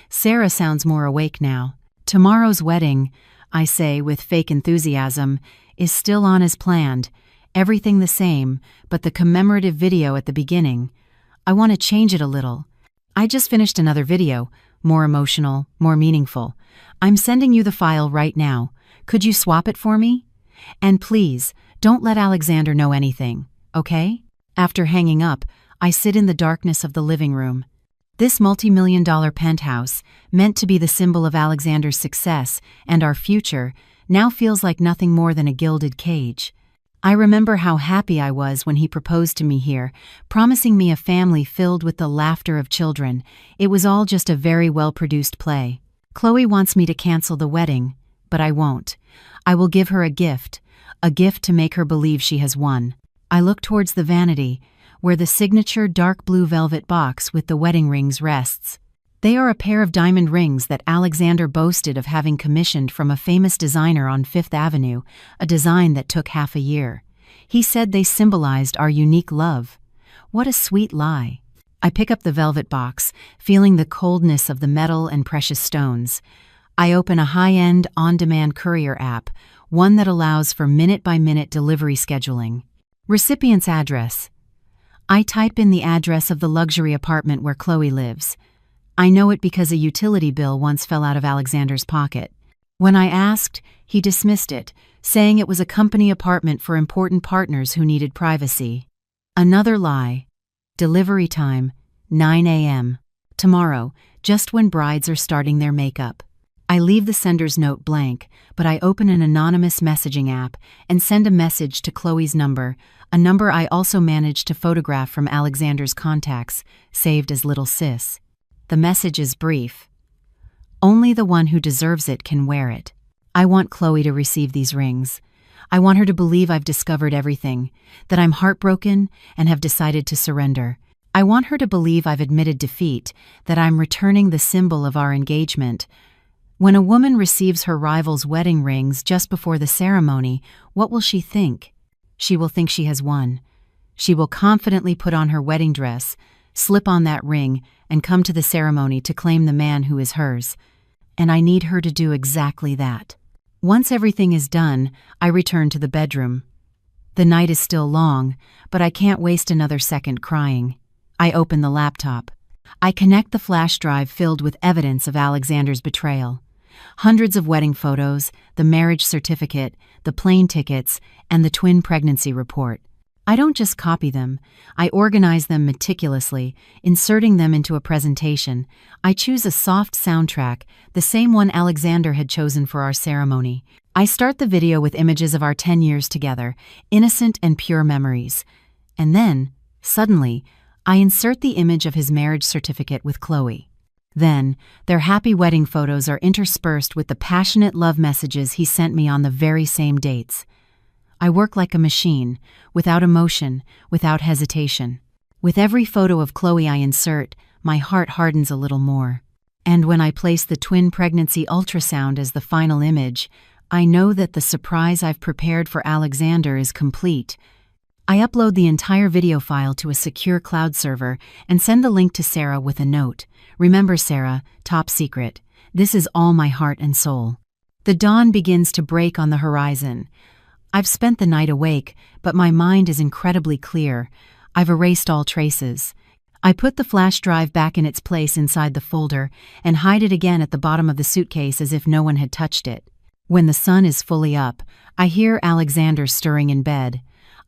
Sarah sounds more awake now. Tomorrow's wedding, I say with fake enthusiasm, is still on as planned. Everything the same, but the commemorative video at the beginning. I want to change it a little. I just finished another video, more emotional, more meaningful. I'm sending you the file right now. Could you swap it for me? And please, don't let Alexander know anything, okay? After hanging up, I sit in the darkness of the living room. This multi-million-dollar penthouse, meant to be the symbol of Alexander's success and our future, now feels like nothing more than a gilded cage. I remember how happy I was when he proposed to me here, promising me a family filled with the laughter of children. It was all just a very well-produced play. Chloe wants me to cancel the wedding, but I won't. I will give her a gift to make her believe she has won. I look towards the vanity, where the signature dark blue velvet box with the wedding rings rests. They are a pair of diamond rings that Alexander boasted of having commissioned from a famous designer on Fifth Avenue, a design that took half a year. He said they symbolized our unique love. What a sweet lie. I pick up the velvet box, feeling the coldness of the metal and precious stones. I open a high-end, on-demand courier app, one that allows for minute-by-minute delivery scheduling. Recipient's address. I type in the address of the luxury apartment where Chloe lives. I know it because a utility bill once fell out of Alexander's pocket. When I asked, he dismissed it, saying it was a company apartment for important partners who needed privacy. Another lie. Delivery time, 9 a.m. Tomorrow, just when brides are starting their makeup. I leave the sender's note blank, but I open an anonymous messaging app and send a message to Chloe's number, a number I also managed to photograph from Alexander's contacts, saved as Little Sis. The message is brief. Only the one who deserves it can wear it. I want Chloe to receive these rings. I want her to believe I've discovered everything, that I'm heartbroken and have decided to surrender. I want her to believe I've admitted defeat, that I'm returning the symbol of our engagement. When a woman receives her rival's wedding rings just before the ceremony, what will she think? She will think she has won. She will confidently put on her wedding dress, slip on that ring, and come to the ceremony to claim the man who is hers. And I need her to do exactly that. Once everything is done, I return to the bedroom. The night is still long, but I can't waste another second crying. I open the laptop. I connect the flash drive filled with evidence of Alexander's betrayal. Hundreds of wedding photos, the marriage certificate, the plane tickets, and the twin pregnancy report. I don't just copy them, I organize them meticulously, inserting them into a presentation. I choose a soft soundtrack, the same one Alexander had chosen for our ceremony. I start the video with images of our 10 years together, innocent and pure memories. And then, suddenly, I insert the image of his marriage certificate with Chloe. Then, their happy wedding photos are interspersed with the passionate love messages he sent me on the very same dates. I work like a machine, without emotion, without hesitation. With every photo of Chloe I insert, my heart hardens a little more. And when I place the twin pregnancy ultrasound as the final image, I know that the surprise I've prepared for Alexander is complete. I upload the entire video file to a secure cloud server and send the link to Sarah with a note. Remember, Sarah, top secret. This is all my heart and soul. The dawn begins to break on the horizon. I've spent the night awake, but my mind is incredibly clear. I've erased all traces. I put the flash drive back in its place inside the folder and hide it again at the bottom of the suitcase as if no one had touched it. When the sun is fully up, I hear Alexander stirring in bed.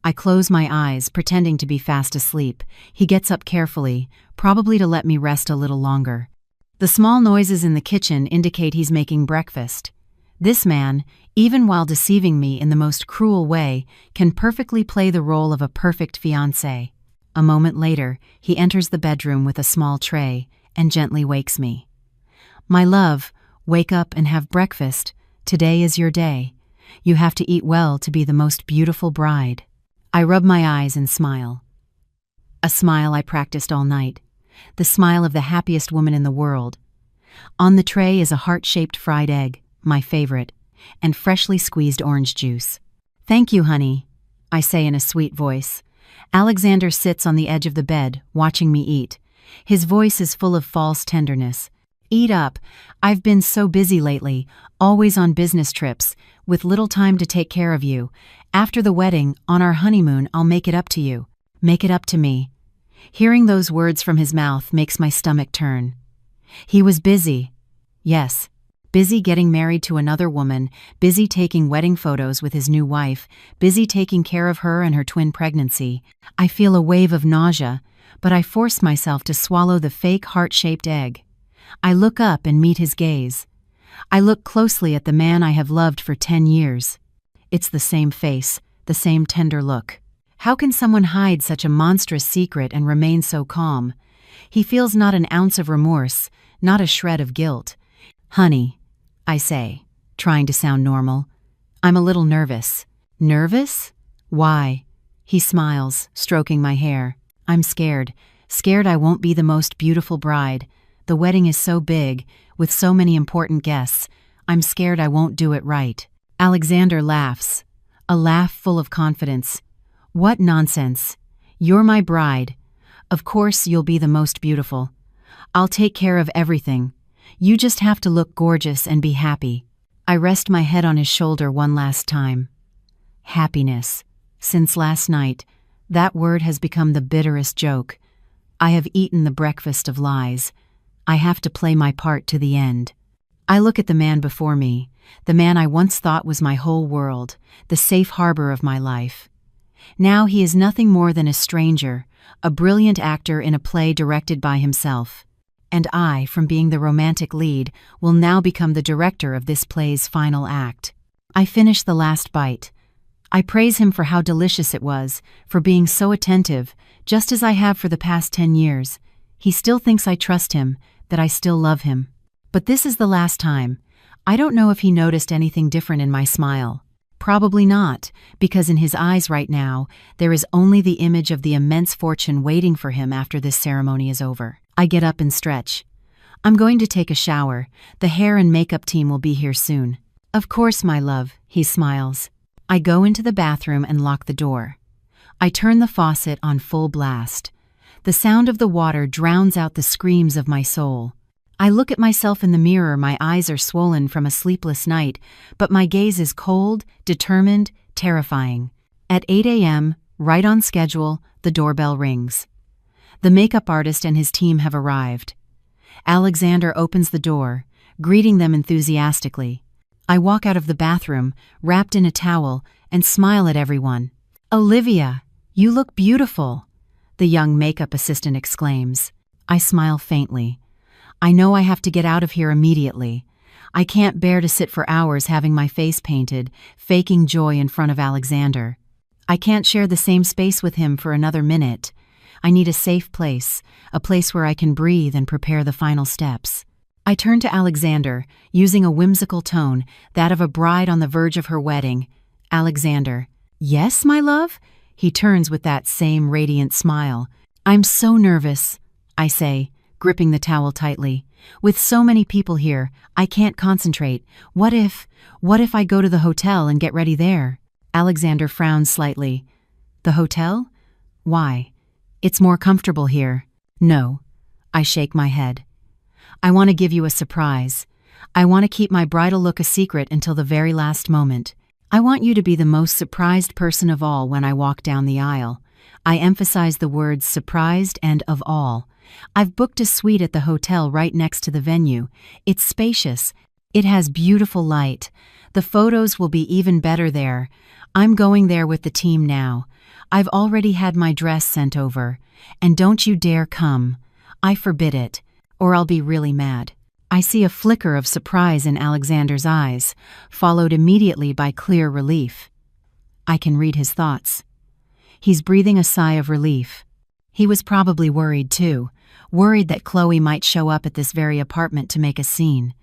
I close my eyes, pretending to be fast asleep. He gets up carefully, probably to let me rest a little longer. The small noises in the kitchen indicate he's making breakfast. This man, even while deceiving me in the most cruel way, can perfectly play the role of a perfect fiancé. A moment later, he enters the bedroom with a small tray and gently wakes me. My love, wake up and have breakfast. Today is your day. You have to eat well to be the most beautiful bride. I rub my eyes and smile. A smile I practiced all night. The smile of the happiest woman in the world. On the tray is a heart-shaped fried egg, my favorite, and freshly squeezed orange juice. Thank you, honey, I say in a sweet voice. Alexander sits on the edge of the bed, watching me eat. His voice is full of false tenderness. Eat up. I've been so busy lately, always on business trips, with little time to take care of you. After the wedding, on our honeymoon, I'll make it up to you. Make it up to me. Hearing those words from his mouth makes my stomach turn. He was busy. Yes. Busy getting married to another woman, busy taking wedding photos with his new wife, busy taking care of her and her twin pregnancy. I feel a wave of nausea, but I force myself to swallow the fake heart-shaped egg. I look up and meet his gaze. I look closely at the man I have loved for 10 years. It's the same face, the same tender look. How can someone hide such a monstrous secret and remain so calm? He feels not an ounce of remorse, not a shred of guilt. Honey, I say, trying to sound normal. I'm a little nervous. Nervous? Why? He smiles, stroking my hair. I'm scared. Scared I won't be the most beautiful bride. The wedding is so big, with so many important guests. I'm scared I won't do it right. Alexander laughs. A laugh full of confidence. What nonsense. You're my bride. Of course you'll be the most beautiful. I'll take care of everything. You just have to look gorgeous and be happy. I rest my head on his shoulder one last time. Happiness. Since last night, that word has become the bitterest joke. I have eaten the breakfast of lies. I have to play my part to the end. I look at the man before me, the man I once thought was my whole world, the safe harbor of my life. Now he is nothing more than a stranger, a brilliant actor in a play directed by himself. And I, from being the romantic lead, will now become the director of this play's final act. I finish the last bite. I praise him for how delicious it was, for being so attentive, just as I have for the past 10 years. He still thinks I trust him, that I still love him. But this is the last time. I don't know if he noticed anything different in my smile. Probably not, because in his eyes right now, there is only the image of the immense fortune waiting for him after this ceremony is over. I get up and stretch. I'm going to take a shower. The hair and makeup team will be here soon. Of course, my love, he smiles. I go into the bathroom and lock the door. I turn the faucet on full blast. The sound of the water drowns out the screams of my soul. I look at myself in the mirror. My eyes are swollen from a sleepless night, but my gaze is cold, determined, terrifying. At 8 a.m., right on schedule, the doorbell rings. The makeup artist and his team have arrived. Alexander opens the door, greeting them enthusiastically. I walk out of the bathroom, wrapped in a towel, and smile at everyone. "Olivia, you look beautiful," the young makeup assistant exclaims. I smile faintly. I know I have to get out of here immediately. I can't bear to sit for hours having my face painted, faking joy in front of Alexander. I can't share the same space with him for another minute. I need a safe place, a place where I can breathe and prepare the final steps. I turn to Alexander, using a whimsical tone, that of a bride on the verge of her wedding. "Alexander." "Yes, my love?" He turns with that same radiant smile. "I'm so nervous," I say, gripping the towel tightly. "With so many people here, I can't concentrate. What if I go to the hotel and get ready there?" Alexander frowns slightly. "The hotel? Why? It's more comfortable here." "No." I shake my head. "I want to give you a surprise. I want to keep my bridal look a secret until the very last moment. I want you to be the most surprised person of all when I walk down the aisle." I emphasize the words surprised and of all. I've booked a suite at the hotel right next to the venue. It's spacious. It has beautiful light. The photos will be even better there. I'm going there with the team now. I've already had my dress sent over. And don't you dare come. I forbid it, or I'll be really mad. I see a flicker of surprise in Alexander's eyes, followed immediately by clear relief. I can read his thoughts. He's breathing a sigh of relief. He was probably worried too, worried that Chloe might show up at this very apartment to make a scene.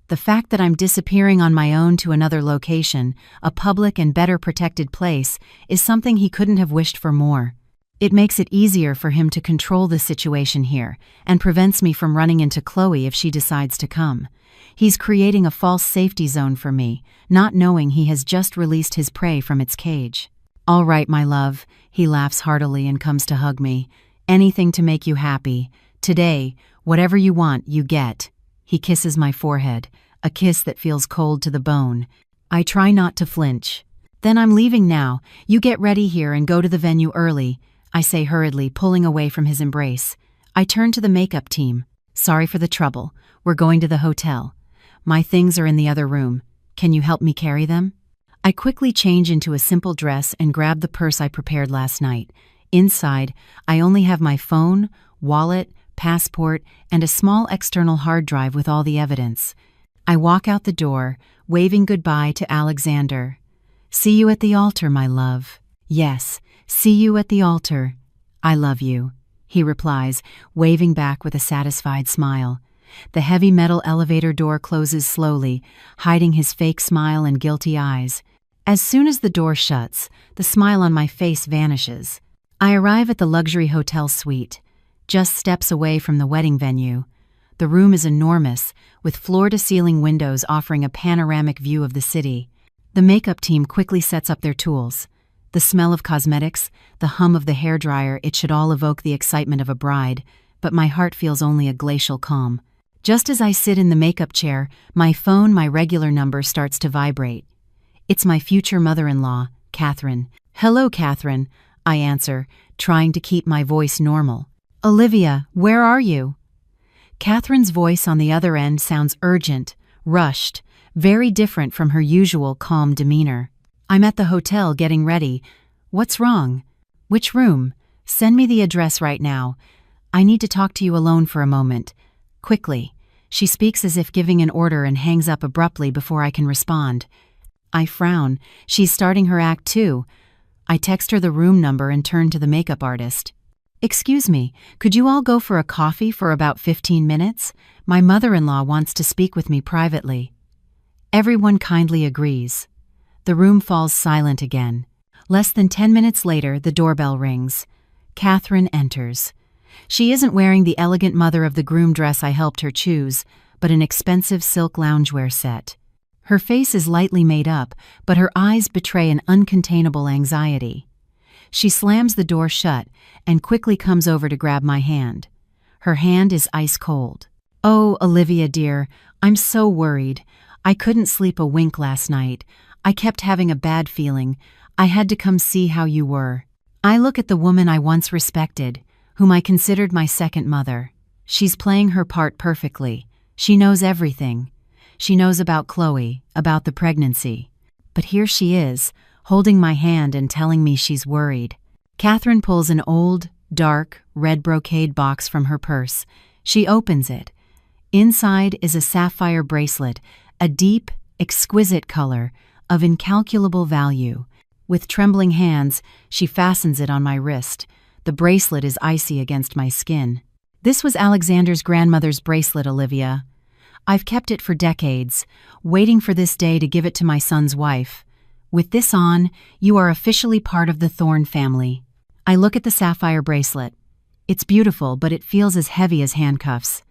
The fact that I'm disappearing on my own to another location, a public and better protected place, is something he couldn't have wished for more. It makes it easier for him to control the situation here, and prevents me from running into Chloe if she decides to come. He's creating a false safety zone for me, not knowing he has just released his prey from its cage. "All right, my love," he laughs heartily and comes to hug me. "Anything to make you happy. Today, whatever you want, you get." He kisses my forehead, a kiss that feels cold to the bone. I try not to flinch. "Then I'm leaving now. You get ready here and go to the venue early," I say hurriedly, pulling away from his embrace. I turn to the makeup team. "Sorry for the trouble. We're going to the hotel. My things are in the other room. Can you help me carry them?" I quickly change into a simple dress and grab the purse I prepared last night. Inside, I only have my phone, wallet, passport, and a small external hard drive with all the evidence. I walk out the door, waving goodbye to Alexander. "See you at the altar, my love." "Yes, see you at the altar. I love you," he replies, waving back with a satisfied smile. The heavy metal elevator door closes slowly, hiding his fake smile and guilty eyes. As soon as the door shuts, the smile on my face vanishes. I arrive at the luxury hotel suite, just steps away from the wedding venue. The room is enormous, with floor-to-ceiling windows offering a panoramic view of the city. The makeup team quickly sets up their tools. The smell of cosmetics, the hum of the hairdryer, it should all evoke the excitement of a bride, but my heart feels only a glacial calm. Just as I sit in the makeup chair, my phone, my regular number, starts to vibrate. It's my future mother-in-law, Catherine. "Hello, Catherine," I answer, trying to keep my voice normal. "Olivia, where are you?" Catherine's voice on the other end sounds urgent, rushed, very different from her usual calm demeanor. "I'm at the hotel getting ready. What's wrong? Which room? Send me the address right now. I need to talk to you alone for a moment. Quickly." She speaks as if giving an order and hangs up abruptly before I can respond. I frown. She's starting her act too. I text her the room number and turn to the makeup artist. "Excuse me, could you all go for a coffee for about 15 minutes? My mother-in-law wants to speak with me privately." Everyone kindly agrees. The room falls silent again. Less than 10 minutes later, the doorbell rings. Catherine enters. She isn't wearing the elegant mother of the groom dress I helped her choose, but an expensive silk loungewear set. Her face is lightly made up, but her eyes betray an uncontainable anxiety. She slams the door shut and quickly comes over to grab my hand. Her hand is ice cold. "Oh, Olivia dear, I'm so worried. I couldn't sleep a wink last night. I kept having a bad feeling. I had to come see how you were." I look at the woman I once respected, whom I considered my second mother. She's playing her part perfectly. She knows everything. She knows about Chloe, about the pregnancy. But here she is, holding my hand and telling me she's worried. Catherine pulls an old, dark, red brocade box from her purse. She opens it. Inside is a sapphire bracelet, a deep, exquisite color, of incalculable value. With trembling hands, she fastens it on my wrist. The bracelet is icy against my skin. "This was Alexander's grandmother's bracelet, Olivia. I've kept it for decades, waiting for this day to give it to my son's wife. With this on, you are officially part of the Thorne family." I look at the sapphire bracelet. It's beautiful, but it feels as heavy as handcuffs.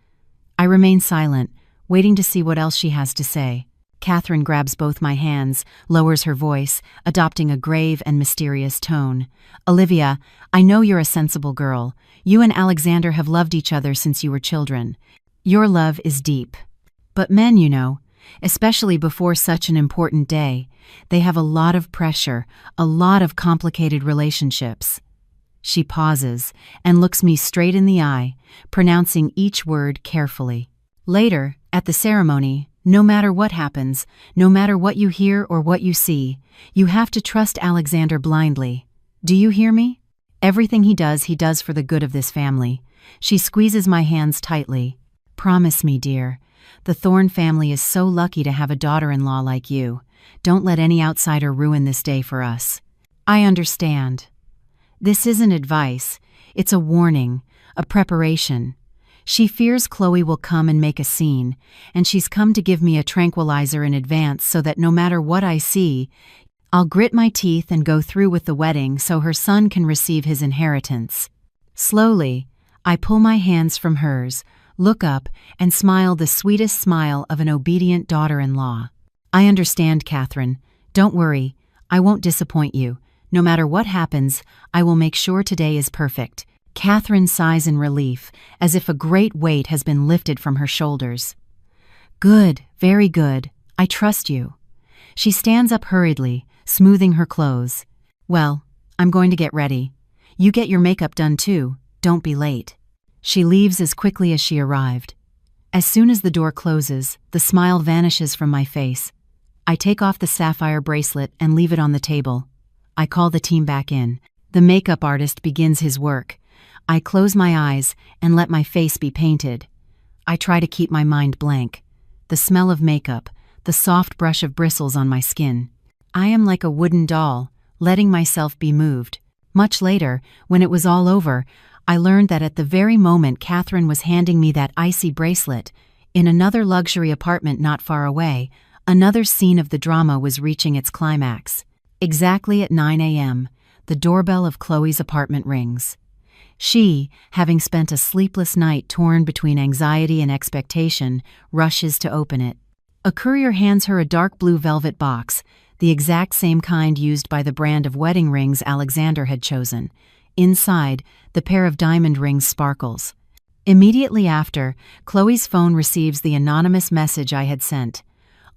I remain silent, waiting to see what else she has to say. Catherine grabs both my hands, lowers her voice, adopting a grave and mysterious tone. "Olivia, I know you're a sensible girl. You and Alexander have loved each other since you were children. Your love is deep. But men, you know, especially before such an important day, they have a lot of pressure, a lot of complicated relationships." She pauses and looks me straight in the eye, pronouncing each word carefully. "Later, at the ceremony, no matter what happens, no matter what you hear or what you see, you have to trust Alexander blindly. Do you hear me? Everything he does for the good of this family." She squeezes my hands tightly. "Promise me, dear. The Thorne family is so lucky to have a daughter-in-law like you. Don't let any outsider ruin this day for us." "I understand. This isn't advice. It's a warning, a preparation. She fears Chloe will come and make a scene, and she's come to give me a tranquilizer in advance so that no matter what I see, I'll grit my teeth and go through with the wedding so her son can receive his inheritance." Slowly, I pull my hands from hers, look up, and smile the sweetest smile of an obedient daughter-in-law. "I understand, Catherine. Don't worry. I won't disappoint you. No matter what happens, I will make sure today is perfect." Catherine sighs in relief, as if a great weight has been lifted from her shoulders. "Good, very good. I trust you." She stands up hurriedly, smoothing her clothes. "Well, I'm going to get ready. You get your makeup done too. Don't be late." She leaves as quickly as she arrived. As soon as the door closes, the smile vanishes from my face. I take off the sapphire bracelet and leave it on the table. I call the team back in. The makeup artist begins his work. I close my eyes and let my face be painted. I try to keep my mind blank. The smell of makeup, the soft brush of bristles on my skin. I am like a wooden doll, letting myself be moved. Much later, when it was all over, I learned that at the very moment Catherine was handing me that icy bracelet, in another luxury apartment not far away, another scene of the drama was reaching its climax. Exactly at 9 a.m., the doorbell of Chloe's apartment rings. She, having spent a sleepless night torn between anxiety and expectation, rushes to open it. A courier hands her a dark blue velvet box, the exact same kind used by the brand of wedding rings Alexander had chosen. Inside, the pair of diamond rings sparkles. Immediately after, Chloe's phone receives the anonymous message I had sent.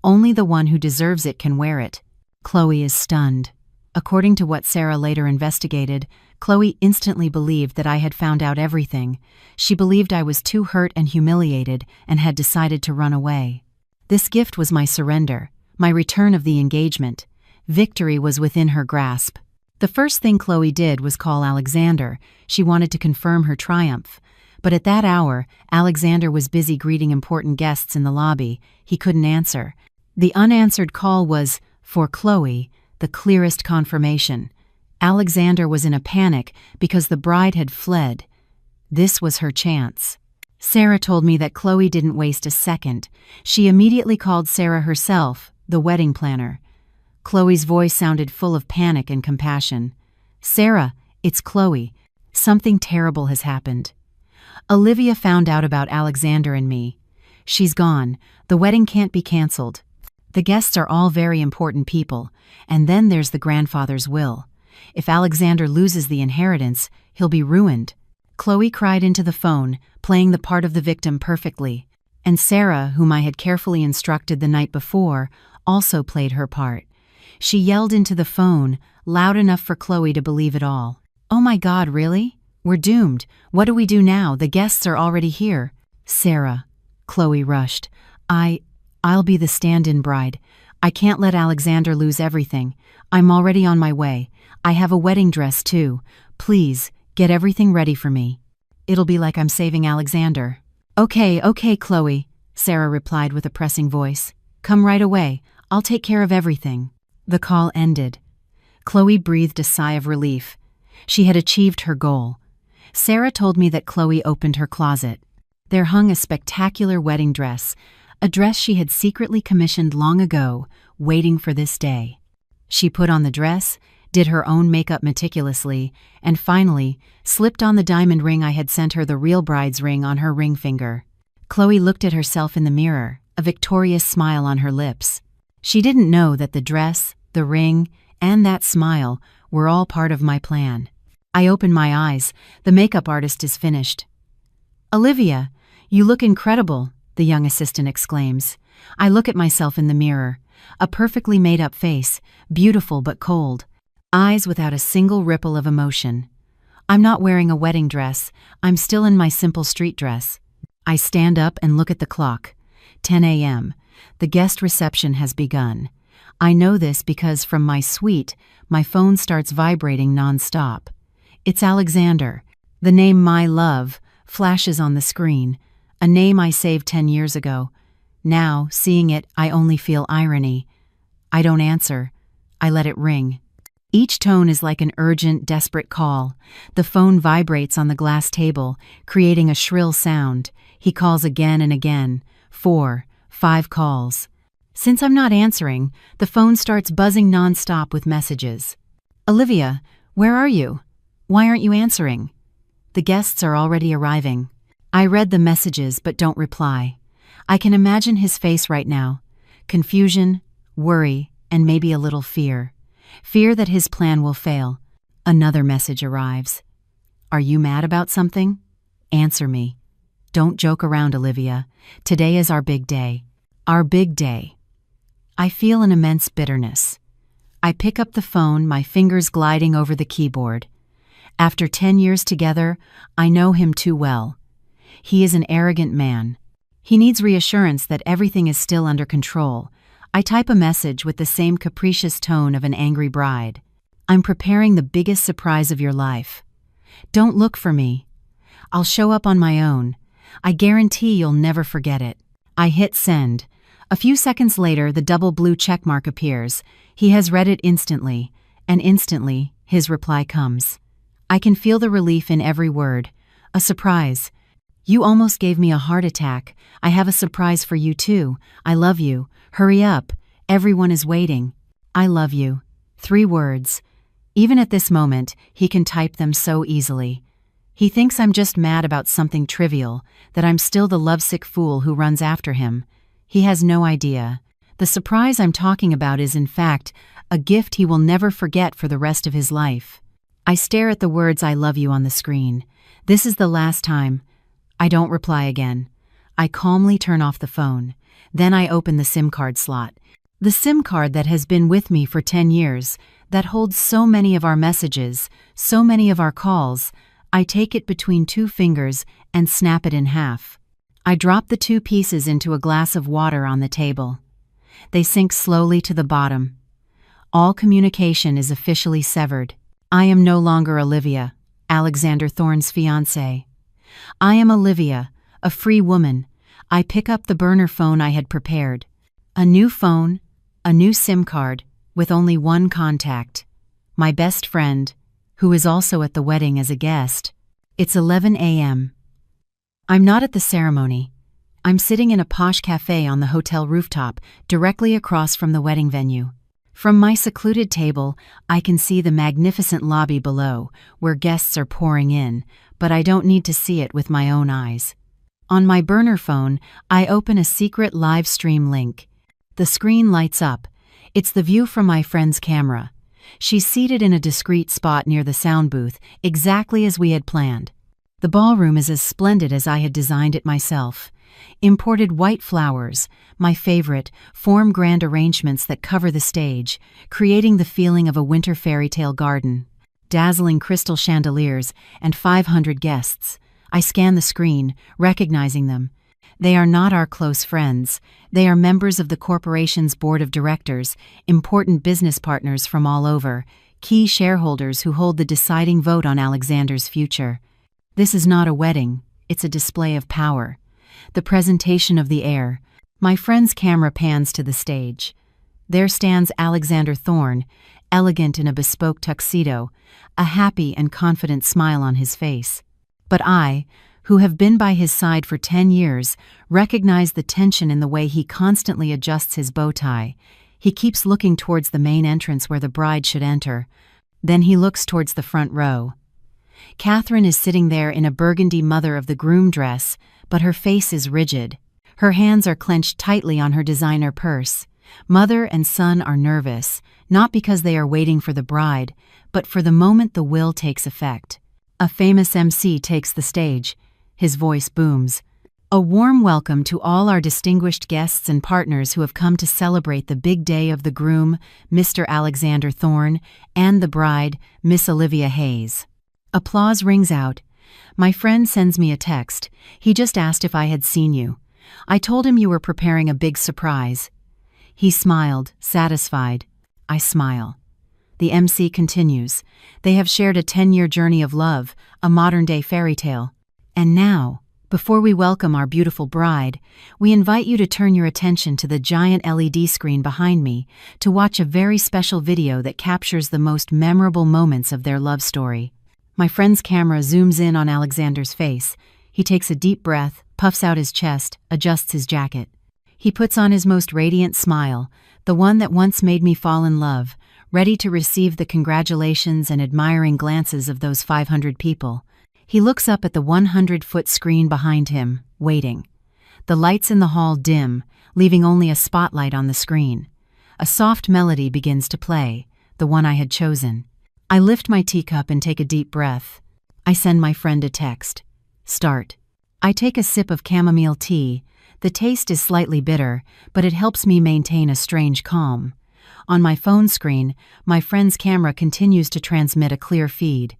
"Only the one who deserves it can wear it." Chloe is stunned. According to what Sarah later investigated, Chloe instantly believed that I had found out everything. She believed I was too hurt and humiliated and had decided to run away. This gift was my surrender, my return of the engagement. Victory was within her grasp. The first thing Chloe did was call Alexander. She wanted to confirm her triumph. But at that hour, Alexander was busy greeting important guests in the lobby. He couldn't answer. The unanswered call was, for Chloe, the clearest confirmation. Alexander was in a panic because the bride had fled. This was her chance. Sarah told me that Chloe didn't waste a second. She immediately called Sarah herself, the wedding planner. Chloe's voice sounded full of panic and compassion. "Sarah, it's Chloe. Something terrible has happened." Olivia found out about Alexander and me. She's gone. The wedding can't be cancelled. The guests are all very important people, and then there's the grandfather's will. If Alexander loses the inheritance, he'll be ruined. Chloe cried into the phone, playing the part of the victim perfectly. And Sarah, whom I had carefully instructed the night before, also played her part. She yelled into the phone, loud enough for Chloe to believe it all. "Oh my God, really? We're doomed. What do we do now? The guests are already here." "Sarah," Chloe rushed. I'll be the stand-in bride. I can't let Alexander lose everything. I'm already on my way. I have a wedding dress too. Please, get everything ready for me. It'll be like I'm saving Alexander." Okay, Chloe," Sarah replied with a pressing voice. "Come right away. I'll take care of everything." The call ended. Chloe breathed a sigh of relief. She had achieved her goal. Sarah told me that Chloe opened her closet. There hung a spectacular wedding dress, a dress she had secretly commissioned long ago, waiting for this day. She put on the dress, did her own makeup meticulously, and finally slipped on the diamond ring I had sent her, the real bride's ring, on her ring finger. Chloe looked at herself in the mirror, a victorious smile on her lips. She didn't know that the dress, the ring, and that smile were all part of my plan. I open my eyes. The makeup artist is finished. "Olivia, you look incredible," the young assistant exclaims. I look at myself in the mirror. A perfectly made-up face, beautiful but cold. Eyes without a single ripple of emotion. I'm not wearing a wedding dress. I'm still in my simple street dress. I stand up and look at the clock. 10 a.m. The guest reception has begun. I know this because from my suite, my phone starts vibrating non-stop. It's Alexander. The name "My Love" flashes on the screen, a name I saved 10 years ago. Now, seeing it, I only feel irony. I don't answer. I let it ring. Each tone is like an urgent, desperate call. The phone vibrates on the glass table, creating a shrill sound. He calls again and again. 4, 5 calls. Since I'm not answering, the phone starts buzzing non-stop with messages. "Olivia, where are you? Why aren't you answering?" The guests are already arriving. I read the messages but don't reply. I can imagine his face right now. Confusion, worry, and maybe a little fear. Fear that his plan will fail. Another message arrives. "Are you mad about something? Answer me. Don't joke around, Olivia. Today is our big day. Our big day." I feel an immense bitterness. I pick up the phone, my fingers gliding over the keyboard. After 10 years together, I know him too well. He is an arrogant man. He needs reassurance that everything is still under control. I type a message with the same capricious tone of an angry bride. "I'm preparing the biggest surprise of your life. Don't look for me. I'll show up on my own. I guarantee you'll never forget it." I hit send. A few seconds later, the double blue checkmark appears. He has read it instantly, and instantly, his reply comes. I can feel the relief in every word. A surprise. "You almost gave me a heart attack. I have a surprise for you too. I love you. Hurry up. Everyone is waiting. I love you." 3 words. Even at this moment, he can type them so easily. He thinks I'm just mad about something trivial, that I'm still the lovesick fool who runs after him. He has no idea. The surprise I'm talking about is, in fact, a gift he will never forget for the rest of his life. I stare at the words "I love you" on the screen. This is the last time. I don't reply again. I calmly turn off the phone. Then I open the SIM card slot. The SIM card that has been with me for 10 years, that holds so many of our messages, so many of our calls. I take it between 2 fingers and snap it in half. I drop the 2 pieces into a glass of water on the table. They sink slowly to the bottom. All communication is officially severed. I am no longer Olivia, Alexander Thorne's fiancée. I am Olivia, a free woman. I pick up the burner phone I had prepared. A new phone, a new SIM card, with only one contact. My best friend, who is also at the wedding as a guest. It's 11 a.m. I'm not at the ceremony. I'm sitting in a posh cafe on the hotel rooftop, directly across from the wedding venue. From my secluded table, I can see the magnificent lobby below, where guests are pouring in, but I don't need to see it with my own eyes. On my burner phone, I open a secret live stream link. The screen lights up. It's the view from my friend's camera. She's seated in a discreet spot near the sound booth, exactly as we had planned. The ballroom is as splendid as I had designed it myself. Imported white flowers, my favorite, form grand arrangements that cover the stage, creating the feeling of a winter fairy tale garden. Dazzling crystal chandeliers, and 500 guests. I scan the screen, recognizing them. They are not our close friends. They are members of the corporation's board of directors, important business partners from all over, key shareholders who hold the deciding vote on Alexander's future. This is not a wedding, it's a display of power. The presentation of the heir. My friend's camera pans to the stage. There stands Alexander Thorne, elegant in a bespoke tuxedo, a happy and confident smile on his face. But I, who have been by his side for 10 years, recognize the tension in the way he constantly adjusts his bow tie. He keeps looking towards the main entrance where the bride should enter. Then he looks towards the front row. Catherine is sitting there in a burgundy mother of the groom dress, but her face is rigid. Her hands are clenched tightly on her designer purse. Mother and son are nervous, not because they are waiting for the bride, but for the moment the will takes effect. A famous MC takes the stage. His voice booms. A warm welcome to all our distinguished guests and partners who have come to celebrate the big day of the groom, Mr. Alexander Thorne, and the bride, Miss Olivia Hayes. Applause rings out. My friend sends me a text. He just asked if I had seen you. I told him you were preparing a big surprise. He smiled, satisfied. I smile. The MC continues. They have shared a 10-year journey of love, a modern-day fairy tale. And now, before we welcome our beautiful bride, we invite you to turn your attention to the giant LED screen behind me to watch a very special video that captures the most memorable moments of their love story. My friend's camera zooms in on Alexander's face. He takes a deep breath, puffs out his chest, adjusts his jacket. He puts on his most radiant smile, the one that once made me fall in love, ready to receive the congratulations and admiring glances of those 500 people. He looks up at the 100-foot screen behind him, waiting. The lights in the hall dim, leaving only a spotlight on the screen. A soft melody begins to play, the one I had chosen. I lift my teacup and take a deep breath. I send my friend a text. Start. I take a sip of chamomile tea. The taste is slightly bitter, but it helps me maintain a strange calm. On my phone screen, my friend's camera continues to transmit a clear feed.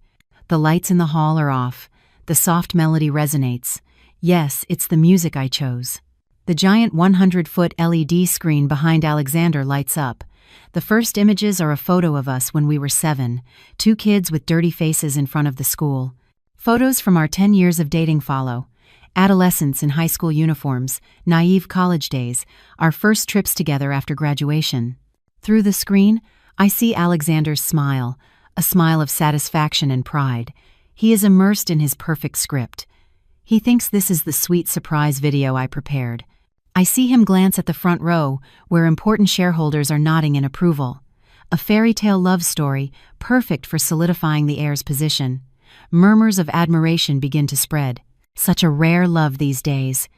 The lights in the hall are off. The soft melody resonates. Yes, it's the music I chose. The giant 100-foot LED screen behind Alexander lights up. The first images are a photo of us when we were 7, 2 kids with dirty faces in front of the school. Photos from our 10 years of dating follow. Adolescence in high school uniforms, naive college days, our first trips together after graduation. Through the screen, I see Alexander's smile, a smile of satisfaction and pride. He is immersed in his perfect script. He thinks this is the sweet surprise video I prepared. I see him glance at the front row, where important shareholders are nodding in approval. A fairy tale love story, perfect for solidifying the heir's position. Murmurs of admiration begin to spread. Such a rare love these days.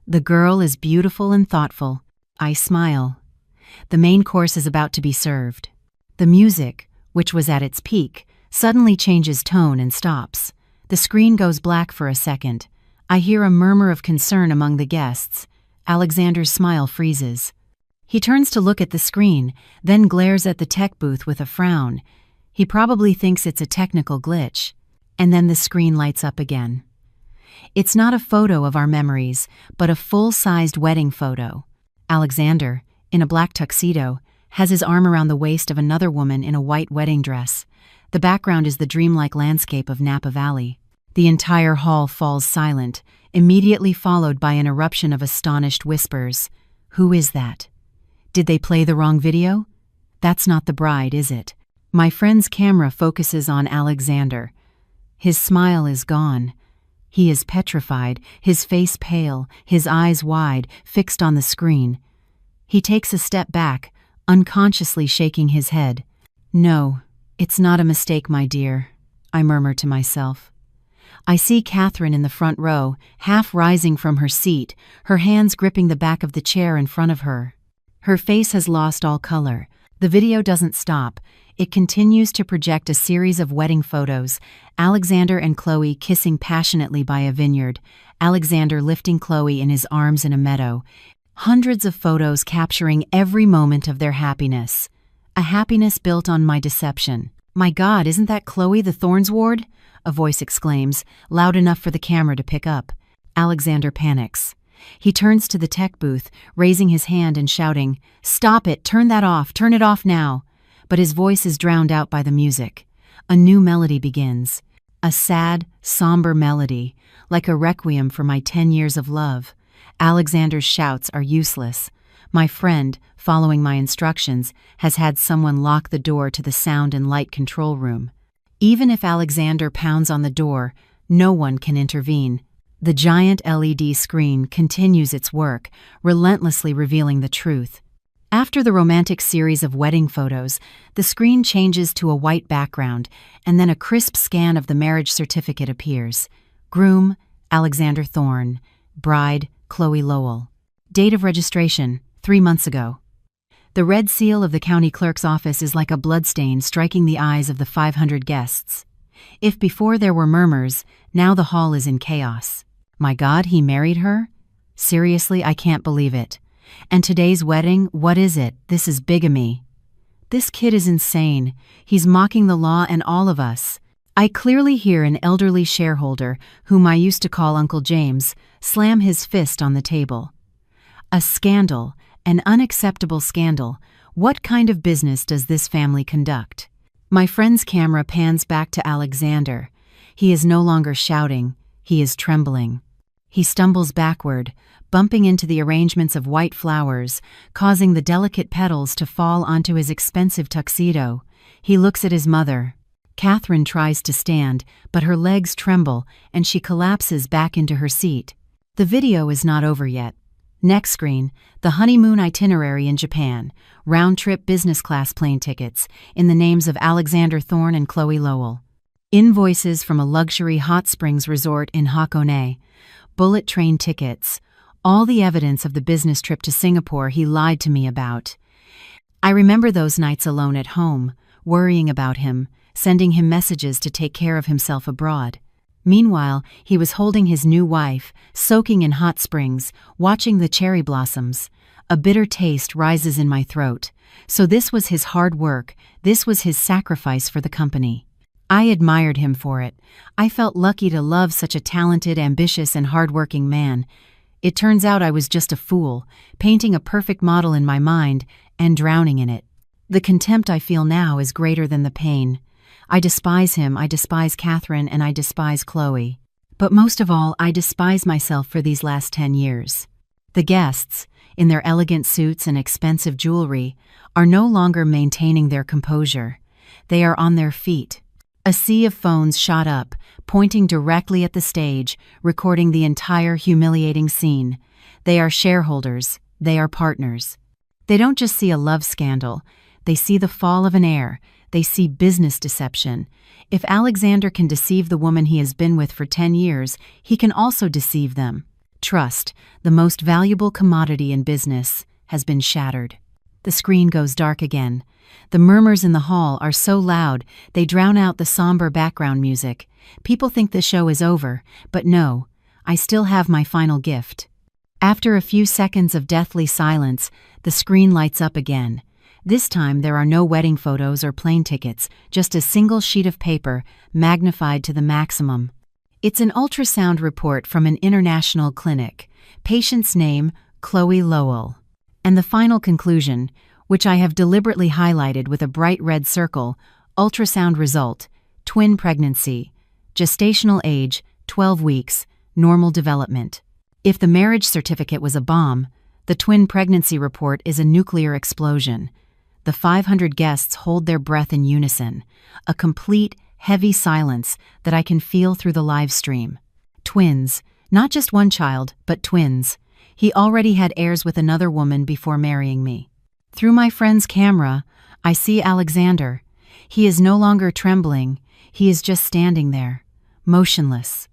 The girl is beautiful and thoughtful. I smile. The main course is about to be served. The music, which was at its peak, suddenly changes tone and stops. The screen goes black for a second. I hear a murmur of concern among the guests. Alexander's smile freezes. He turns to look at the screen, then glares at the tech booth with a frown. He probably thinks it's a technical glitch. And then the screen lights up again. It's not a photo of our memories, but a full-sized wedding photo. Alexander, in a black tuxedo, has his arm around the waist of another woman in a white wedding dress. The background is the dreamlike landscape of Napa Valley. The entire hall falls silent, immediately followed by an eruption of astonished whispers. Who is that? Did they play the wrong video? That's not the bride, is it? My friend's camera focuses on Alexander. His smile is gone. He is petrified, his face pale, his eyes wide, fixed on the screen. He takes a step back, unconsciously shaking his head. No, it's not a mistake, my dear, I murmur to myself. I see Catherine in the front row, half rising from her seat, her hands gripping the back of the chair in front of her. Her face has lost all color. The video doesn't stop. It continues to project a series of wedding photos, Alexander and Chloe kissing passionately by a vineyard, Alexander lifting Chloe in his arms in a meadow. Hundreds of photos capturing every moment of their happiness. A happiness built on my deception. "My God, isn't that Chloe the Thorns ward?" a voice exclaims, loud enough for the camera to pick up. Alexander panics. He turns to the tech booth, raising his hand and shouting, "Stop it! Turn that off! Turn it off now!" But his voice is drowned out by the music. A new melody begins. A sad, somber melody, like a requiem for my 10 years of love. Alexander's shouts are useless. My friend, following my instructions, has had someone lock the door to the sound and light control room. Even if Alexander pounds on the door, no one can intervene. The giant LED screen continues its work, relentlessly revealing the truth. After the romantic series of wedding photos, the screen changes to a white background, and then a crisp scan of the marriage certificate appears. Groom, Alexander Thorne. Bride, Chloe Lowell. Date of registration, 3 months ago. The red seal of the county clerk's office is like a bloodstain striking the eyes of the 500 guests. If before there were murmurs, now the hall is in chaos. My God, he married her? Seriously, I can't believe it. And today's wedding, what is it? This is bigamy. This kid is insane. He's mocking the law and all of us. I clearly hear an elderly shareholder, whom I used to call Uncle James, slam his fist on the table. A scandal, an unacceptable scandal. What kind of business does this family conduct? My friend's camera pans back to Alexander. He is no longer shouting, he is trembling. He stumbles backward, bumping into the arrangements of white flowers, causing the delicate petals to fall onto his expensive tuxedo. He looks at his mother. Catherine tries to stand, but her legs tremble and she collapses back into her seat. The video is not over yet. Next screen, the honeymoon itinerary in Japan, round-trip business class plane tickets, in the names of Alexander Thorne and Chloe Lowell. Invoices from a luxury hot springs resort in Hakone. Bullet train tickets. All the evidence of the business trip to Singapore he lied to me about. I remember those nights alone at home, worrying about him, sending him messages to take care of himself abroad. Meanwhile, he was holding his new wife, soaking in hot springs, watching the cherry blossoms. A bitter taste rises in my throat. So this was his hard work, this was his sacrifice for the company. I admired him for it. I felt lucky to love such a talented, ambitious, and hardworking man. It turns out I was just a fool, painting a perfect model in my mind and drowning in it. The contempt I feel now is greater than the pain. I despise him, I despise Catherine, and I despise Chloe. But most of all, I despise myself for these last 10 years. The guests, in their elegant suits and expensive jewelry, are no longer maintaining their composure. They are on their feet. A sea of phones shot up, pointing directly at the stage, recording the entire humiliating scene. They are shareholders. They are partners. They don't just see a love scandal. They see the fall of an heir. They see business deception. If Alexander can deceive the woman he has been with for 10 years, he can also deceive them. Trust, the most valuable commodity in business, has been shattered. The screen goes dark again. The murmurs in the hall are so loud, they drown out the somber background music. People think the show is over, but no, I still have my final gift. After a few seconds of deathly silence, the screen lights up again. This time there are no wedding photos or plane tickets, just a single sheet of paper, magnified to the maximum. It's an ultrasound report from an international clinic. Patient's name, Chloe Lowell. And the final conclusion, which I have deliberately highlighted with a bright red circle, ultrasound result, twin pregnancy, gestational age, 12 weeks, normal development. If the marriage certificate was a bomb, the twin pregnancy report is a nuclear explosion. The 500 guests hold their breath in unison, a complete, heavy silence that I can feel through the live stream. Twins, not just one child, but twins. He already had heirs with another woman before marrying me. Through my friend's camera, I see Alexander. He is no longer trembling, he is just standing there, motionless.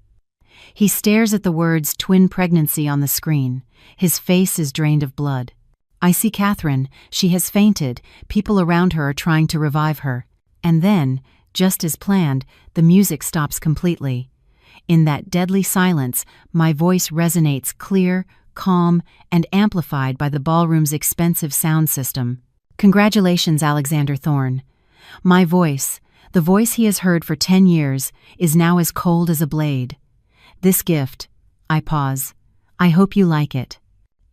He stares at the words twin pregnancy on the screen. His face is drained of blood. I see Catherine. She has fainted. People around her are trying to revive her. And then, just as planned, the music stops completely. In that deadly silence, my voice resonates clear, calm, and amplified by the ballroom's expensive sound system. Congratulations, Alexander Thorne. My voice, the voice he has heard for 10 years, is now as cold as a blade. This gift, I pause. I hope you like it.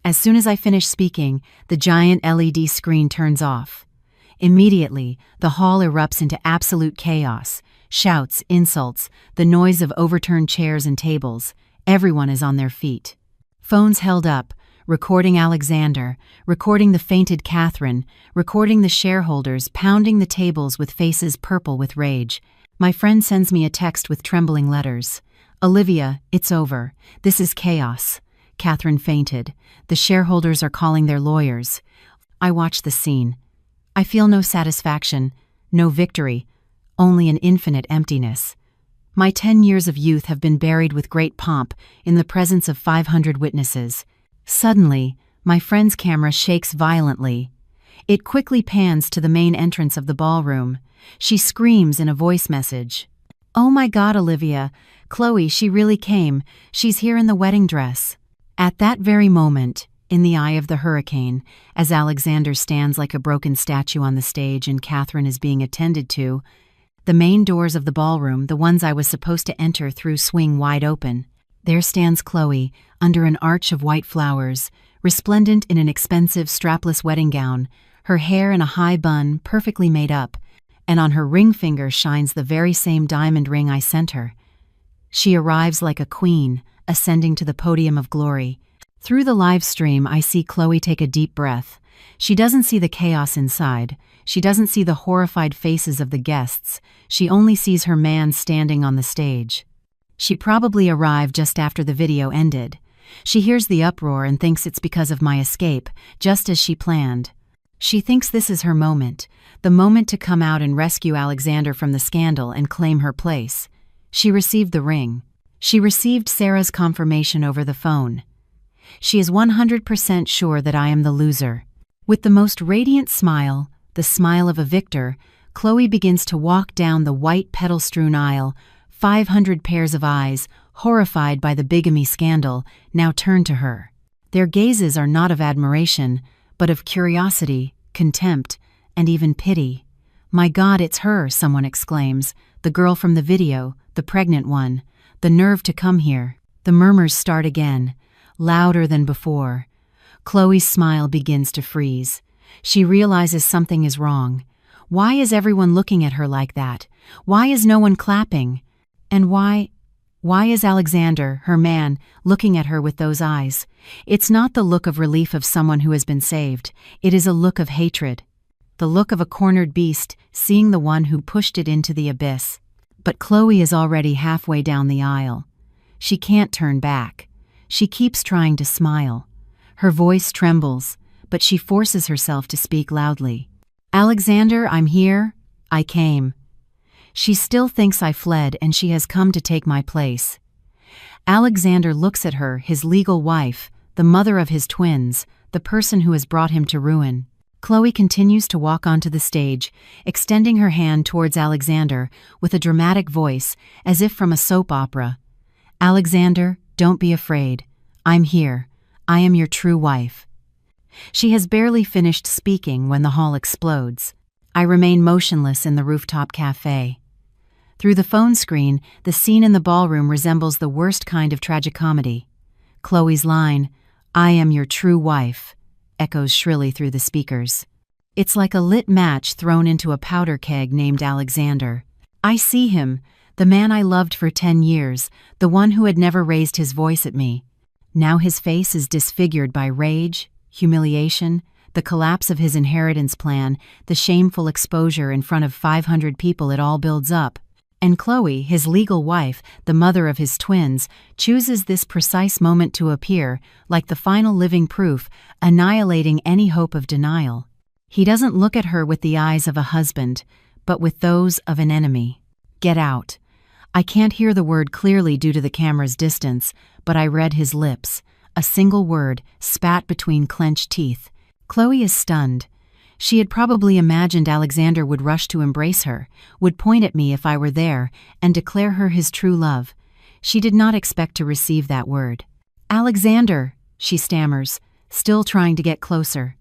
As soon as I finish speaking, the giant LED screen turns off. Immediately, the hall erupts into absolute chaos. Shouts, insults, the noise of overturned chairs and tables. Everyone is on their feet. Phones held up, recording Alexander, recording the fainted Catherine, recording the shareholders pounding the tables with faces purple with rage. My friend sends me a text with trembling letters. Olivia, it's over. This is chaos. Catherine fainted. The shareholders are calling their lawyers. I watch the scene. I feel no satisfaction, no victory, only an infinite emptiness. My 10 years of youth have been buried with great pomp in the presence of 500 witnesses. Suddenly, my friend's camera shakes violently. It quickly pans to the main entrance of the ballroom. She screams in a voice message. "Oh my God, Olivia! Chloe, she really came. She's here in the wedding dress." At that very moment, in the eye of the hurricane, as Alexander stands like a broken statue on the stage and Catherine is being attended to, the main doors of the ballroom, the ones I was supposed to enter through, swing wide open. There stands Chloe, under an arch of white flowers, resplendent in an expensive strapless wedding gown, her hair in a high bun, perfectly made up, and on her ring finger shines the very same diamond ring I sent her. She arrives like a queen, ascending to the podium of glory. Through the live stream, I see Chloe take a deep breath. She doesn't see the chaos inside. She doesn't see the horrified faces of the guests. She only sees her man standing on the stage. She probably arrived just after the video ended. She hears the uproar and thinks it's because of my escape, just as she planned. She thinks this is her moment, the moment to come out and rescue Alexander from the scandal and claim her place. She received the ring. She received Sarah's confirmation over the phone. She is 100% sure that I am the loser. With the most radiant smile, the smile of a victor, Chloe begins to walk down the white petal-strewn aisle. 500 pairs of eyes, horrified by the bigamy scandal, now turn to her. Their gazes are not of admiration, but of curiosity, contempt, and even pity. "My God, it's her," someone exclaims. "The girl from the video, the pregnant one. The nerve to come here." The murmurs start again, louder than before. Chloe's smile begins to freeze. She realizes something is wrong. Why is everyone looking at her like that? Why is no one clapping? And why is Alexander, her man, looking at her with those eyes? It's not the look of relief of someone who has been saved. It is a look of hatred. The look of a cornered beast seeing the one who pushed it into the abyss. But Chloe is already halfway down the aisle. She can't turn back. She keeps trying to smile. Her voice trembles, but she forces herself to speak loudly. "Alexander, I'm here. I came." She still thinks I fled and she has come to take my place. Alexander looks at her, his legal wife, the mother of his twins, the person who has brought him to ruin. Chloe continues to walk onto the stage, extending her hand towards Alexander with a dramatic voice, as if from a soap opera. "Alexander, don't be afraid. I'm here. I am your true wife." She has barely finished speaking when the hall explodes. I remain motionless in the rooftop cafe. Through the phone screen, the scene in the ballroom resembles the worst kind of tragicomedy. Chloe's line, "I am your true wife," echoes shrilly through the speakers. It's like a lit match thrown into a powder keg named Alexander. I see him, the man I loved for 10 years, the one who had never raised his voice at me. Now his face is disfigured by rage, humiliation, the collapse of his inheritance plan, the shameful exposure in front of 500 people. It all builds up. And Chloe, his legal wife, the mother of his twins, chooses this precise moment to appear, like the final living proof, annihilating any hope of denial. He doesn't look at her with the eyes of a husband, but with those of an enemy. "Get out." I can't hear the word clearly due to the camera's distance, but I read his lips. A single word, spat between clenched teeth. Chloe is stunned. She had probably imagined Alexander would rush to embrace her, would point at me if I were there, and declare her his true love. She did not expect to receive that word. "Alexander," she stammers, still trying to get closer.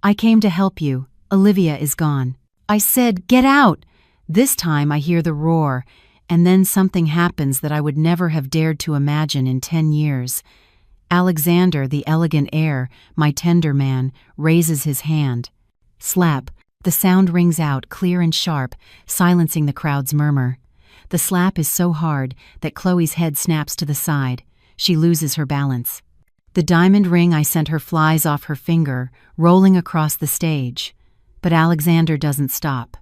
"I came to help you. Olivia is gone." I said, "Get out!" This time I hear the roar, and then something happens that I would never have dared to imagine in 10 years. Alexander, the elegant heir, my tender man, raises his hand. Slap. The sound rings out, clear and sharp, silencing the crowd's murmur. The slap is so hard that Chloe's head snaps to the side. She loses her balance. The diamond ring I sent her flies off her finger, rolling across the stage. But Alexander doesn't stop.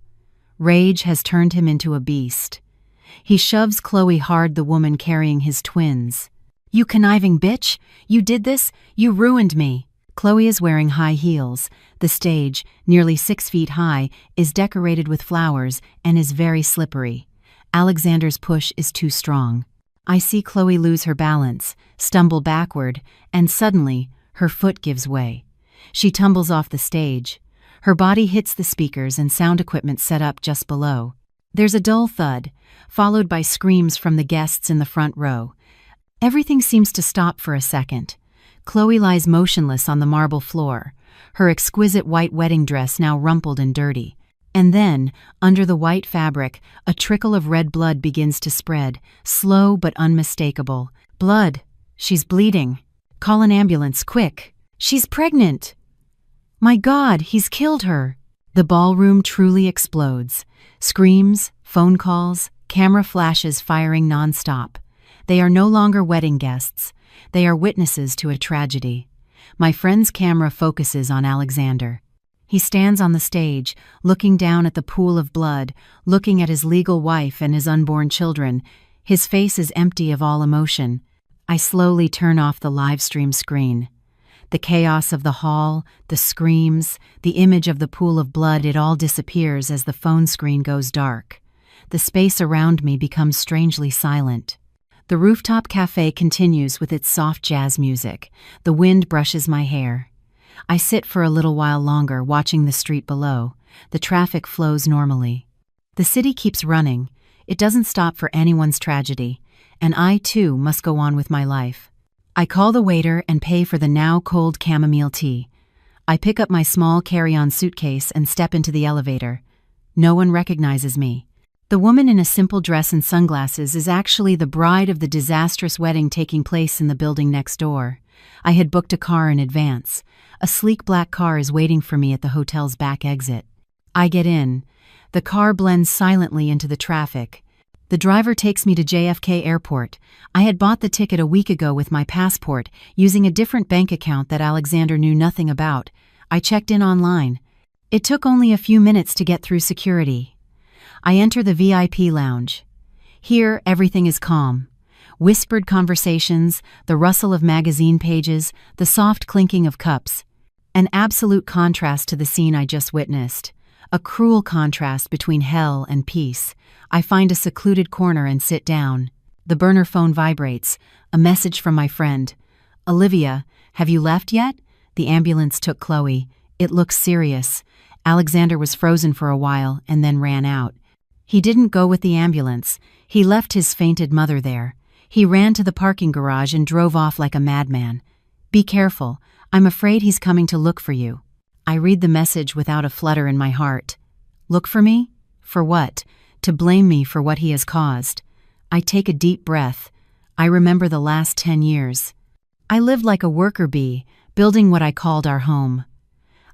Rage has turned him into a beast. He shoves Chloe hard, the woman carrying his twins. "You conniving bitch! You did this! You ruined me!" Chloe is wearing high heels. The stage, nearly 6 feet high, is decorated with flowers and is very slippery. Alexander's push is too strong. I see Chloe lose her balance, stumble backward, and suddenly, her foot gives way. She tumbles off the stage. Her body hits the speakers and sound equipment set up just below. There's a dull thud, followed by screams from the guests in the front row. Everything seems to stop for a second. Chloe lies motionless on the marble floor, her exquisite white wedding dress now rumpled and dirty. And then, under the white fabric, a trickle of red blood begins to spread, slow but unmistakable. Blood. She's bleeding. Call an ambulance, quick. She's pregnant. My God, he's killed her. The ballroom truly explodes. Screams, phone calls, camera flashes firing nonstop. They are no longer wedding guests. They are witnesses to a tragedy. My friend's camera focuses on Alexander. He stands on the stage, looking down at the pool of blood, looking at his legal wife and his unborn children. His face is empty of all emotion. I slowly turn off the live stream screen. The chaos of the hall, the screams, the image of the pool of blood, it all disappears as the phone screen goes dark. The space around me becomes strangely silent. The rooftop cafe continues with its soft jazz music. The wind brushes my hair. I sit for a little while longer, watching the street below. The traffic flows normally. The city keeps running. It doesn't stop for anyone's tragedy, and I, too, must go on with my life. I call the waiter and pay for the now cold chamomile tea. I pick up my small carry-on suitcase and step into the elevator. No one recognizes me. The woman in a simple dress and sunglasses is actually the bride of the disastrous wedding taking place in the building next door. I had booked a car in advance. A sleek black car is waiting for me at the hotel's back exit. I get in. The car blends silently into the traffic. The driver takes me to JFK Airport. I had bought the ticket a week ago with my passport, using a different bank account that Alexander knew nothing about. I checked in online. It took only a few minutes to get through security. I enter the VIP lounge. Here, everything is calm. Whispered conversations, the rustle of magazine pages, the soft clinking of cups. An absolute contrast to the scene I just witnessed. A cruel contrast between hell and peace. I find a secluded corner and sit down. The burner phone vibrates. A message from my friend. "Olivia, have you left yet?" The ambulance took Chloe. It looks serious. Alexander was frozen for a while and then ran out. He didn't go with the ambulance. He left his fainted mother there. He ran to the parking garage and drove off like a madman. "Be careful. I'm afraid he's coming to look for you." I read the message without a flutter in my heart. Look for me? For what? To blame me for what he has caused. I take a deep breath. I remember the last 10 years. I lived like a worker bee, building what I called our home.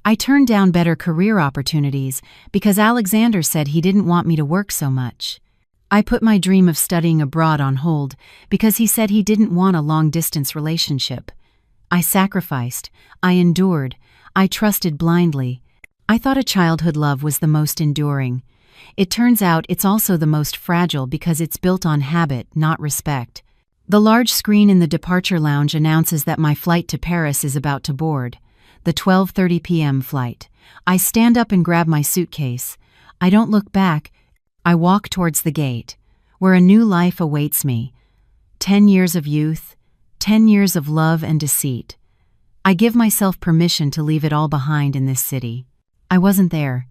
I turned down better career opportunities because Alexander said he didn't want me to work so much. I put my dream of studying abroad on hold because he said he didn't want a long-distance relationship. I sacrificed. I endured. I trusted blindly. I thought a childhood love was the most enduring. It turns out it's also the most fragile because it's built on habit, not respect. The large screen in the departure lounge announces that my flight to Paris is about to board. The 12:30 p.m. flight. I stand up and grab my suitcase. I don't look back. I walk towards the gate. where a new life awaits me. 10 years of youth, 10 years of love and deceit. I give myself permission to leave it all behind in this city. I wasn't there.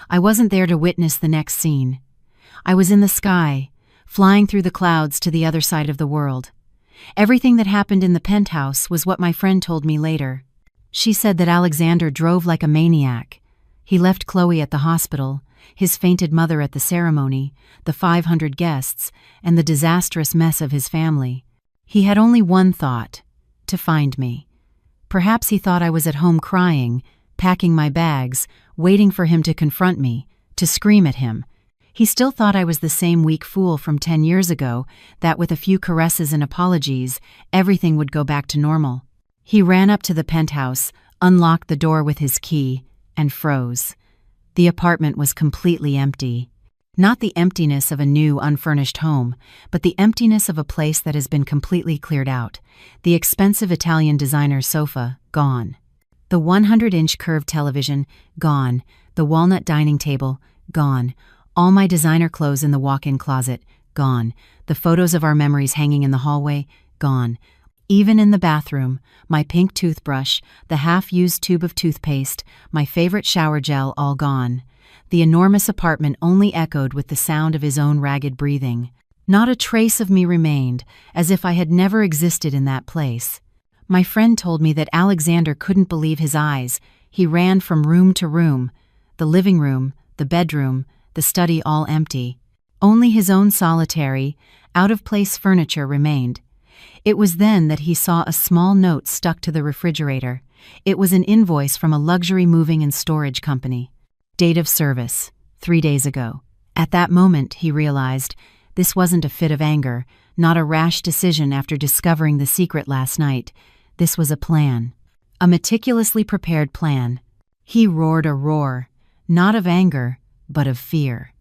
I wasn't there to witness the next scene. I was in the sky, flying through the clouds to the other side of the world. Everything that happened in the penthouse was what my friend told me later. She said that Alexander drove like a maniac. He left Chloe at the hospital, his fainted mother at the ceremony, the 500 guests, and the disastrous mess of his family. He had only one thought: to find me. Perhaps he thought I was at home crying, packing my bags, waiting for him to confront me, to scream at him. He still thought I was the same weak fool from 10 years ago, that with a few caresses and apologies, everything would go back to normal. He ran up to the penthouse, unlocked the door with his key, and froze. The apartment was completely empty. Not the emptiness of a new, unfurnished home, but the emptiness of a place that has been completely cleared out. The expensive Italian designer sofa, gone. The 100-inch curved television, gone. The walnut dining table, gone. All my designer clothes in the walk-in closet, gone. The photos of our memories hanging in the hallway, gone. Even in the bathroom, my pink toothbrush, the half-used tube of toothpaste, my favorite shower gel, all gone. The enormous apartment only echoed with the sound of his own ragged breathing. Not a trace of me remained, as if I had never existed in that place. My friend told me that Alexander couldn't believe his eyes. He ran from room to room. The living room, the bedroom, the study all empty. Only his own solitary, out-of-place furniture remained. It was then that he saw a small note stuck to the refrigerator. It was an invoice from a luxury moving and storage company. Date of service, 3 days ago. At that moment, he realized, this wasn't a fit of anger, not a rash decision after discovering the secret last night. This was a plan. A meticulously prepared plan. He roared a roar, not of anger, but of fear.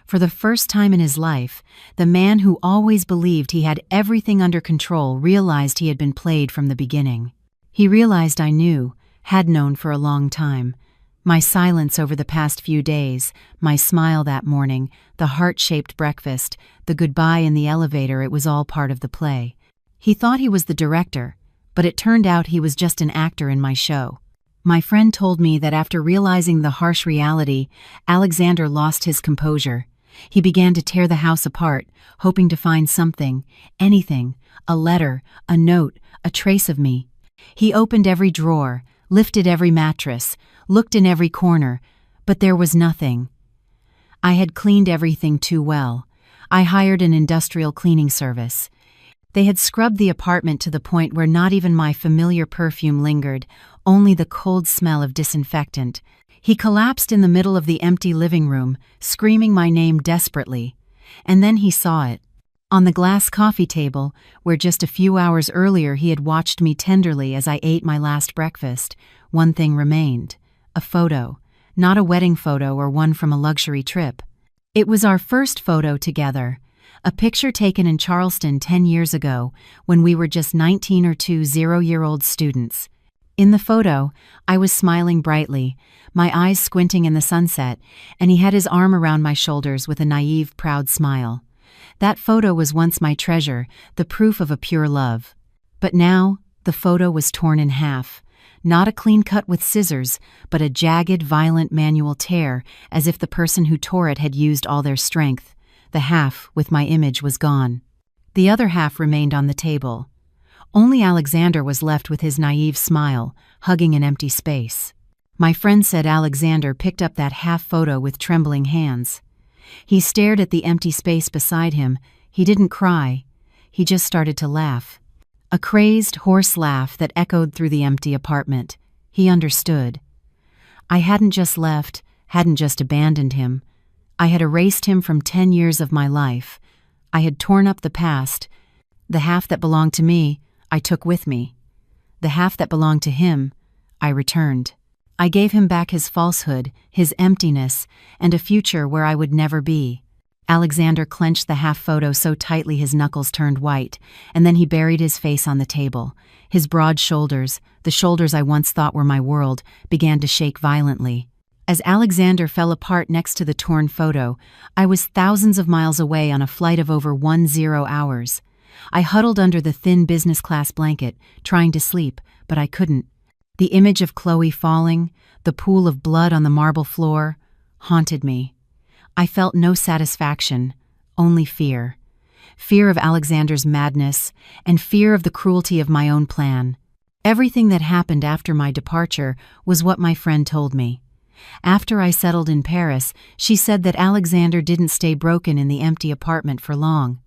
For the first time in his life, the man who always believed he had everything under control realized he had been played from the beginning. He realized I knew, had known for a long time. My silence over the past few days, my smile that morning, the heart-shaped breakfast, the goodbye in the elevator, it was all part of the play. He thought he was the director, but it turned out he was just an actor in my show. My friend told me that after realizing the harsh reality, Alexander lost his composure. He began to tear the house apart, hoping to find something, anything, a letter, a note, a trace of me. He opened every drawer, lifted every mattress, looked in every corner, but there was nothing. I had cleaned everything too well. I hired an industrial cleaning service. They had scrubbed the apartment to the point where not even my familiar perfume lingered, only the cold smell of disinfectant. He collapsed in the middle of the empty living room, screaming my name desperately. And then he saw it. On the glass coffee table, where just a few hours earlier he had watched me tenderly as I ate my last breakfast, one thing remained. A photo. Not a wedding photo or one from a luxury trip. It was our first photo together. A picture taken in Charleston 10 years ago, when we were just 19 or 20 zero-year-old students. In the photo, I was smiling brightly, my eyes squinting in the sunset, and he had his arm around my shoulders with a naive, proud smile. That photo was once my treasure, the proof of a pure love. But now, the photo was torn in half. Not a clean cut with scissors, but a jagged, violent manual tear, as if the person who tore it had used all their strength. The half, with my image, was gone. The other half remained on the table. Only Alexander was left with his naive smile, hugging an empty space. My friend said Alexander picked up that half photo with trembling hands. He stared at the empty space beside him. He didn't cry. He just started to laugh. A crazed, hoarse laugh that echoed through the empty apartment. He understood. I hadn't just left, hadn't just abandoned him. I had erased him from 10 years of my life. I had torn up the past. The half that belonged to me, I took with me. The half that belonged to him, I returned. I gave him back his falsehood, his emptiness, and a future where I would never be. Alexander clenched the half photo so tightly his knuckles turned white, and then he buried his face on the table. His broad shoulders, the shoulders I once thought were my world, began to shake violently. As Alexander fell apart next to the torn photo, I was thousands of miles away on a flight of over 10 hours. I huddled under the thin business class blanket, trying to sleep, but I couldn't. The image of Chloe falling, the pool of blood on the marble floor, haunted me. I felt no satisfaction, only fear. Fear of Alexander's madness, and fear of the cruelty of my own plan. Everything that happened after my departure was what my friend told me. After I settled in Paris, she said that Alexander didn't stay broken in the empty apartment for long.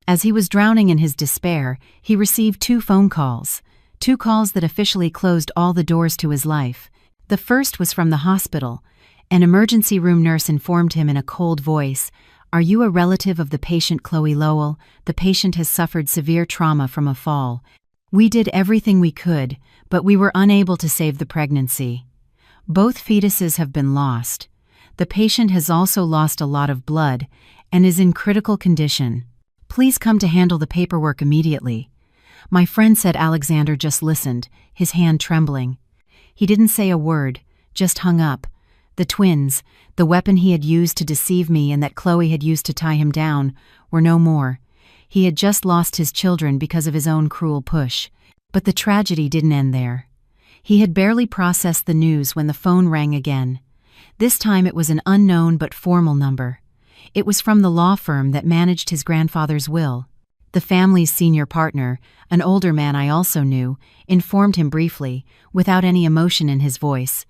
As he was drowning in his despair, he received 2 phone calls. 2 calls that officially closed all the doors to his life. The first was from the hospital. An emergency room nurse informed him in a cold voice, "Are you a relative of the patient Chloe Lowell? The patient has suffered severe trauma from a fall. We did everything we could, but we were unable to save the pregnancy. Both fetuses have been lost. The patient has also lost a lot of blood and is in critical condition. Please come to handle the paperwork immediately." My friend said Alexander just listened, his hand trembling. He didn't say a word, just hung up. The twins, the weapon he had used to deceive me and that Chloe had used to tie him down, were no more. He had just lost his children because of his own cruel push. But the tragedy didn't end there. He had barely processed the news when the phone rang again. This time it was an unknown but formal number. It was from the law firm that managed his grandfather's will. The family's senior partner, an older man I also knew, informed him briefly, without any emotion in his voice.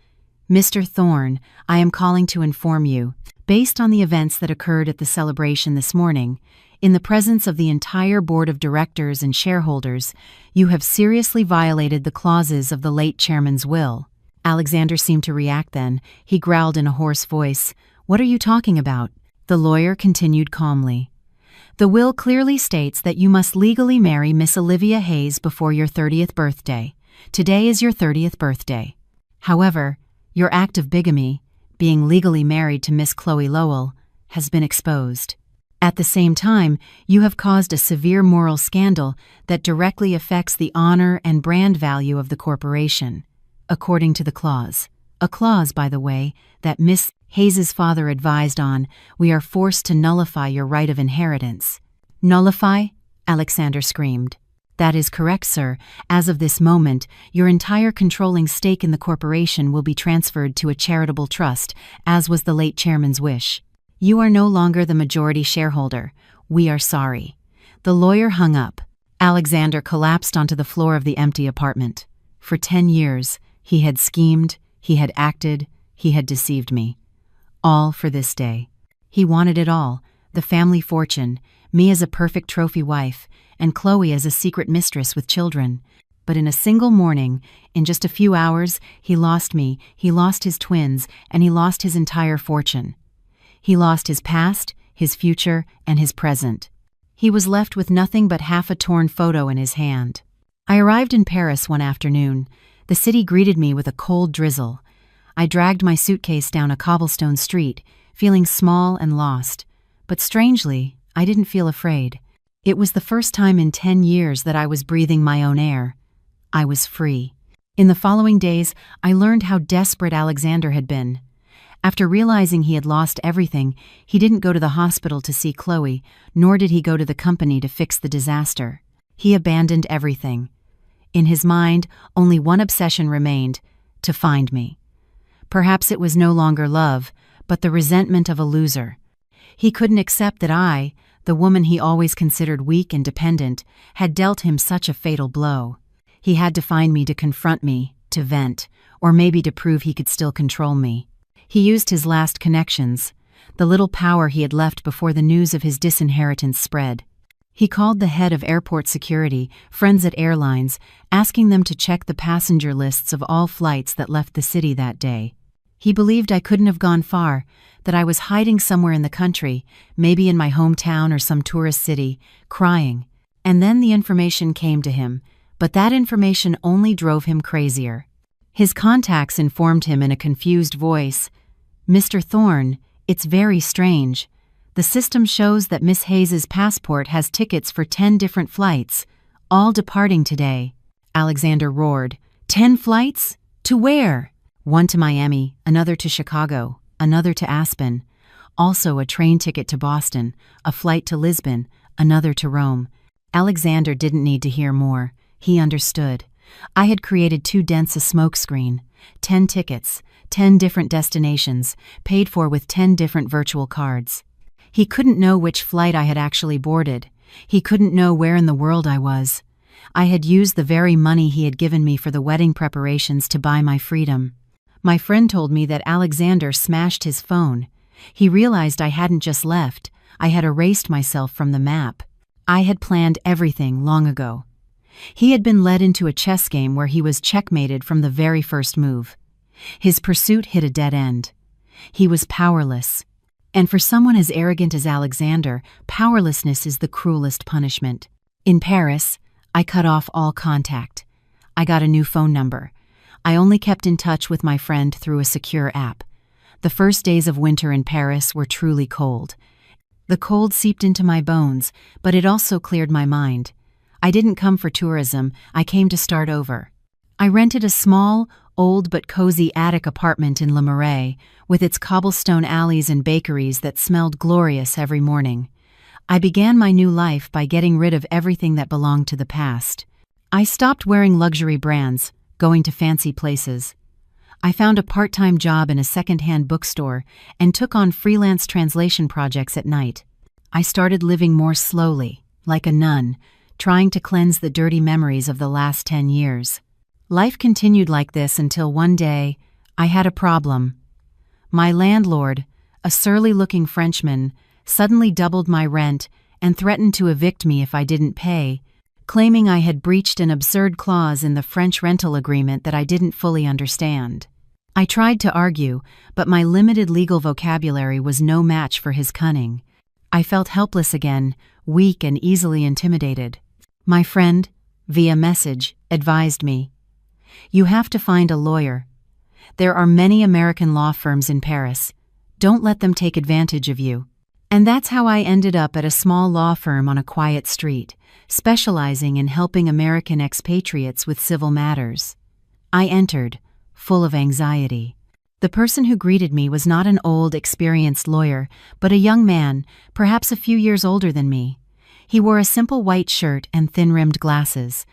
"Mr. Thorne, I am calling to inform you, based on the events that occurred at the celebration this morning, in the presence of the entire board of directors and shareholders, you have seriously violated the clauses of the late chairman's will." Alexander seemed to react then. He growled in a hoarse voice, "What are you talking about?" The lawyer continued calmly. "The will clearly states that you must legally marry Miss Olivia Hayes before your 30th birthday. Today is your 30th birthday. However, your act of bigamy, being legally married to Miss Chloe Lowell, has been exposed. At the same time, you have caused a severe moral scandal that directly affects the honor and brand value of the corporation, according to the clause. A clause, by the way, that Miss Hayes's father advised on. We are forced to nullify your right of inheritance." "Nullify?" Alexander screamed. "That is correct, sir. As of this moment, your entire controlling stake in the corporation will be transferred to a charitable trust, as was the late chairman's wish. You are no longer the majority shareholder. We are sorry." The lawyer hung up. Alexander collapsed onto the floor of the empty apartment. For 10 years, he had schemed, he had acted, he had deceived me. All for this day. He wanted it all, the family fortune, me as a perfect trophy wife, and Chloe as a secret mistress with children. But in a single morning, in just a few hours, he lost me, he lost his twins, and he lost his entire fortune. He lost his past, his future, and his present. He was left with nothing but half a torn photo in his hand. I arrived in Paris one afternoon. The city greeted me with a cold drizzle. I dragged my suitcase down a cobblestone street, feeling small and lost. But strangely, I didn't feel afraid. It was the first time in 10 years that I was breathing my own air. I was free. In the following days, I learned how desperate Alexander had been. After realizing he had lost everything, he didn't go to the hospital to see Chloe, nor did he go to the company to fix the disaster. He abandoned everything. In his mind, only one obsession remained: to find me. Perhaps it was no longer love, but the resentment of a loser. He couldn't accept that I, the woman he always considered weak and dependent, had dealt him such a fatal blow. He had to find me to confront me, to vent, or maybe to prove he could still control me. He used his last connections, the little power he had left before the news of his disinheritance spread. He called the head of airport security, friends at airlines, asking them to check the passenger lists of all flights that left the city that day. He believed I couldn't have gone far, that I was hiding somewhere in the country, maybe in my hometown or some tourist city, crying. And then the information came to him, but that information only drove him crazier. His contacts informed him in a confused voice, "Mr. Thorne, it's very strange. The system shows that Miss Hayes's passport has tickets for 10 different flights, all departing today." Alexander roared, "10 flights? To where? One to Miami, another to Chicago, another to Aspen, also a train ticket to Boston, a flight to Lisbon, another to Rome. Alexander didn't need to hear more. He understood. I had created too dense a smokescreen. 10 tickets, 10 different destinations, paid for with 10 different virtual cards. He couldn't know which flight I had actually boarded. He couldn't know where in the world I was. I had used the very money he had given me for the wedding preparations to buy my freedom. My friend told me that Alexander smashed his phone. He realized I hadn't just left, I had erased myself from the map. I had planned everything long ago. He had been led into a chess game where he was checkmated from the very first move. His pursuit hit a dead end. He was powerless. And for someone as arrogant as Alexander, powerlessness is the cruelest punishment. In Paris, I cut off all contact. I got a new phone number. I only kept in touch with my friend through a secure app. The first days of winter in Paris were truly cold. The cold seeped into my bones, but it also cleared my mind. I didn't come for tourism, I came to start over. I rented a small, old but cozy attic apartment in Le Marais, with its cobblestone alleys and bakeries that smelled glorious every morning. I began my new life by getting rid of everything that belonged to the past. I stopped wearing luxury brands, going to fancy places. I found a part-time job in a second-hand bookstore and took on freelance translation projects at night. I started living more slowly, like a nun, trying to cleanse the dirty memories of the last 10 years. Life continued like this until one day, I had a problem. My landlord, a surly-looking Frenchman, suddenly doubled my rent and threatened to evict me if I didn't pay, claiming I had breached an absurd clause in the French rental agreement that I didn't fully understand. I tried to argue, but my limited legal vocabulary was no match for his cunning. I felt helpless again, weak and easily intimidated. My friend, via message, advised me, "You have to find a lawyer. There are many American law firms in Paris. Don't let them take advantage of you." And that's how I ended up at a small law firm on a quiet street, specializing in helping American expatriates with civil matters. I entered, full of anxiety. The person who greeted me was not an old, experienced lawyer, but a young man, perhaps a few years older than me. He wore a simple white shirt and thin-rimmed glasses.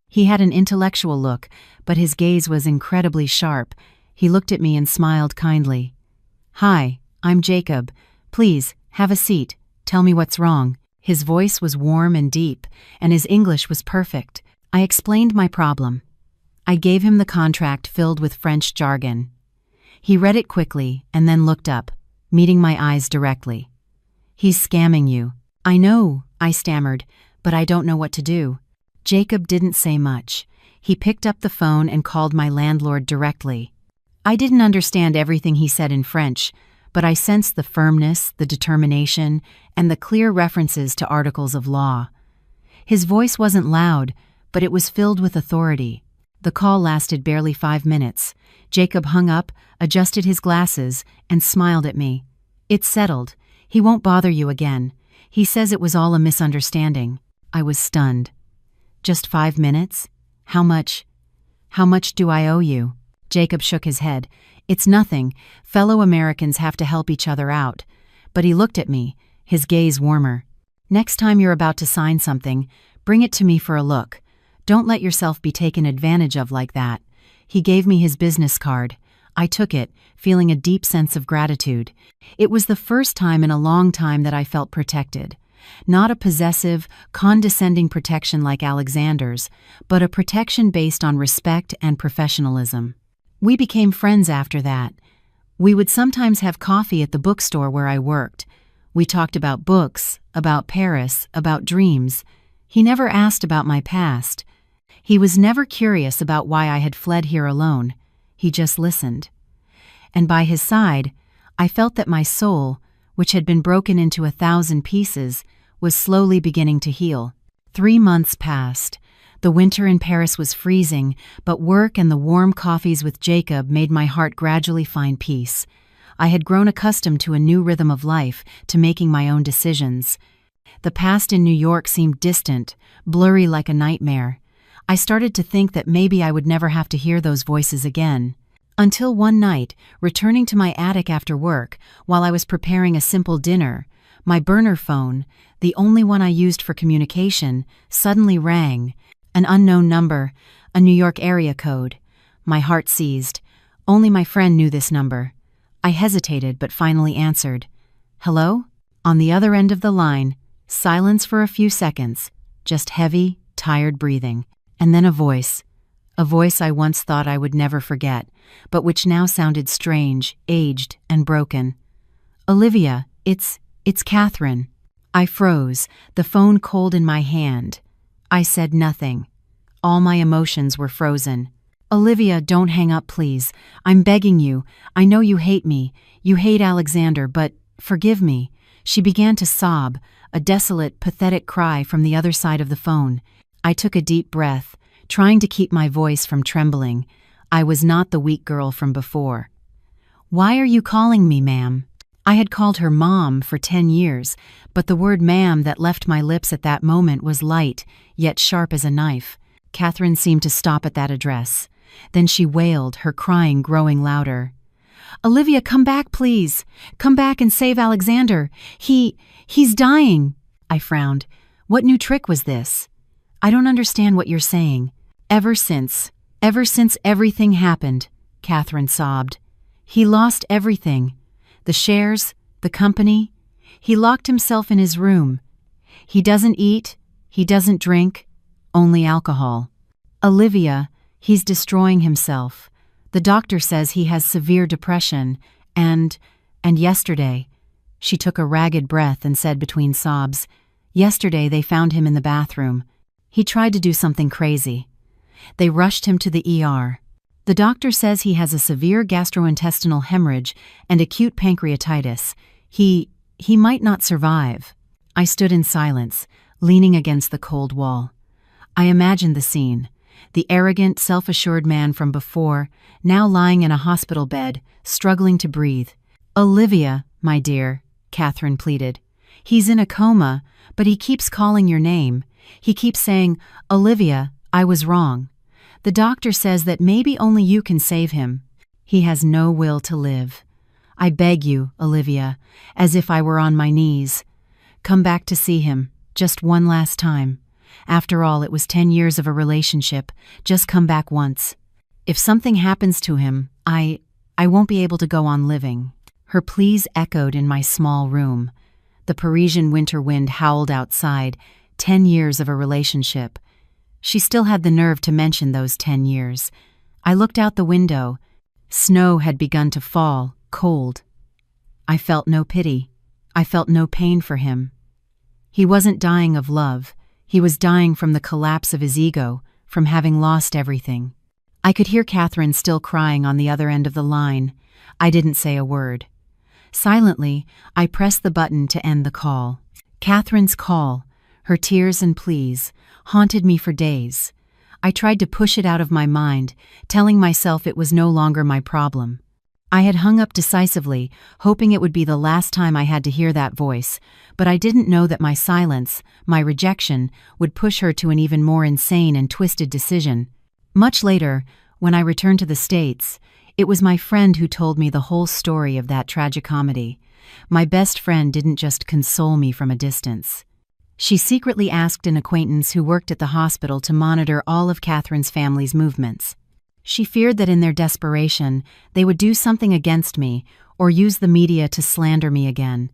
He had an intellectual look, but his gaze was incredibly sharp. He looked at me and smiled kindly. "Hi, I'm Jacob. Please, have a seat. Tell me what's wrong." His voice was warm and deep, and his English was perfect. I explained my problem. I gave him the contract filled with French jargon. He read it quickly and then looked up, meeting my eyes directly. "He's scamming you." "I know," I stammered, "but I don't know what to do." Jacob didn't say much. He picked up the phone and called my landlord directly. I didn't understand everything he said in French, but I sensed the firmness, the determination, and the clear references to articles of law. His voice wasn't loud, but it was filled with authority. The call lasted barely 5 minutes. Jacob hung up, adjusted his glasses, and smiled at me. "It's settled. He won't bother you again. He says it was all a misunderstanding." I was stunned. "Just 5 minutes? How much do I owe you?" Jacob shook his head. "It's nothing. Fellow Americans have to help each other out." But he looked at me, his gaze warmer. "Next time you're about to sign something, bring it to me for a look. Don't let yourself be taken advantage of like that." He gave me his business card. I took it, feeling a deep sense of gratitude. It was the first time in a long time that I felt protected. Not a possessive, condescending protection like Alexander's, but a protection based on respect and professionalism. We became friends after that. We would sometimes have coffee at the bookstore where I worked. We talked about books, about Paris, about dreams. He never asked about my past. He was never curious about why I had fled here alone. He just listened. And by his side, I felt that my soul, which had been broken into 1,000 pieces, was slowly beginning to heal. 3 months passed. The winter in Paris was freezing, but work and the warm coffees with Jacob made my heart gradually find peace. I had grown accustomed to a new rhythm of life, to making my own decisions. The past in New York seemed distant, blurry like a nightmare. I started to think that maybe I would never have to hear those voices again. Until one night, returning to my attic after work, while I was preparing a simple dinner, my burner phone, the only one I used for communication, suddenly rang. An unknown number, a New York area code. My heart seized. Only my friend knew this number. I hesitated but finally answered. "Hello?" On the other end of the line, silence for a few seconds, just heavy, tired breathing, and then a voice I once thought I would never forget, but which now sounded strange, aged, and broken. "Olivia, it's Catherine." I froze, the phone cold in my hand. I said nothing. All my emotions were frozen. "Olivia, don't hang up, please. I'm begging you. I know you hate me. You hate Alexander, but forgive me." She began to sob, a desolate, pathetic cry from the other side of the phone. I took a deep breath, trying to keep my voice from trembling. I was not the weak girl from before. "Why are you calling me, ma'am?" I had called her Mom for 10 years, but the word ma'am that left my lips at that moment was light, yet sharp as a knife. Catherine seemed to stop at that address. Then she wailed, her crying growing louder. "Olivia, come back, please. Come back and save Alexander. He's dying." I frowned. What new trick was this? "I don't understand what you're saying." Ever since everything happened," Catherine sobbed. "He lost everything. The shares, the company. He locked himself in his room. He doesn't eat, he doesn't drink, only alcohol. Olivia, he's destroying himself. The doctor says he has severe depression, and yesterday," she took a ragged breath and said between sobs, "yesterday they found him in the bathroom. He tried to do something crazy. They rushed him to the ER. The doctor says he has a severe gastrointestinal hemorrhage and acute pancreatitis. He might not survive." I stood in silence, leaning against the cold wall. I imagined the scene. The arrogant, self-assured man from before, now lying in a hospital bed, struggling to breathe. "Olivia, my dear," Catherine pleaded. "He's in a coma, but he keeps calling your name. He keeps saying, 'Olivia, I was wrong.' The doctor says that maybe only you can save him. He has no will to live. I beg you, Olivia, as if I were on my knees. Come back to see him, just one last time. After all, it was 10 years of a relationship. Just come back once. If something happens to him, I won't be able to go on living." Her pleas echoed in my small room. The Parisian winter wind howled outside. 10 years of a relationship. She still had the nerve to mention those 10 years. I looked out the window. Snow had begun to fall, cold. I felt no pity. I felt no pain for him. He wasn't dying of love. He was dying from the collapse of his ego, from having lost everything. I could hear Catherine still crying on the other end of the line. I didn't say a word. Silently, I pressed the button to end the call. Catherine's call, her tears and pleas, haunted me for days. I tried to push it out of my mind, telling myself it was no longer my problem. I had hung up decisively, hoping it would be the last time I had to hear that voice, but I didn't know that my silence, my rejection, would push her to an even more insane and twisted decision. Much later, when I returned to the States, it was my friend who told me the whole story of that tragicomedy. My best friend didn't just console me from a distance. She secretly asked an acquaintance who worked at the hospital to monitor all of Catherine's family's movements. She feared that in their desperation, they would do something against me or use the media to slander me again.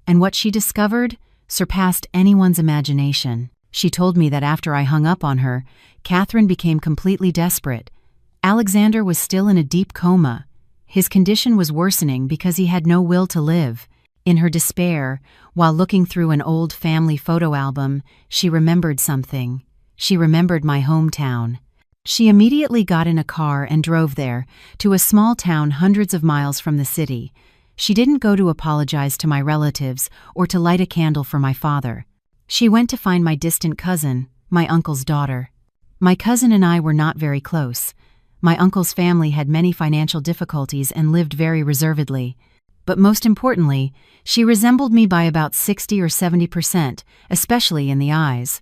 And what she discovered surpassed anyone's imagination. She told me that after I hung up on her, Catherine became completely desperate. Alexander was still in a deep coma. His condition was worsening because he had no will to live. In her despair, while looking through an old family photo album, she remembered something. She remembered my hometown. She immediately got in a car and drove there, to a small town hundreds of miles from the city. She didn't go to apologize to my relatives or to light a candle for my father. She went to find my distant cousin, my uncle's daughter. My cousin and I were not very close. My uncle's family had many financial difficulties and lived very reservedly. But most importantly, she resembled me by about 60 or 70%, especially in the eyes.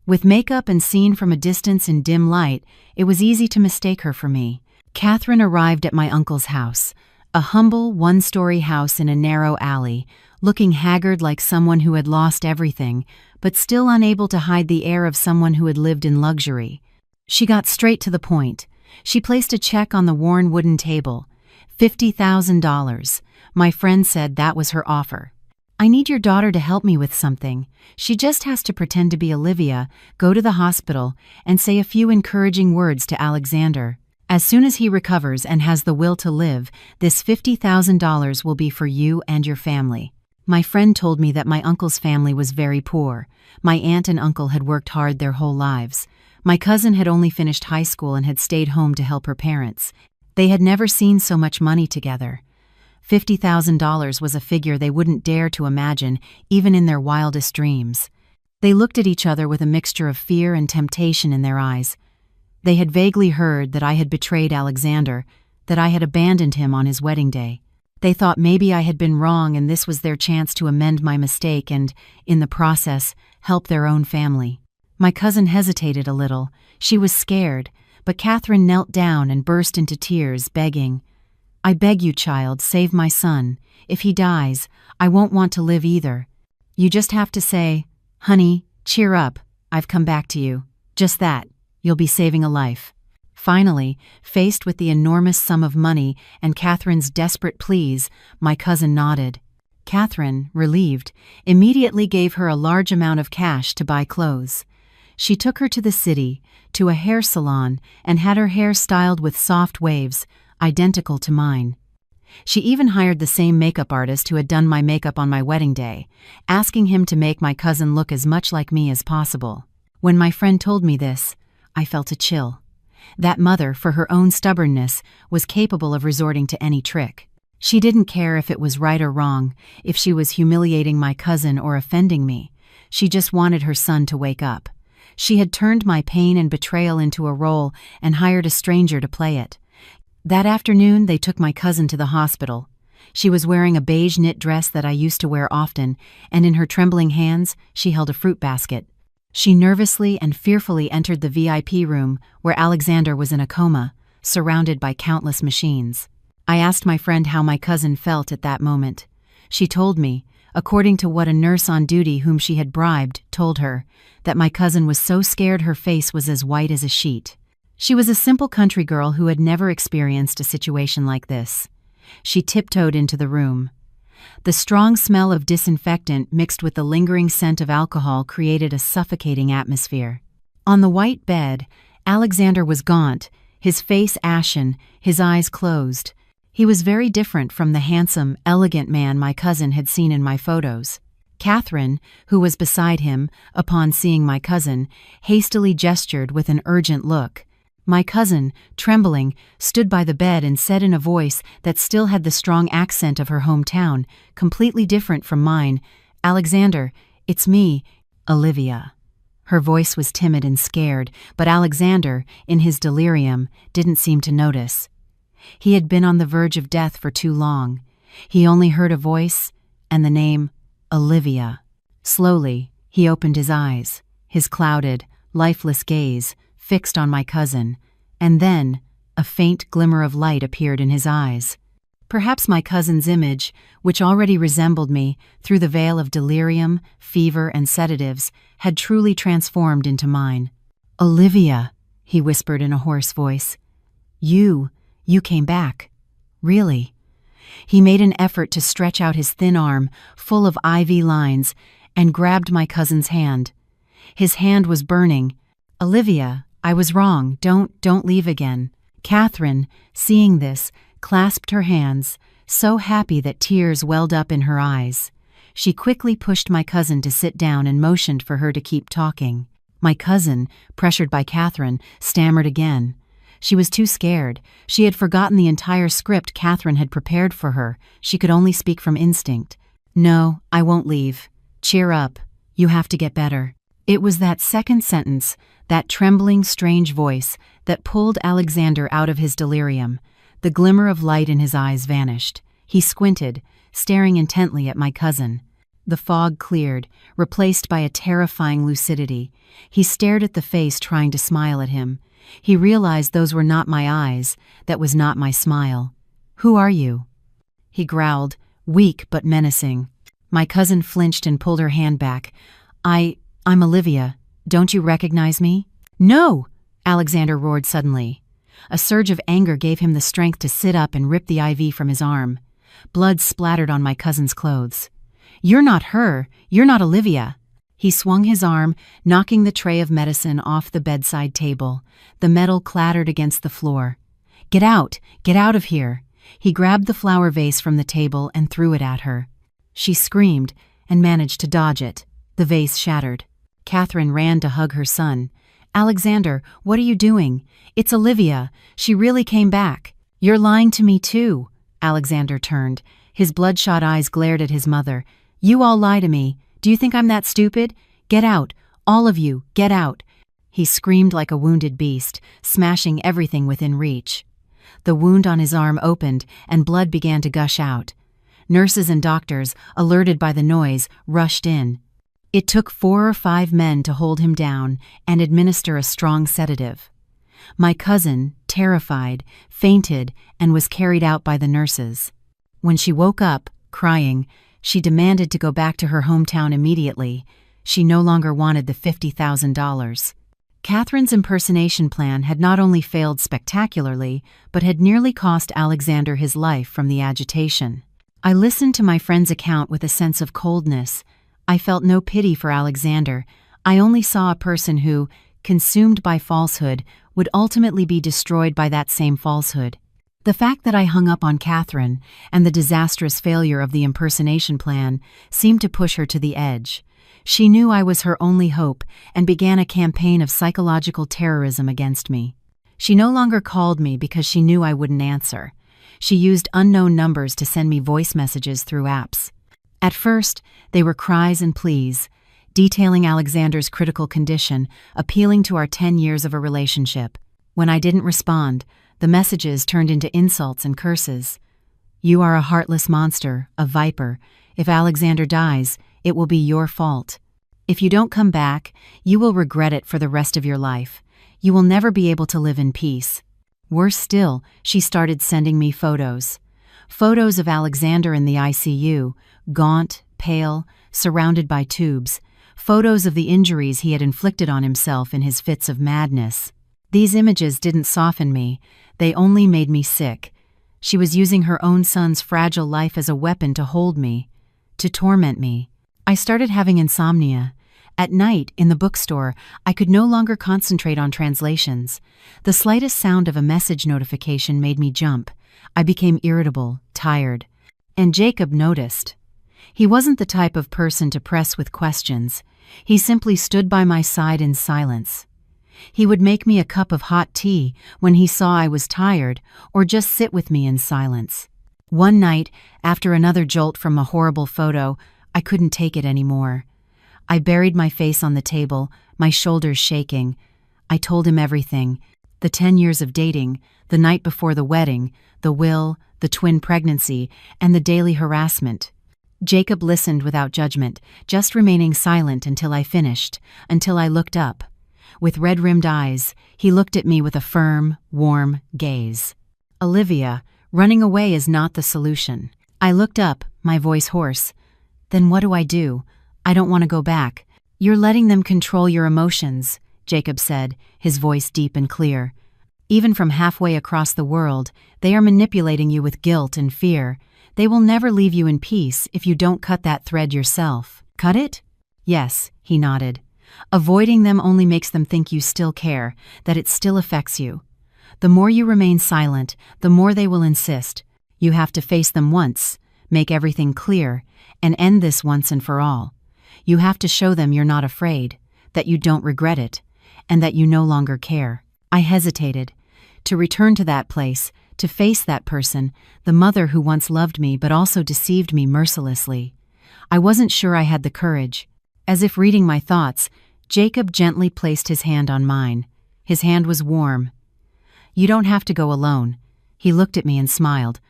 With makeup and seen from a distance in dim light, it was easy to mistake her for me. Catherine arrived at my uncle's house, a humble one-story house in a narrow alley, looking haggard like someone who had lost everything, but still unable to hide the air of someone who had lived in luxury. She got straight to the point. She placed a check on the worn wooden table. $50,000. My friend said that was her offer. I need your daughter to help me with something. She just has to pretend to be Olivia, go to the hospital, and say a few encouraging words to Alexander. As soon as he recovers and has the will to live, this $50,000 will be for you and your family. My friend told me that my uncle's family was very poor. My aunt and uncle had worked hard their whole lives. My cousin had only finished high school and had stayed home to help her parents. They had never seen so much money together. $50,000 was a figure they wouldn't dare to imagine, even in their wildest dreams. They looked at each other with a mixture of fear and temptation in their eyes. They had vaguely heard that I had betrayed Alexander, that I had abandoned him on his wedding day. They thought maybe I had been wrong and this was their chance to amend my mistake and, in the process, help their own family. My cousin hesitated a little. She was scared, but Catherine knelt down and burst into tears, begging, "I beg you, child, save my son. If he dies, I won't want to live either. You just have to say, 'Honey, cheer up, I've come back to you.' Just that. You'll be saving a life." Finally, faced with the enormous sum of money and Catherine's desperate pleas, my cousin nodded. Catherine, relieved, immediately gave her a large amount of cash to buy clothes. She took her to the city, to a hair salon, and had her hair styled with soft waves, identical to mine. She even hired the same makeup artist who had done my makeup on my wedding day, asking him to make my cousin look as much like me as possible. When my friend told me this, I felt a chill. That mother, for her own stubbornness, was capable of resorting to any trick. She didn't care if it was right or wrong, if she was humiliating my cousin or offending me. She just wanted her son to wake up. She had turned my pain and betrayal into a role and hired a stranger to play it. That afternoon, they took my cousin to the hospital. She was wearing a beige knit dress that I used to wear often, and in her trembling hands, she held a fruit basket. She nervously and fearfully entered the VIP room where Alexander was in a coma, surrounded by countless machines. I asked my friend how my cousin felt at that moment. She told me, according to what a nurse on duty whom she had bribed told her, that my cousin was so scared her face was as white as a sheet. She was a simple country girl who had never experienced a situation like this. She tiptoed into the room. The strong smell of disinfectant mixed with the lingering scent of alcohol created a suffocating atmosphere. On the white bed, Alexander was gaunt, his face ashen, his eyes closed. He was very different from the handsome, elegant man my cousin had seen in my photos. Catherine, who was beside him, upon seeing my cousin, hastily gestured with an urgent look. My cousin, trembling, stood by the bed and said in a voice that still had the strong accent of her hometown, completely different from mine, "Alexander, it's me, Olivia." Her voice was timid and scared, but Alexander, in his delirium, didn't seem to notice. He had been on the verge of death for too long. He only heard a voice and the name, Olivia. Slowly, he opened his eyes, his clouded, lifeless gaze fixed on my cousin, and then a faint glimmer of light appeared in his eyes. Perhaps my cousin's image, which already resembled me through the veil of delirium, fever, and sedatives, had truly transformed into mine. "Olivia," he whispered in a hoarse voice. You came back. Really?" He made an effort to stretch out his thin arm, full of IV lines, and grabbed my cousin's hand. His hand was burning. "Olivia, I was wrong. Don't leave again." Catherine, seeing this, clasped her hands, so happy that tears welled up in her eyes. She quickly pushed my cousin to sit down and motioned for her to keep talking. My cousin, pressured by Catherine, stammered again. She was too scared. She had forgotten the entire script Catherine had prepared for her. She could only speak from instinct. "No, I won't leave. Cheer up. You have to get better." It was that second sentence, that trembling, strange voice, that pulled Alexander out of his delirium. The glimmer of light in his eyes vanished. He squinted, staring intently at my cousin. The fog cleared, replaced by a terrifying lucidity. He stared at the face, trying to smile at him. He realized those were not my eyes, that was not my smile. "Who are you?" he growled, weak but menacing. My cousin flinched and pulled her hand back. I'm Olivia. Don't you recognize me?" "No!" Alexander roared suddenly. A surge of anger gave him the strength to sit up and rip the IV from his arm. Blood splattered on my cousin's clothes. "You're not her. You're not Olivia." He swung his arm, knocking the tray of medicine off the bedside table. The metal clattered against the floor. Get out! Get out of here!" He grabbed the flower vase from the table and threw it at her. She screamed and managed to dodge it. The vase shattered. Catherine ran to hug her son. "Alexander, what are you doing? It's Olivia. She really came back." "You're lying to me too." Alexander turned. His bloodshot eyes glared at his mother. "You all lie to me. Do you think I'm that stupid? Get out. All of you, get out." He screamed like a wounded beast, smashing everything within reach. The wound on his arm opened and blood began to gush out. Nurses and doctors, alerted by the noise, rushed in. It took 4 or 5 men to hold him down and administer a strong sedative. My cousin, terrified, fainted and was carried out by the nurses. When she woke up, crying, she demanded to go back to her hometown immediately. She no longer wanted the $50,000. Catherine's impersonation plan had not only failed spectacularly, but had nearly cost Alexander his life from the agitation. I listened to my friend's account with a sense of coldness. I felt no pity for Alexander. I only saw a person who, consumed by falsehood, would ultimately be destroyed by that same falsehood. The fact that I hung up on Catherine and the disastrous failure of the impersonation plan seemed to push her to the edge. She knew I was her only hope and began a campaign of psychological terrorism against me. She no longer called me because she knew I wouldn't answer. She used unknown numbers to send me voice messages through apps. At first, they were cries and pleas, detailing Alexander's critical condition, appealing to our 10 years of a relationship. When I didn't respond, the messages turned into insults and curses. "You are a heartless monster, a viper. If Alexander dies, it will be your fault. If you don't come back, you will regret it for the rest of your life. You will never be able to live in peace." Worse still, she started sending me photos. Photos of Alexander in the ICU, gaunt, pale, surrounded by tubes. Photos of the injuries he had inflicted on himself in his fits of madness. These images didn't soften me, they only made me sick. She was using her own son's fragile life as a weapon to hold me, to torment me. I started having insomnia. At night, in the bookstore, I could no longer concentrate on translations. The slightest sound of a message notification made me jump. I became irritable, tired. And Jacob noticed. He wasn't the type of person to press with questions. He simply stood by my side in silence. He would make me a cup of hot tea when he saw I was tired, or just sit with me in silence. One night, after another jolt from a horrible photo, I couldn't take it anymore. I buried my face on the table, my shoulders shaking. I told him everything. The 10 years of dating, the night before the wedding, the will, the twin pregnancy, and the daily harassment. Jacob listened without judgment, just remaining silent until I finished, until I looked up. With red-rimmed eyes, he looked at me with a firm, warm gaze. "Olivia, running away is not the solution." I looked up, my voice hoarse. "Then what do? I don't want to go back." "You're letting them control your emotions," Jacob said, his voice deep and clear. "Even from halfway across the world, they are manipulating you with guilt and fear. They will never leave you in peace if you don't cut that thread yourself." "Cut it?" "Yes," he nodded. "Avoiding them only makes them think you still care, that it still affects you. The more you remain silent, the more they will insist. You have to face them once, make everything clear, and end this once and for all. You have to show them you're not afraid, that you don't regret it, and that you no longer care." I hesitated. To return to that place, to face that person, the mother who once loved me but also deceived me mercilessly. I wasn't sure I had the courage. As if reading my thoughts, Jacob gently placed his hand on mine. His hand was warm. "You don't have to go alone." He looked at me and smiled.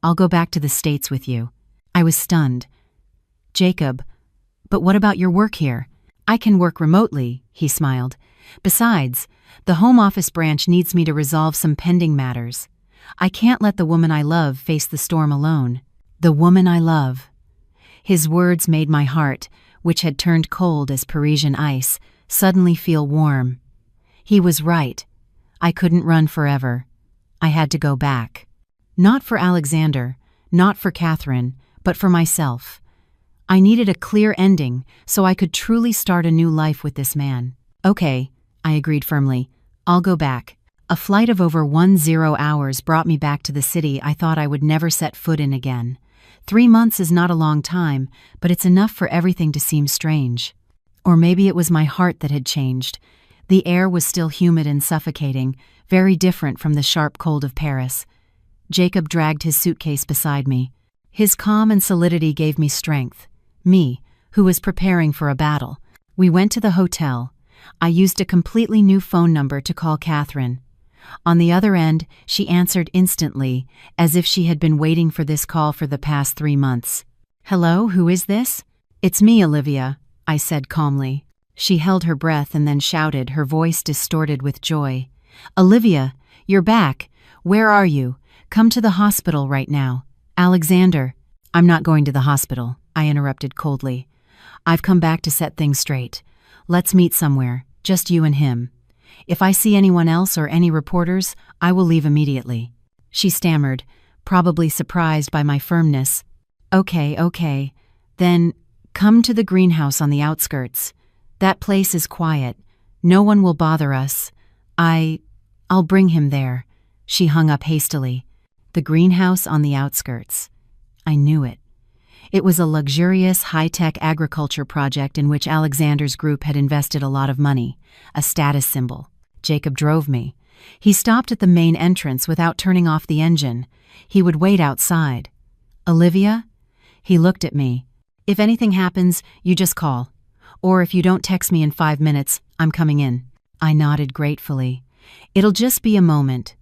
"I'll go back to the States with you." I was stunned. "Jacob, but what about your work here?" "I can work remotely," he smiled. "Besides, The home office branch needs me to resolve some pending matters. I can't let the woman I love face the storm alone. The woman I love. His words made my heart, which had turned cold as Parisian ice, suddenly feel warm. He was right. I couldn't run forever. I had to go back. Not for Alexander, not for Catherine, but for myself. I needed a clear ending so I could truly start a new life with this man. Okay, I agreed firmly. I'll go back. A flight of over 10 hours brought me back to the city I thought I would never set foot in again. 3 months is not a long time, but it's enough for everything to seem strange. Or maybe it was my heart that had changed. The air was still humid and suffocating, very different from the sharp cold of Paris. Jacob dragged his suitcase beside me. His calm and solidity gave me strength. Me, who was preparing for a battle. We went to the hotel. I used a completely new phone number to call Catherine. On the other end, she answered instantly, as if she had been waiting for this call for the past 3 months. "Hello, who is this?" "It's me, Olivia," I said calmly. She held her breath and then shouted, her voice distorted with joy. "Olivia, you're back. Where are you? Come to the hospital right now." "Alexander." "I'm not going to the hospital," I interrupted coldly. "I've come back to set things straight. Let's meet somewhere, just you and him. If I see anyone else or any reporters, I will leave immediately." She stammered, probably surprised by my firmness. Okay. Then come to the greenhouse on the outskirts. That place is quiet. No one will bother us. I'll bring him there." She hung up hastily. The greenhouse on the outskirts. I knew it. It was a luxurious, high-tech agriculture project in which Alexander's group had invested a lot of money, a status symbol. Jacob drove me. He stopped at the main entrance without turning off the engine. He would wait outside. "Olivia?" He looked at me. "If anything happens, you just call. Or if you don't text me in 5 minutes, I'm coming in." I nodded gratefully. "It'll just be a moment."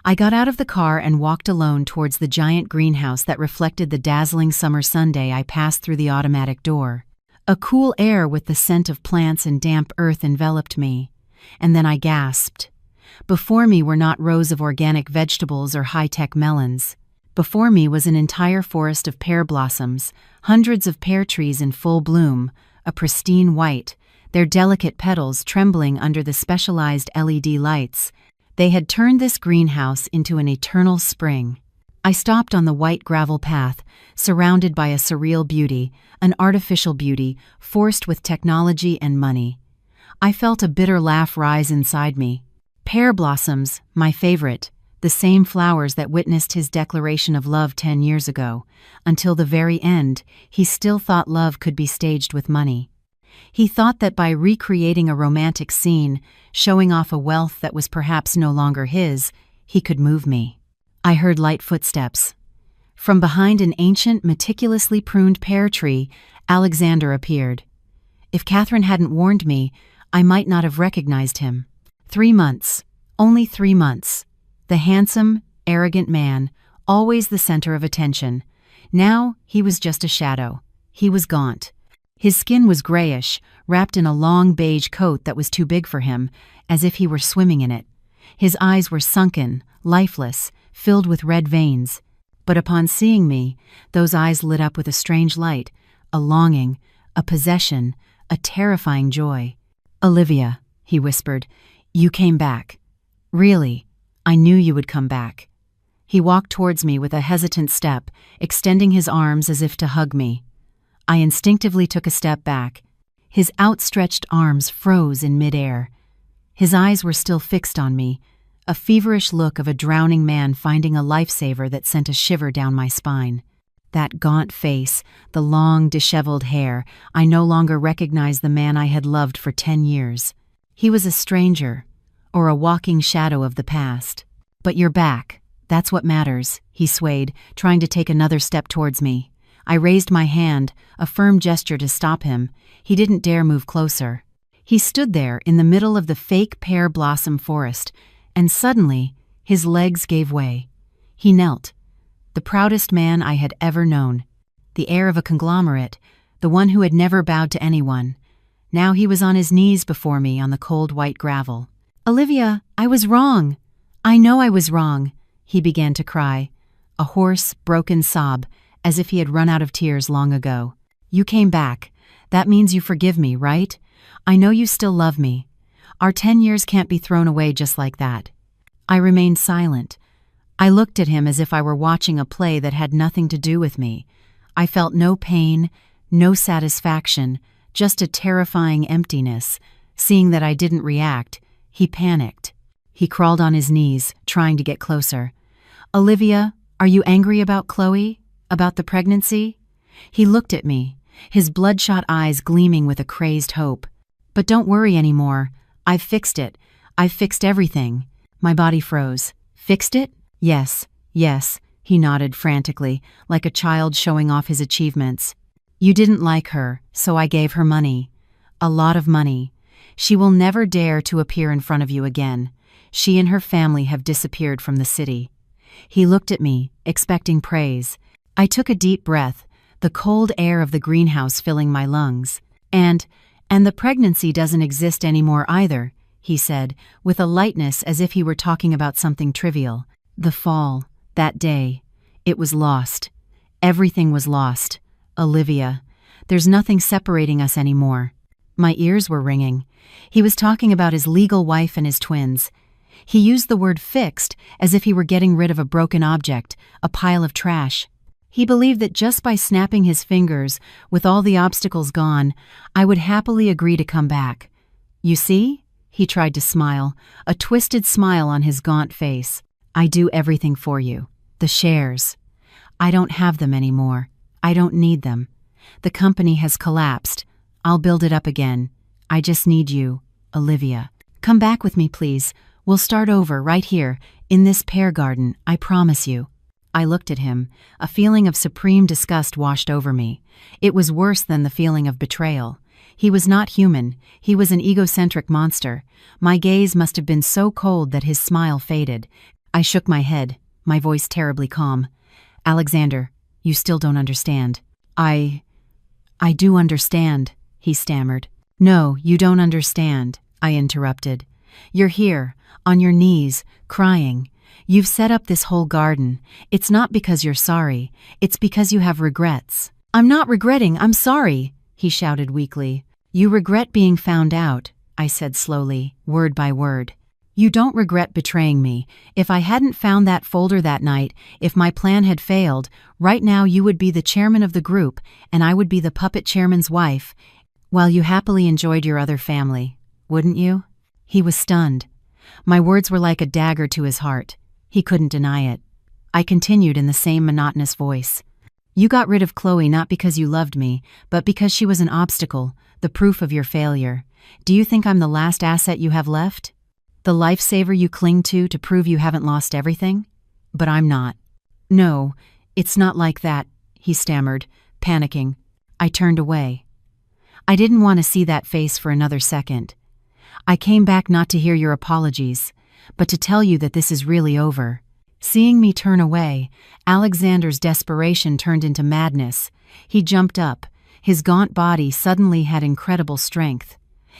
I got out of the car and walked alone towards the giant greenhouse that reflected the dazzling summer Sunday I passed through the automatic door. A cool air with the scent of plants and damp earth enveloped me. And then I gasped. Before me were not rows of organic vegetables or high-tech melons. Before me was an entire forest of pear blossoms, hundreds of pear trees in full bloom, a pristine white, their delicate petals trembling under the specialized LED lights. They had turned this greenhouse into an eternal spring. I stopped on the white gravel path, surrounded by a surreal beauty, an artificial beauty, forced with technology and money. I felt a bitter laugh rise inside me. Pear blossoms, my favorite, the same flowers that witnessed his declaration of love 10 years ago. Until the very end, he still thought love could be staged with money. He thought that by recreating a romantic scene, showing off a wealth that was perhaps no longer his, he could move me. I heard light footsteps. From behind an ancient, meticulously pruned pear tree, Alexander appeared. If Catherine hadn't warned me, I might not have recognized him. 3 months. Only 3 months. The handsome, arrogant man, always the center of attention. Now he was just a shadow. He was gaunt. His skin was grayish, wrapped in a long beige coat that was too big for him, as if he were swimming in it. His eyes were sunken, lifeless, filled with red veins. But upon seeing me, those eyes lit up with a strange light, a longing, a possession, a terrifying joy. "Olivia," he whispered, "you came back. Really, I knew you would come back." He walked towards me with a hesitant step, extending his arms as if to hug me. I instinctively took a step back. His outstretched arms froze in midair. His eyes were still fixed on me, a feverish look of a drowning man finding a lifesaver that sent a shiver down my spine. That gaunt face, the long, disheveled hair, I no longer recognized the man I had loved for 10 years. He was a stranger, or a walking shadow of the past. "But you're back. That's what matters," he swayed, trying to take another step towards me. I raised my hand, a firm gesture to stop him. He didn't dare move closer. He stood there in the middle of the fake pear blossom forest, and suddenly his legs gave way. He knelt, the proudest man I had ever known, the heir of a conglomerate, the one who had never bowed to anyone. Now he was on his knees before me on the cold white gravel. Olivia, I was wrong. I know I was wrong. He began to cry, a hoarse, broken sob, as if he had run out of tears long ago. You came back. That means you forgive me, right? I know you still love me. Our 10 years can't be thrown away just like that. I remained silent. I looked at him as if I were watching a play that had nothing to do with me. I felt no pain, no satisfaction, just a terrifying emptiness. Seeing that I didn't react, he panicked. He crawled on his knees, trying to get closer. Olivia, are you angry about Chloe? About the pregnancy? He looked at me, his bloodshot eyes gleaming with a crazed hope. But don't worry anymore. I've fixed it. I've fixed everything. My body froze. Fixed it? Yes, yes, he nodded frantically, like a child showing off his achievements. You didn't like her, so I gave her money. A lot of money. She will never dare to appear in front of you again. She and her family have disappeared from the city. He looked at me, expecting praise. I took a deep breath, the cold air of the greenhouse filling my lungs. And the pregnancy doesn't exist anymore either, he said, with a lightness as if he were talking about something trivial. The fall, that day, it was lost. Everything was lost. Olivia, there's nothing separating us anymore. My ears were ringing. He was talking about his legal wife and his twins. He used the word fixed as if he were getting rid of a broken object, a pile of trash. He believed that just by snapping his fingers, with all the obstacles gone, I would happily agree to come back. You see? He tried to smile, a twisted smile on his gaunt face. I do everything for you. The shares. I don't have them anymore. I don't need them. The company has collapsed. I'll build it up again. I just need you, Olivia. Come back with me, please. We'll start over right here, in this pear garden, I promise you. I looked at him. A feeling of supreme disgust washed over me. It was worse than the feeling of betrayal. He was not human. He was an egocentric monster. My gaze must have been so cold that his smile faded. I shook my head, my voice terribly calm. Alexander, you still don't understand. I do understand, he stammered. No, you don't understand, I interrupted. You're here, on your knees, crying. You've set up this whole garden. It's not because you're sorry. It's because you have regrets. I'm not regretting, I'm sorry, he shouted weakly. You regret being found out, I said slowly, word by word. You don't regret betraying me. If I hadn't found that folder that night, if my plan had failed, right now you would be the chairman of the group, and I would be the puppet chairman's wife, while you happily enjoyed your other family, wouldn't you? He was stunned. My words were like a dagger to his heart. He couldn't deny it. I continued in the same monotonous voice. You got rid of Chloe not because you loved me, but because she was an obstacle, the proof of your failure. Do you think I'm the last asset you have left? The lifesaver you cling to prove you haven't lost everything? But I'm not. No, it's not like that, he stammered, panicking. I turned away. I didn't want to see that face for another second. I came back not to hear your apologies, but to tell you that this is really over. Seeing me turn away, Alexander's desperation turned into madness. He jumped up. His gaunt body suddenly had incredible strength.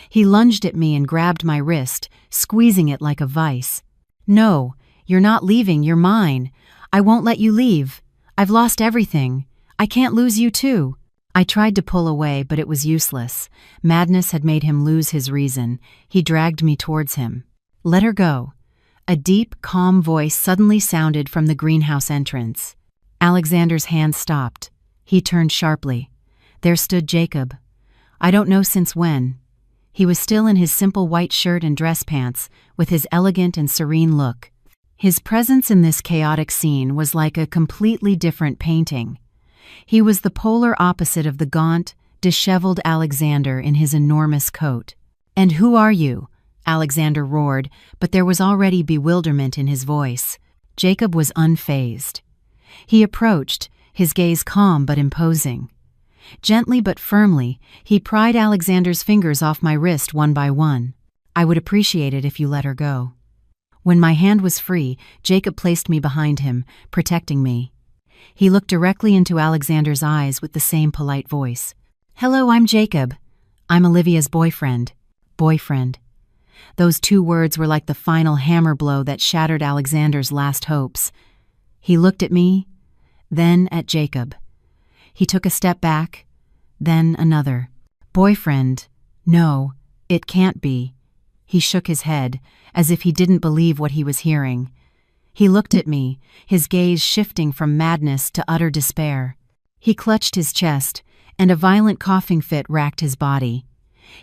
He lunged at me and grabbed my wrist, squeezing it like a vice. No, you're not leaving, you're mine. I won't let you leave. I've lost everything. I can't lose you too. I tried to pull away, but it was useless. Madness had made him lose his reason. He dragged me towards him. Let her go. A deep, calm voice suddenly sounded from the greenhouse entrance. Alexander's hand stopped. He turned sharply. There stood Jacob. I don't know since when. He was still in his simple white shirt and dress pants, with his elegant and serene look. His presence in this chaotic scene was like a completely different painting. He was the polar opposite of the gaunt, disheveled Alexander in his enormous coat. And who are you? Alexander roared, but there was already bewilderment in his voice. Jacob was unfazed. He approached, his gaze calm but imposing. Gently but firmly, he pried Alexander's fingers off my wrist one by one. I would appreciate it if you let her go. When my hand was free, Jacob placed me behind him, protecting me. He looked directly into Alexander's eyes with the same polite voice. Hello, I'm Jacob. I'm Olivia's boyfriend. Boyfriend. Those 2 words were like the final hammer blow that shattered Alexander's last hopes. He looked at me, then at Jacob. He took a step back, then another. Boyfriend? No, it can't be. He shook his head, as if he didn't believe what he was hearing. He looked at me, his gaze shifting from madness to utter despair. He clutched his chest, and a violent coughing fit racked his body.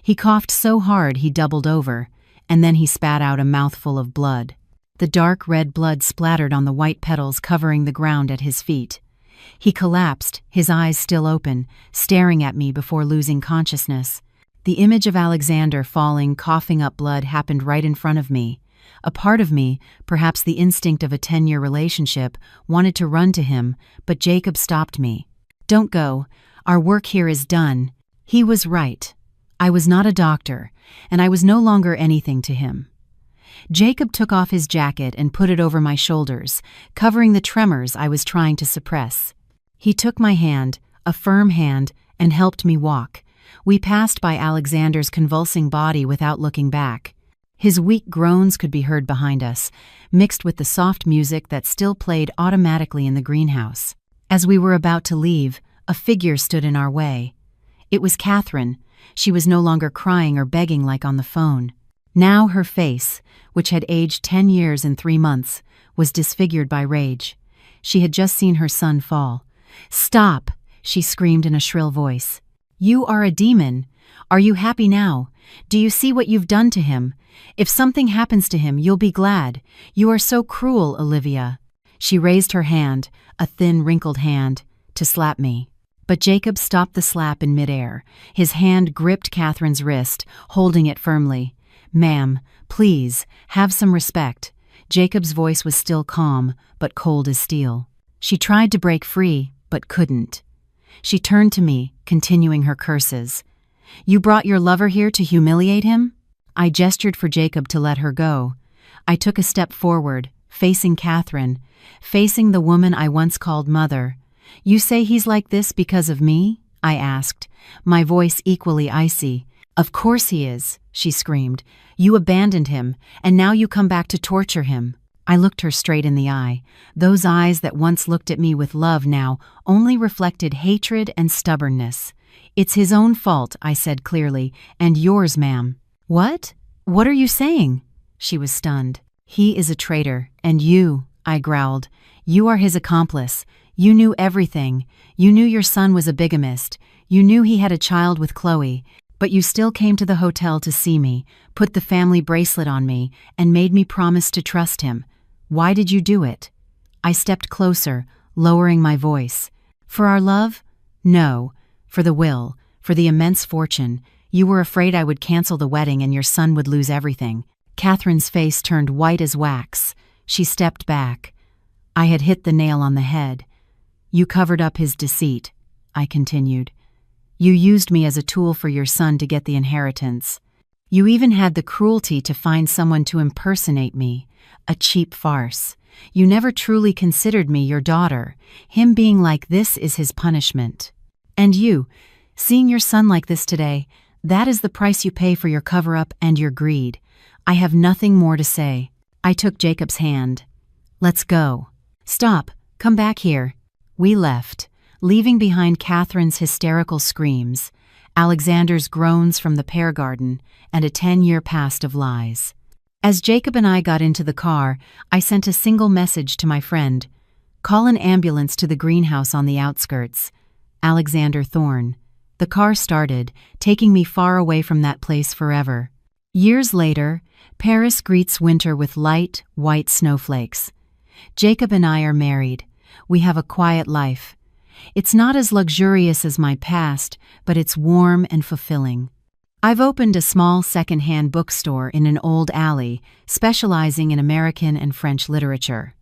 He coughed so hard he doubled over, and then he spat out a mouthful of blood. The dark red blood splattered on the white petals covering the ground at his feet. He collapsed, his eyes still open, staring at me before losing consciousness. The image of Alexander falling, coughing up blood happened right in front of me. A part of me, perhaps the instinct of a 10-year relationship, wanted to run to him, but Jacob stopped me. Don't go. Our work here is done. He was right. I was not a doctor, and I was no longer anything to him. Jacob took off his jacket and put it over my shoulders, covering the tremors I was trying to suppress. He took my hand, a firm hand, and helped me walk. We passed by Alexander's convulsing body without looking back. His weak groans could be heard behind us, mixed with the soft music that still played automatically in the greenhouse. As we were about to leave, a figure stood in our way. It was Catherine. She was no longer crying or begging like on the phone. Now her face, which had aged 10 years and 3 months, was disfigured by rage. She had just seen her son fall. "Stop!" she screamed in a shrill voice. "You are a demon. Are you happy now? Do you see what you've done to him? If something happens to him, you'll be glad. You are so cruel, Olivia." She raised her hand, a thin, wrinkled hand, to slap me. But Jacob stopped the slap in midair. His hand gripped Catherine's wrist, holding it firmly. "Ma'am, please, have some respect." Jacob's voice was still calm, but cold as steel. She tried to break free, but couldn't. She turned to me, continuing her curses. "You brought your lover here to humiliate him?" I gestured for Jacob to let her go. I took a step forward, facing Catherine, facing the woman I once called mother. "You say he's like this because of me?" I asked, my voice equally icy. "Of course he is," she screamed. "You abandoned him, and now you come back to torture him." I looked her straight in the eye. Those eyes that once looked at me with love now only reflected hatred and stubbornness. "It's his own fault," I said clearly, "and yours, ma'am." "What? What are you saying?" She was stunned. "He is a traitor, and you," I growled. "You are his accomplice. You knew everything. You knew your son was a bigamist. You knew he had a child with Chloe. But you still came to the hotel to see me, put the family bracelet on me, and made me promise to trust him. Why did you do it?" I stepped closer, lowering my voice. "For our love? No. For the will, for the immense fortune. You were afraid I would cancel the wedding and your son would lose everything." Catherine's face turned white as wax. She stepped back. I had hit the nail on the head. "You covered up his deceit," I continued. "You used me as a tool for your son to get the inheritance. You even had the cruelty to find someone to impersonate me, a cheap farce. You never truly considered me your daughter. Him being like this is his punishment. And you, seeing your son like this today, that is the price you pay for your cover-up and your greed. I have nothing more to say." I took Jacob's hand. "Let's go." "Stop. Come back here." We left, leaving behind Catherine's hysterical screams, Alexander's groans from the pear garden, and a 10-year past of lies. As Jacob and I got into the car, I sent a single message to my friend. "Call an ambulance to the greenhouse on the outskirts. Alexander Thorne." The car started, taking me far away from that place forever. Years later, Paris greets winter with light, white snowflakes. Jacob and I are married. We have a quiet life. It's not as luxurious as my past, but it's warm and fulfilling. I've opened a small second-hand bookstore in an old alley, specializing in American and French literature.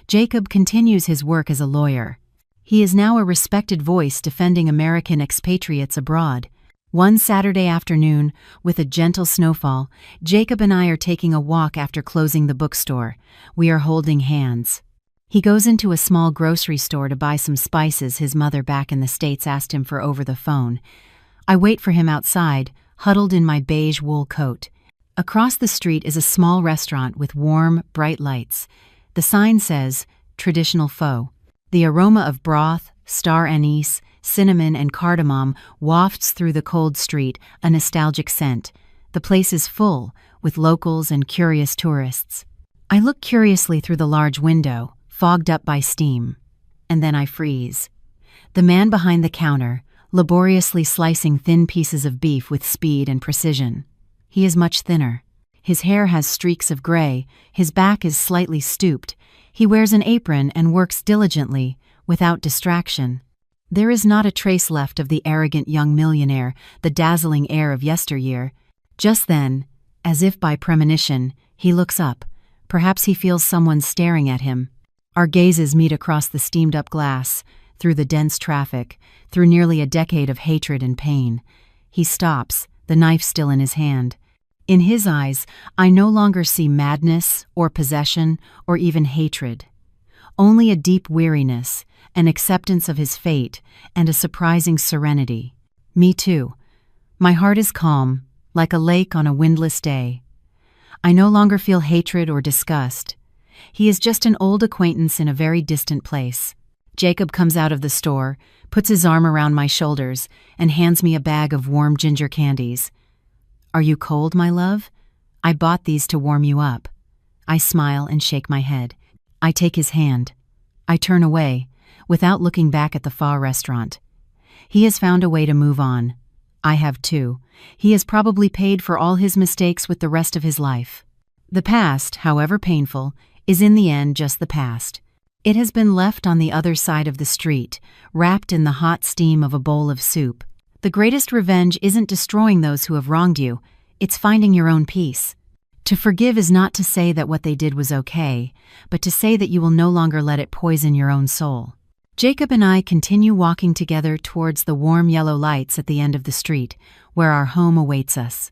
Jacob continues his work as a lawyer. He is now a respected voice defending American expatriates abroad. One Saturday afternoon, with a gentle snowfall, Jacob and I are taking a walk after closing the bookstore. We are holding hands. He goes into a small grocery store to buy some spices his mother back in the States asked him for over the phone. I wait for him outside, huddled in my beige wool coat. Across the street is a small restaurant with warm, bright lights. The sign says, Traditional Pho. The aroma of broth, star anise, cinnamon, and cardamom wafts through the cold street, a nostalgic scent. The place is full, with locals and curious tourists. I look curiously through the large window, fogged up by steam. And then I freeze. The man behind the counter, laboriously slicing thin pieces of beef with speed and precision. He is much thinner. His hair has streaks of gray, his back is slightly stooped. He wears an apron and works diligently, without distraction. There is not a trace left of the arrogant young millionaire, the dazzling air of yesteryear. Just then, as if by premonition, he looks up. Perhaps he feels someone staring at him. Our gazes meet across the steamed-up glass, through the dense traffic, through nearly a decade of hatred and pain. He stops, the knife still in his hand. In his eyes, I no longer see madness, or possession, or even hatred. Only a deep weariness, an acceptance of his fate, and a surprising serenity. Me too. My heart is calm, like a lake on a windless day. I no longer feel hatred or disgust. He is just an old acquaintance in a very distant place. Jacob comes out of the store, puts his arm around my shoulders, and hands me a bag of warm ginger candies. Are you cold, my love? I bought these to warm you up. I smile and shake my head. I take his hand. I turn away, without looking back at the pho restaurant. He has found a way to move on. I have too. He has probably paid for all his mistakes with the rest of his life. The past, however painful, is in the end just the past. It has been left on the other side of the street, wrapped in the hot steam of a bowl of soup. The greatest revenge isn't destroying those who have wronged you, it's finding your own peace. To forgive is not to say that what they did was okay, but to say that you will no longer let it poison your own soul. Jacob and I continue walking together towards the warm yellow lights at the end of the street, where our home awaits us.